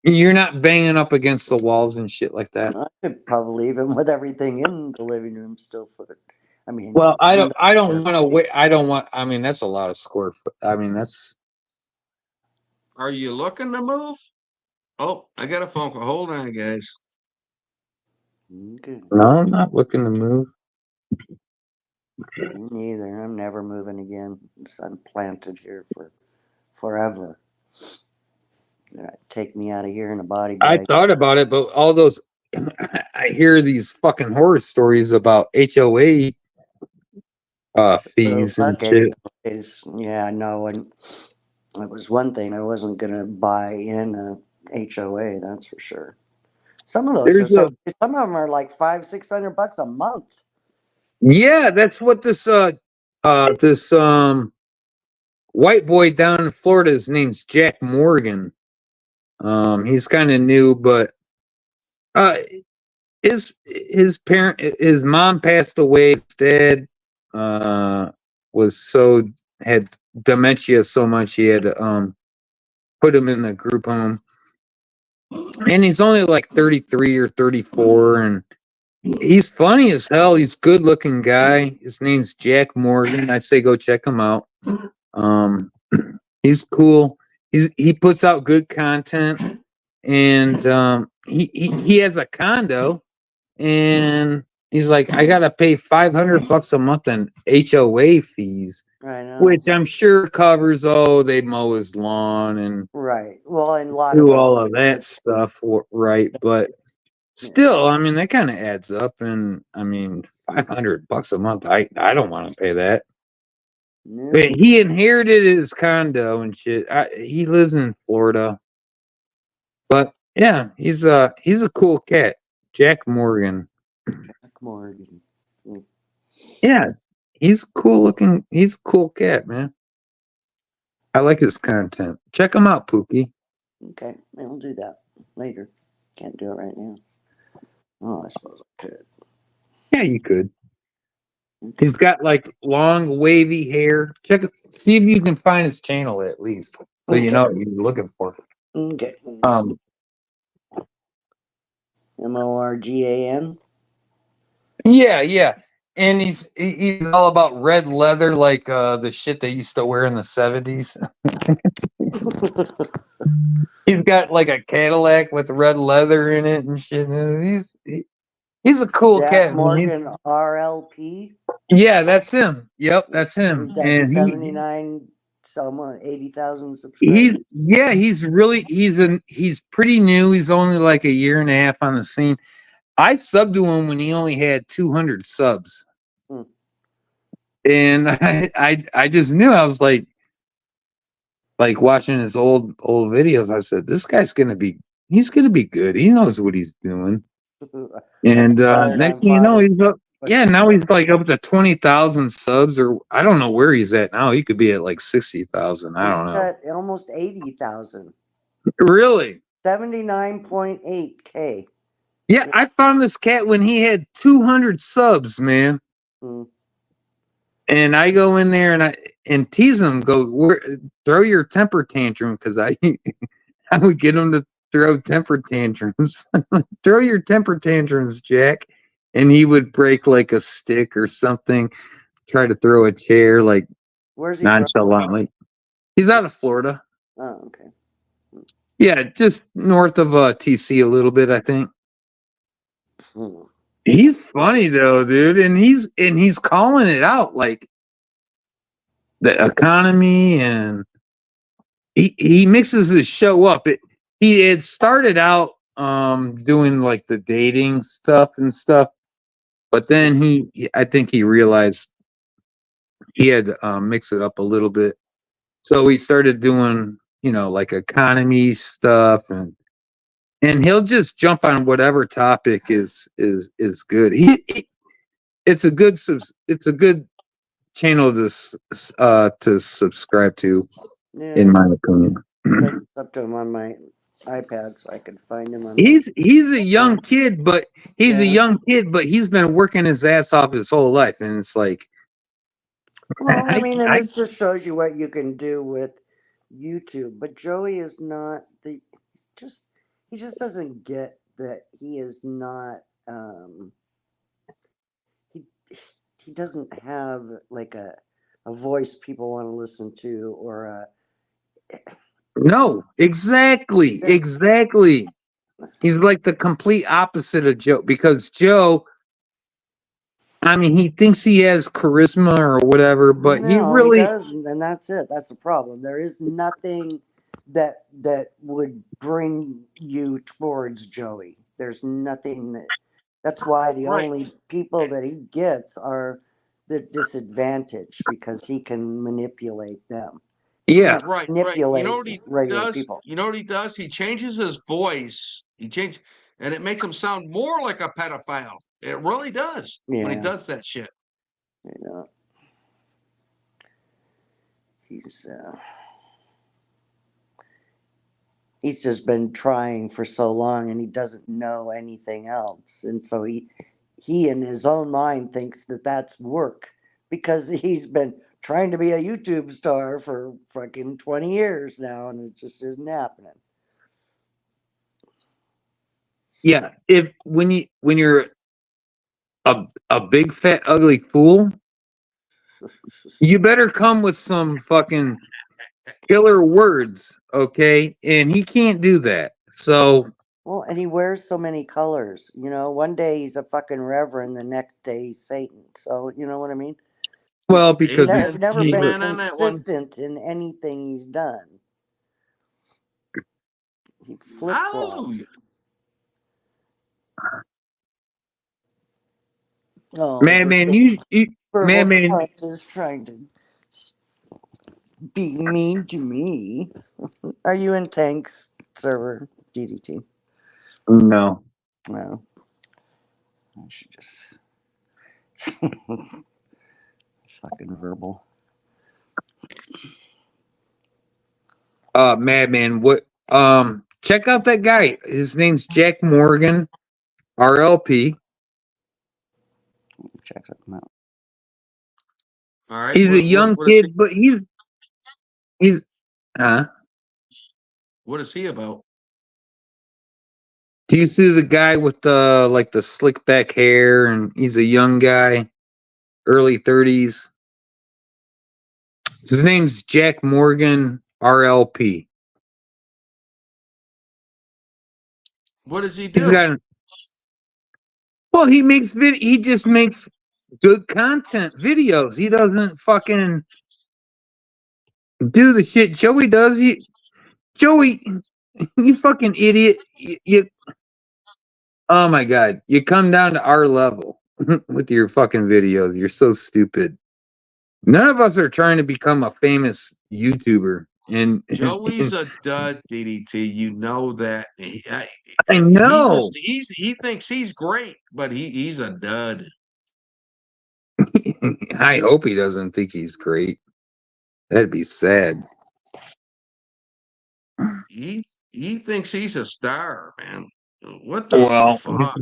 You're not banging up against the walls and shit like that. I could probably, even with everything in the living room, still fit it. I mean, Well, I in don't. the I don't want to wait. I don't want. I mean, that's a lot of square foot. I mean, that's. Are you looking to move? Oh, I got a phone call. Hold on, guys. Okay. No, I'm not looking to move. Me neither. I'm never moving again. I'm planted here for forever. They're gonna take me out of here in a body I bag. thought about it, but all those. I hear these fucking horror stories about HOA So fees and fuck shit. HOAs. Yeah, no, and it was one thing. I wasn't gonna buy in a HOA. That's for sure. Some of those are There's so. a. Some of them are like $500-600 a month. Yeah, that's what this white boy down in Florida. His name's Jack Morgan. He's kind of new, but uh, his mom passed away. His dad had dementia so much he had to put him in a group home. And he's only like 33 or 34, and he's funny as hell. He's a good looking guy. His name's Jack Morgan. I say go check him out. He's cool. He puts out good content, and he has a condo, and He's like, I gotta pay $500 a month in HOA fees, I know. which I'm sure covers. Oh, they mow his lawn and Right. Well, and a lot do of all them. of that stuff, right? But still, I mean, that kind of adds up. And I mean, $500 a month. I don't want to pay that. No. But he inherited his condo and shit. He lives in Florida. But yeah, he's a cool cat, Jack Morgan. Jack Morgan. Mm. Yeah, he's cool looking. He's a cool cat, man. I like his content. Check him out, Pookie. Okay, I'll do that later. Can't do it right now. Oh, I suppose I could. Yeah, you could. He's got like long, wavy hair. See if you can find his channel at least, so you Okay. know what you're looking for. Okay. Morgan. Yeah, and he's all about red leather, like the shit they used to wear in the 70s. He's got like a Cadillac with red leather in it and shit. He's a cool Jack cat. Morgan RLP. Yeah, that's him. Yep, that's him. He's got And 79, someone 80,000 subscribers. he's pretty new. He's only like a year and a half on the scene. I subbed to him when he only had 200 subs. Hmm. And I just knew. I was like watching his old videos. I said, this guy's he's gonna be good. He knows what he's doing. And next thing you know, he's up. Yeah, now he's like up to 20,000 subs, or I don't know where he's at now. He could be at like 60,000. I don't know. He's got almost 80,000. Really? 79.8K. Yeah, I found this cat when he had 200 subs, man. Hmm. And I go in there and tease him, throw your temper tantrum, because I would get him to throw temper tantrums. Throw your temper tantrums, Jack. And he would break like a stick or something, try to throw a chair like Where's he from? nonchalantly. He's out of Florida. Oh, okay. Yeah, just north of TC a little bit, I think. Hmm. He's funny though, dude, and he's calling it out, like the economy, and he mixes his show up. He had started out doing like the dating stuff and stuff, but then I think he realized he had to mix it up a little bit. So he started doing, like economy stuff, and he'll just jump on whatever topic is good. It's a good channel to subscribe to, Yeah, in my opinion. it's up to him on my iPad so I could find him on He's a young kid, but he's been working his ass off his whole life, and it's like, well, I mean, and this just shows you what you can do with YouTube. But Joey is not he just doesn't get that he is not he doesn't have like a voice people want to listen to, or no, exactly. He's like the complete opposite of Joe, because Joe, I mean, he thinks he has charisma or whatever, but he doesn't, and that's it. That's the problem. There is nothing that would bring you towards Joey. There's nothing that's why the only people that he gets are the disadvantaged, because he can manipulate them. Yeah. Right. Manipulate You know what he regular does? people. You know what he does? He changes his voice. And it makes him sound more like a pedophile. It really does when he Yeah. does that shit. You know, he's just been trying for so long, and he doesn't know anything else, and so he in his own mind thinks that that's work, because he's been trying to be a YouTube star for fucking 20 years now, and it just isn't happening. Yeah, when you're a big fat ugly fool, you better come with some fucking killer words, okay? And he can't do that. So Well, and he wears so many colors. You know, one day he's a fucking reverend, the next day he's Satan. So you know what I mean? Well, He's because Amen. never he been Amen on that one. consistent in anything he's done. He flip flops. Hallelujah. Oh, Madman, Madman, Hunt is trying to be mean to me. Are you in Tank's server, DDT? no. No. I should just fucking verbal. Madman, what? Check out that guy. His name's Jack Morgan, RLP. Check them out. All right. He's a young what is kid, but he's what is he about? do you see the guy with the like the slick back hair, and he's a young guy, early 30s. His name's Jack Morgan, RLP. What does he He's do? got well, he just makes good content videos. He doesn't fucking do the shit Joey does. Joey, you fucking idiot. Oh my god, you come down to our level with your fucking videos. You're so stupid. None of us are trying to become a famous YouTuber. And Joey's a dud, DDT. You know that. I know. He thinks he's great, but he's a dud. I hope he doesn't think he's great. That'd be sad. He thinks he's a star, man. What the Well, fuck?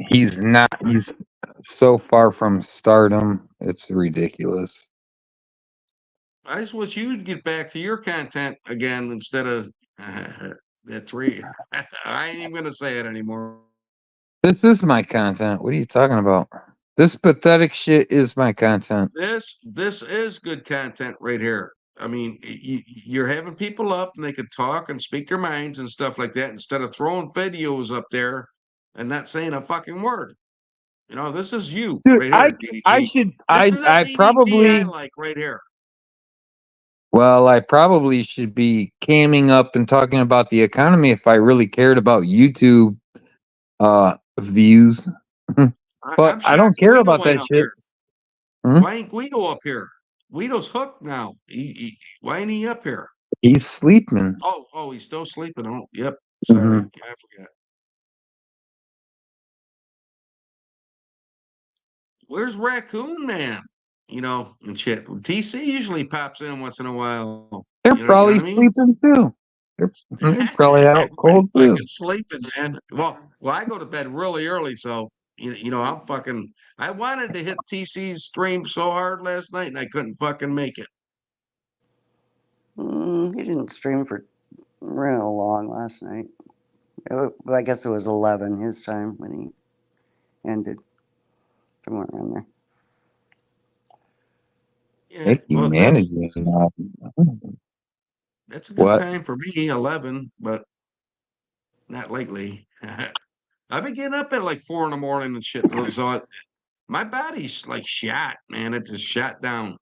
he's not. He's so far from stardom. It's ridiculous. I just wish you'd get back to your content again instead of that three. I ain't even gonna say it anymore. This is my content. What are you talking about? This pathetic shit is my content. This is good content right here. I mean, you're having people up and they could talk and speak their minds and stuff like that instead of throwing videos up there and not saying a fucking word. You know, this is you Dude, right here, DDT. This is the I DDT probably I like right here. well, I probably should be camming up and talking about the economy if I really cared about YouTube views. But I'm I don't shocked care Guido about that ain't up shit. here. Hmm? Why ain't Guido up here? Guido's hooked now. Why ain't he up here? He's sleeping. Oh, he's still sleeping. Oh, yep. Sorry, Mhm. I forgot. Where's Raccoon Man? You know, and shit. TC usually pops in once in a while. They're You know probably what I mean? sleeping too. They're probably out Everybody's cold too. fucking sleeping, man. Well, I go to bed really early, so you know, I'm fucking. I wanted to hit TC's stream so hard last night, and I couldn't fucking make it. He didn't stream for real long last night. I guess it was 11 his time when he ended. Somewhere around there. Yeah, If you well, managing that's a good what? time for me, 11, but not lately. I've been getting up at like 4 in the morning and shit. So my body's like shot, man. It just shot down.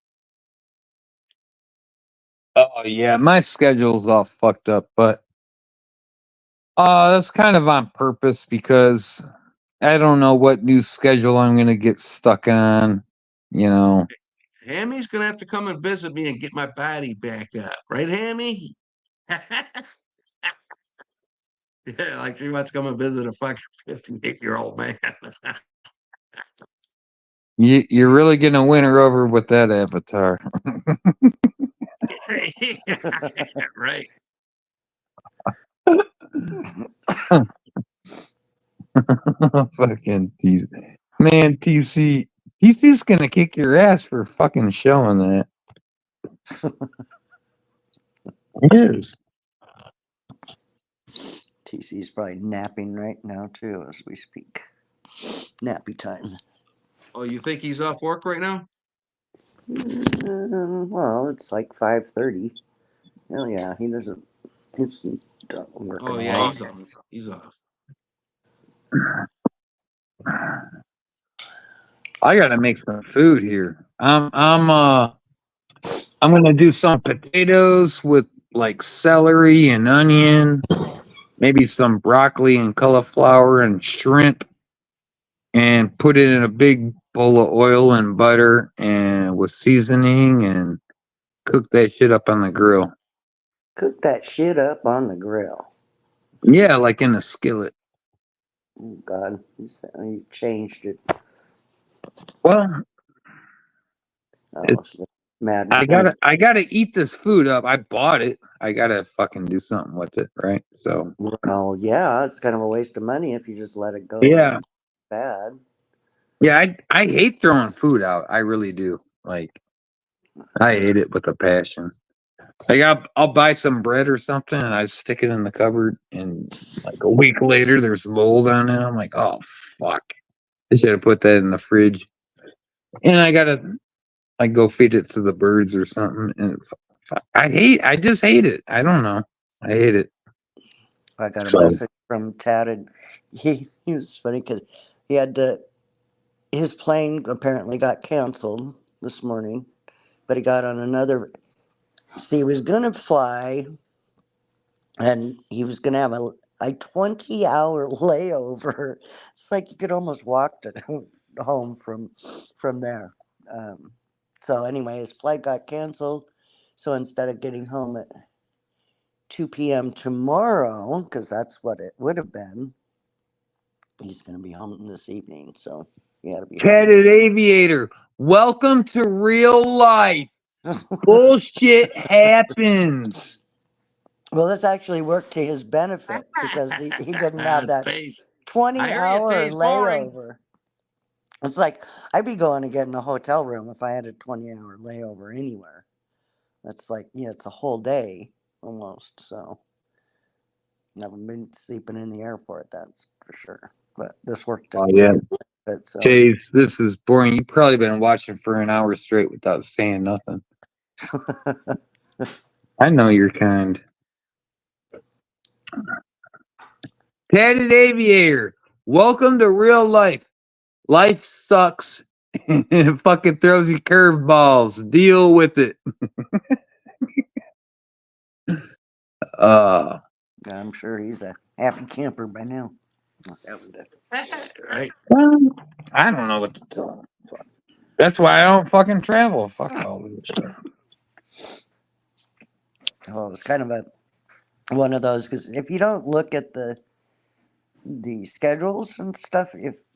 Oh yeah, my schedule's all fucked up, but that's kind of on purpose because I don't know what new schedule I'm gonna get stuck on. You know. Hammy's gonna have to come and visit me and get my body back up, right, Hammy? Yeah, like she wants to come and visit a fucking 58-year-old man. You're really gonna win her over with that avatar. Right. Fucking TC. Man, TC's gonna kick your ass for fucking showing that. He is. TC's probably napping right now too as we speak. Nappy time. Oh, you think he's off work right now? Well, it's like 5:30. Hell yeah, he doesn't. It's Working Oh a yeah, lot. he's off. He's off. I gotta make some food here. I'm gonna do some potatoes with like celery and onion, maybe some broccoli and cauliflower and shrimp, and put it in a big bowl of oil and butter and with seasoning and cook that shit up on the grill. Cook that shit up on the grill. Yeah, like in a skillet. Oh God, you changed it. Well, Oh, so mad. I gotta eat this food up. I bought it. I gotta fucking do something with it, right? So Well, yeah, it's kind of a waste of money if you just let it go yeah, bad. yeah. I hate throwing food out. I really do. Like I hate it with a passion. Like I'll buy some bread or something and I stick it in the cupboard and like a week later there's mold on it. I'm like, oh fuck. I should have put that in the fridge. And I gotta like go feed it to the birds or something. And I just hate it. I don't know. I hate it. I got a So message from Tad, and he was funny because he had to. His plane apparently got canceled this morning, but he got on another. See, he was gonna fly, and he was gonna have a 20-hour layover. It's like you could almost walk to home from there. Um, so anyway, his flight got canceled. So instead of getting home at 2 p.m. tomorrow, because that's what it would have been, he's going to be home this evening. So you got to be Tatted Aviator, welcome to real life. home. Bullshit happens. Well, this actually worked to his benefit because he didn't have that Face. 20-hour Face boring. layover. It's like I'd be going to get in a hotel room if I had a 20-hour layover anywhere. That's like, yeah, it's a whole day almost. So never been sleeping in the airport, that's for sure. But this worked to Oh yeah. his benefit. So Chase, this is boring. You've probably been watching for an hour straight without saying nothing. I know your kind. Tatted Aviator, welcome to real life. Life sucks. It fucking throws you curveballs. Deal with it. I'm sure he's a happy camper by now. Right. Well, I don't know what to tell him. That's why I don't fucking travel. Fuck all this shit. Well, it's kind of one of those because if you don't look at the schedules and stuff,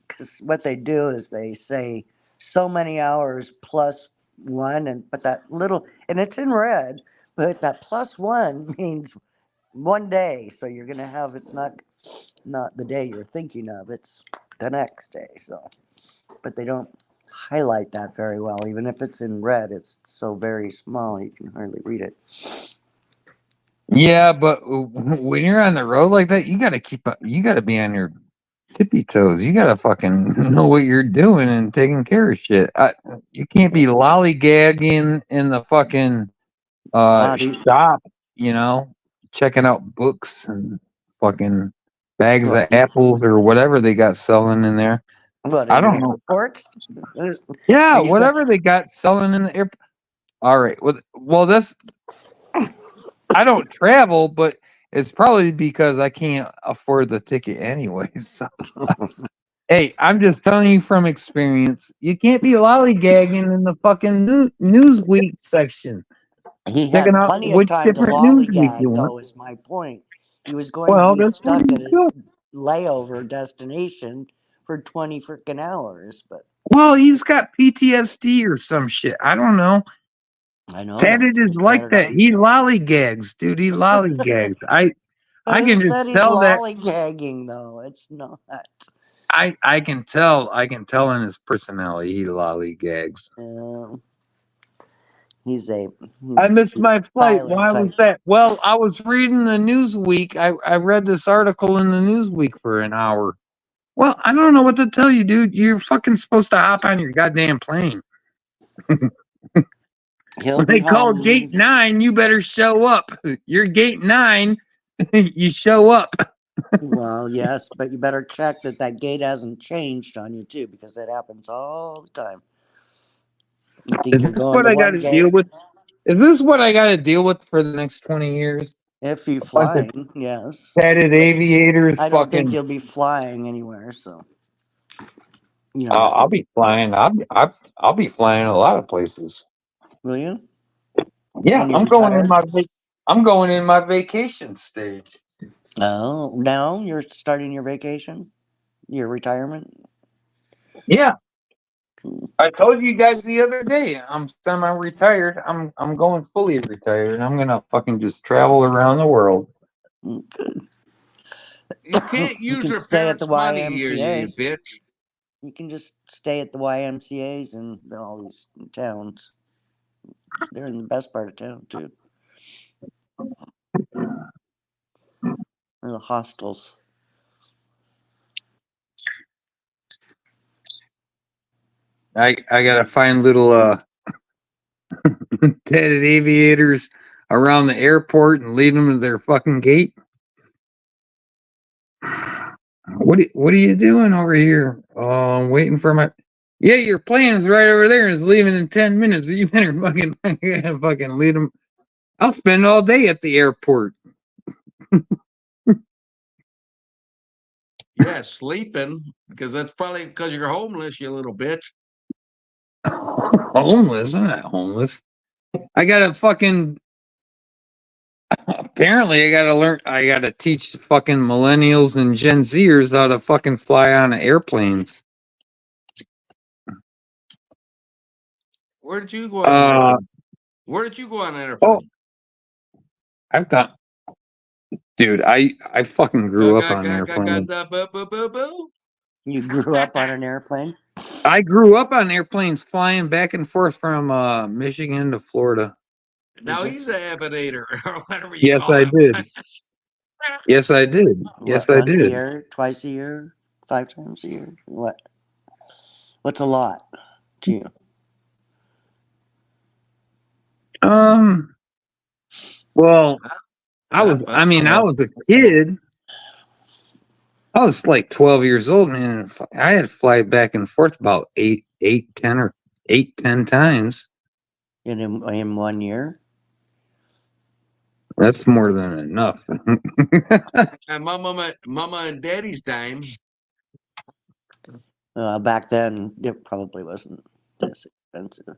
because what they do is they say so many hours plus one, but that little, and it's in red, but that plus one means one day. So you're gonna have, it's not the day you're thinking of, it's the next day. So, but they don't highlight that very well. Even if it's in red, it's so very small you can hardly read it. Yeah, but when you're on the road like that, you gotta keep up. You gotta be on your tippy toes. You gotta fucking know what you're doing and taking care of shit. You can't be lollygagging in the fucking Dude. shop, you know, checking out books and fucking bags of What? apples or whatever they got selling in there. What, I in the don't know. airport? Yeah, Are you whatever they got selling in the airport. All right. Well, that's I don't travel, but it's probably because I can't afford the ticket anyway. So, hey, I'm just telling you from experience. You can't be lollygagging in the fucking Newsweek section. He Checking had out plenty of which time to different Newsweek you lollygag, want. though, is my point. He was going to Well, be that's what stuck at he's doing. his layover destination for 20 freaking hours, but Well, he's got PTSD or some shit. I don't know. I know that. Tatted is like that. He lollygags, dude. He lollygags. But I who can just said he's tell that. lollygagging, though? It's not. I can tell in his personality he lollygags. He's I missed my flight. silent Why type. was that? Well, I was reading the Newsweek. I read this article in the Newsweek for an hour. Well, I don't know what to tell you, dude. You're fucking supposed to hop on your goddamn plane. He'll When be they call home. gate 9, you better show up. You're gate 9. you show up. Well, yes, but you better check that gate hasn't changed on you too, because that happens all the time. You think Is you're this going what to I got one to deal gate? with? Is this what I got to deal with for the next 20 years? If you Bunch of flying, yes. padded But aviators, I don't think fucking. you'll be flying anywhere, so you know. I'll be flying. I'll be flying a lot of places. Will you? Yeah, When you retire? I'm going in my vacation stage. Oh, now you're starting your vacation, your retirement. Yeah, I told you guys the other day. I'm semi-retired. I'm going fully retired. I'm gonna fucking just travel around the world. Good. You can't You use can your stay at the parents' money, you YMCA. bitch. You can just stay at the YMCA's in all these towns. They're in the best part of town too. Or the hostels. I gotta find little padded aviators around the airport and lead them to their fucking gate. What are you doing over here? Oh, I'm waiting for my. Yeah, your plane's right over there and it's leaving in 10 minutes. You better fucking lead them. I'll spend all day at the airport. Yeah, sleeping, because that's probably because you're homeless, you little bitch. Homeless? I'm not homeless. I gotta fucking. Apparently, I gotta teach fucking millennials and Gen Zers how to fucking fly on airplanes. Where did you go on an Uh, airplane? Where did you go on an oh, airplane? I've got. Dude, I fucking Ga, grew up ga, on ga, ga, ga, airplanes. da, boo, boo, boo, boo. You grew up on an airplane? I grew up on airplanes flying back and forth from Michigan to Florida. Now you? he's an aviator, or whatever you Yes, call I them. did. Yes, I did. Yes, What, I once a did. year, twice a year, 5 times a year? What? What's a lot to you? Um. Well, I I was. I mean, don't I know. was a kid. I was like 12 years old, man. And I had to fly back and forth about 10 times. In 1 year? That's more than enough. And mama and daddy's time. Back then, it probably wasn't this expensive.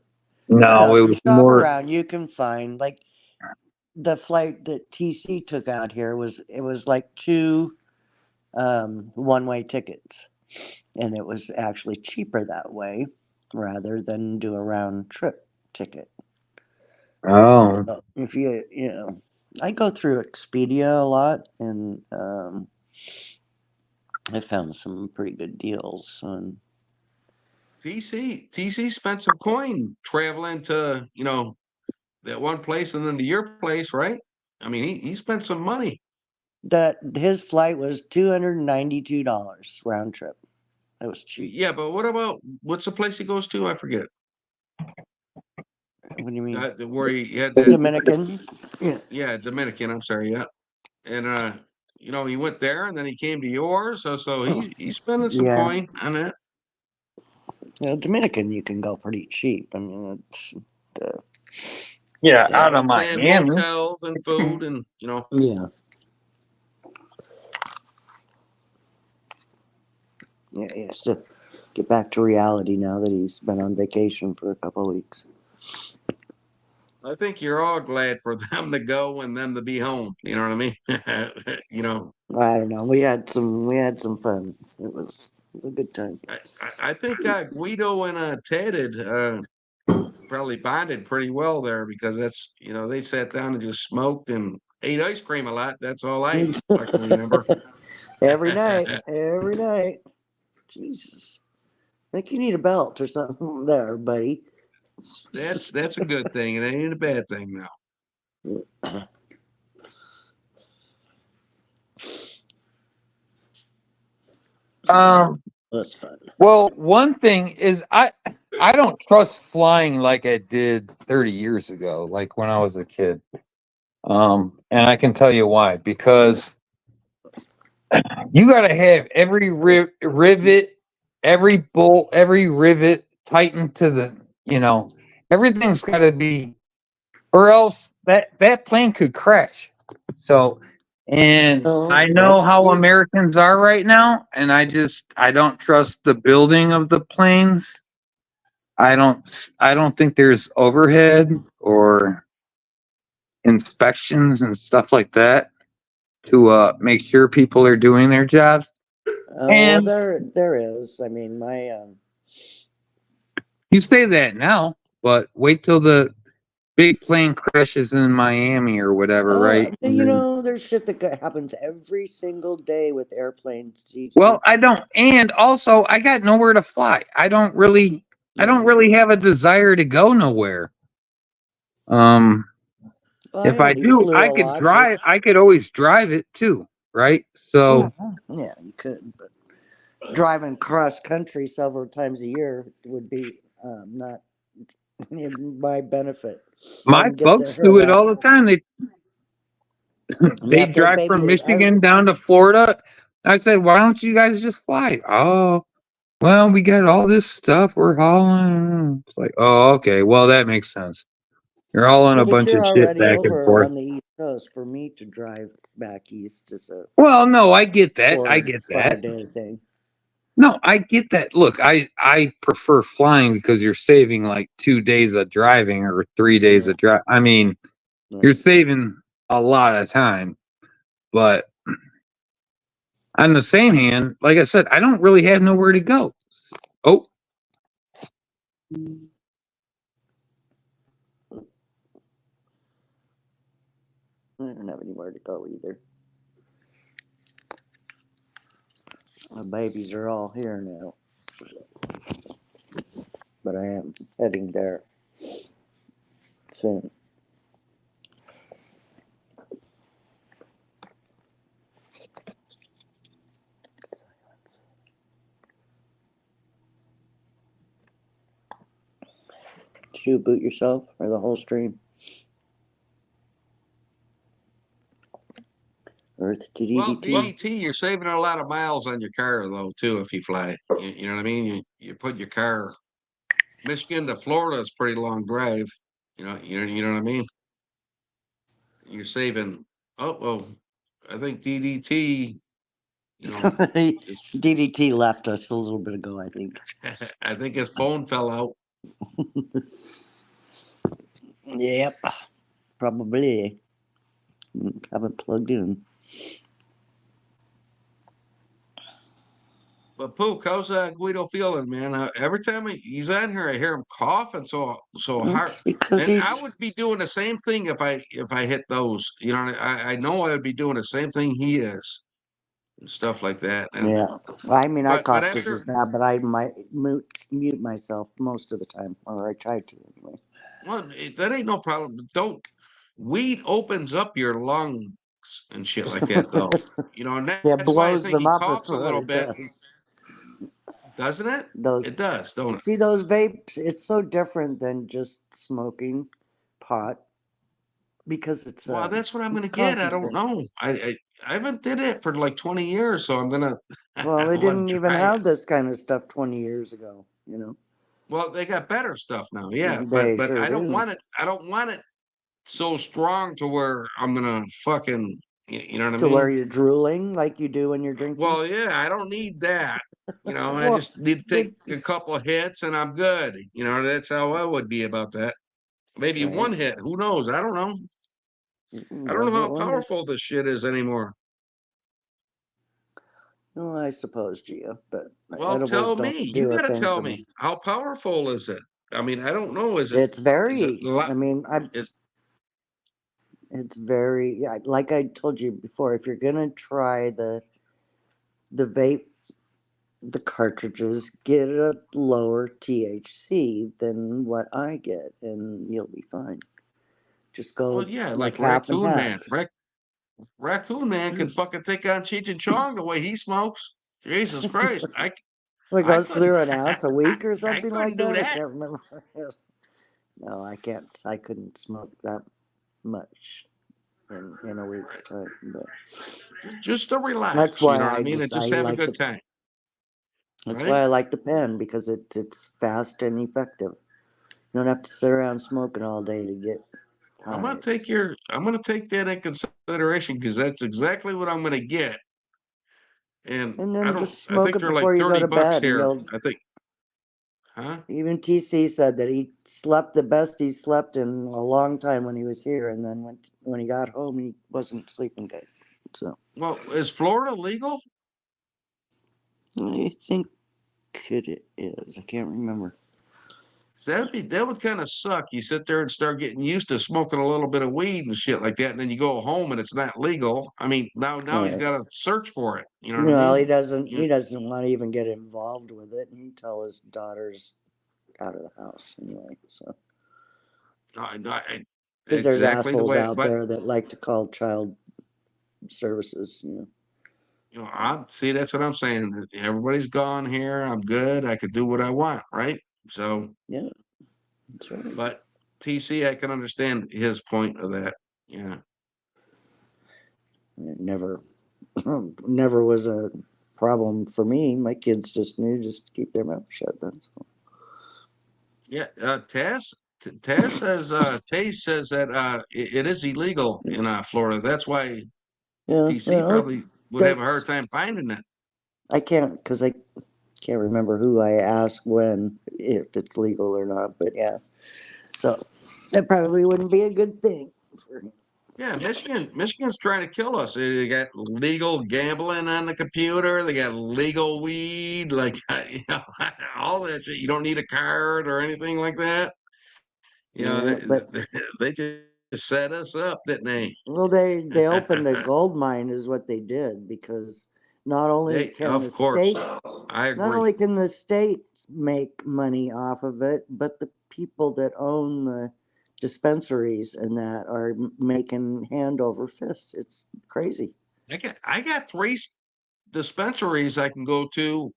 I don't know. No, it If you was shop more. around, you can find like the flight that TC took out here was like two one-way tickets, and it was actually cheaper that way rather than do a round trip ticket. Oh, So if I go through Expedia a lot, and I found some pretty good deals on. TC spent some coin traveling to, that one place and then to your place, right? I mean, he spent some money. That his flight was $292 round trip. That was cheap. Yeah, but what's the place he goes to? I forget. What do you mean? Where he had that. Dominican? Yeah. Yeah, Dominican. I'm sorry. Yeah, and he went there and then he came to yours. So he's spending some Yeah. coin on that. Dominican, you can go pretty cheap. I mean, it's yeah, Yeah, out of I'm saying Miami. hotels and food and yeah. Yeah, he has to get back to reality now that he's been on vacation for a couple of weeks. I think you're all glad for them to go and them to be home. You know what I mean? I don't know. We had some fun. It was a good time. I think Guido and Ted had probably bonded pretty well there because that's they sat down and just smoked and ate ice cream a lot. That's all I can remember. Every night. Every night. Jesus. I think you need a belt or something there, buddy. That's a good thing. It ain't a bad thing now. That's fun. Well, one thing is I don't trust flying like I did 30 years ago, like when I was a kid. And I can tell you why. Because you got to have every rivet, every bolt, every rivet tightened to the, everything's got to be, or else that plane could crash. So, and No, I know that's how true. Americans are right now, and I don't trust the building of the planes. I don't think there's overhead or inspections and stuff like that to make sure people are doing their jobs. Well, And there is. I mean, my you say that now, but wait till the big plane crashes in Miami or whatever, right? And you then, know, there's shit that happens every single day with airplanes. well, I don't, and also I got nowhere to fly. I don't really have a desire to go nowhere. Well, I If know I you do, flew I a could lot. drive. I could always drive it too, right? So, Yeah, you could, but driving cross country several times a year would be not in my benefit. I my can get folks there do it all about. the time. You They have to drive from maybe. Michigan down to Florida. I said, why don't you guys just fly? Oh, well, we got all this stuff we're hauling. It's like, oh, okay. Well, that makes sense. You're hauling Yeah, a but bunch you're of shit already back and over forth. on the East Coast. For me to drive back east is a Well, no, I get that. I 4 get that. 5 day thing. No, I get that. Look, I prefer flying because you're saving like 2 days of driving or 3 days of drive. I mean, you're saving a lot of time. But on the same hand, like I said, I don't really have nowhere to go. Oh, I don't have anywhere to go either. My babies are all here now, but I am heading there soon. Did you boot yourself or the whole stream? Earth to Well, DDT. DDT, you're saving a lot of miles on your car though too if you fly. You know what I mean? You put your car Michigan to Florida is a pretty long drive. You know what I mean? You're saving. Oh well, I think DDT. You know, is DDT left us a little bit ago, I think. I think his phone fell out. Yep, probably. Haven't plugged in. But Pook, how's Guido feeling, man? Every time he's on here, I hear him coughing so hard. It's because And I he's. would be doing the same thing if I hit those. You know, I know I would be doing the same thing he is, and stuff like that. And Yeah. Well, I mean, I but cough just as after, bad, but I might mute myself most of the time, or I try to anyway. well, that ain't no problem. Don't weed opens up your lungs and shit like that, though. You know, and Yeah, that's why I blows think them he up is coughs a what little it bit, does. doesn't it? Those It does, don't it? see those vapes. It's so different than just smoking pot because it's Well, that's what I'm gonna it's get. I don't concentrate. know. I haven't did it for like 20 years, so I'm gonna Well, I they want didn't to even try it. have this kind of stuff 20 years ago. You know, Well, they got better stuff now, yeah, they but sure I don't do. want it. I don't want it so strong to where I'm gonna fucking. You know what I To where mean? you're drooling like you do when you're drinking. Well, yeah, I don't need that. You know, I Well, just need to they take a couple of hits and I'm good. You know, that's how I would be about that. Maybe right. one hit. Who knows? I don't know. I don't One know hit how wonder. powerful this shit is anymore. Well, I suppose, Gia, but Well, edibles tell don't me. You do a got to thing tell for me. me. How powerful is it? I mean, I don't know. It's Is it very. a lot? I mean, Is it's very. Yeah, like I told you before, if you're gonna try the vape, the cartridges, get a lower THC than what I get, and you'll be fine. Just well, go yeah, like like half and Raccoon half. Man. Raccoon Man can fucking take on Cheech and Chong the way he smokes. Jesus Christ. Well, it I goes couldn't through an ounce a week or I something couldn't like do that. I that. can't remember. No, I can't. I couldn't smoke that much. in a week's time. But Just to relax, that's you why know what I I mean? And just I just have a like good the time, that's right? why I like the pen because it's fast and effective. You don't have to sit around smoking all day to get I'm high. gonna take that in consideration because that's exactly what I'm gonna get. And And I then don't, just I smoke think it they're like before you go 30 to bucks bed, and here. you'll. I think, huh? Even TC said that he slept the best he slept in a long time when he was here, and then when he got home, he wasn't sleeping good. So Well, is Florida legal? I think it is. I can't remember. So that would kind of suck. You sit there and start getting used to smoking a little bit of weed and shit like that, and then you go home and it's not legal. I mean, now he's Right. got to search for it. You know what I Well, mean? he doesn't. You He doesn't want to even get involved with it until his daughter's out of the house anyway. So because there's exactly the assholes way. out But there that like to call child services. I see. That's what I'm saying. Everybody's gone here. I'm good. I could do what I want, right? So, Yeah, that's right. but TC, I can understand his point of that. Yeah. It never was a problem for me. My kids just knew just to keep their mouth shut. That's all. Yeah, Taz says Tay says that it is illegal in Florida. That's why Yeah, TC well, probably would have a hard that's time finding it. I can't because I can't remember who I asked when if it's legal or not. But yeah, so that probably wouldn't be a good thing. Yeah, Michigan's trying to kill us. They got legal gambling on the computer. They got legal weed, like all that shit. You don't need a card or anything like that. You know, Yeah, but they just set us up, didn't they? well, they opened a gold mine is what they did because not only can the Of course, state I not agree. only can the state make money off of it, but the people that own the dispensaries and that are making hand over fist. It's crazy. I got three dispensaries I can go to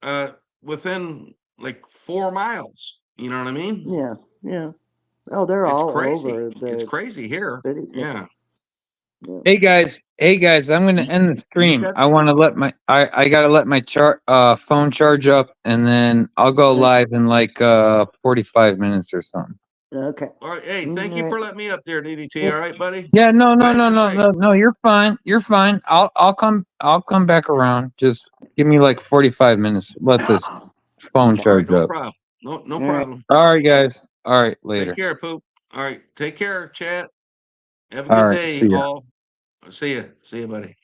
uh within like 4 miles. You know what I mean? Yeah, yeah. Oh, they're It's all crazy. over It's the crazy here. city. Yeah. Yeah. Hey guys, I'm gonna You, end the you stream. got I want to let I gotta let my phone charge up, and then I'll go Uh, live in like 45 minutes or something. Okay. all right. Hey, All thank you right. for letting me up there, DDT. Yeah. All right, buddy. Yeah, no, no, Glad no, you're no, safe. no, no. You're fine. You're fine. I'll come back around. Just give me like 45 minutes. Let this phone Okay. All right, charge no up. problem. No All right. problem. All right, guys. All right, Take later. care, Poop. All right, take care, chat. Have a All good right, day, see ya. all. See ya, buddy.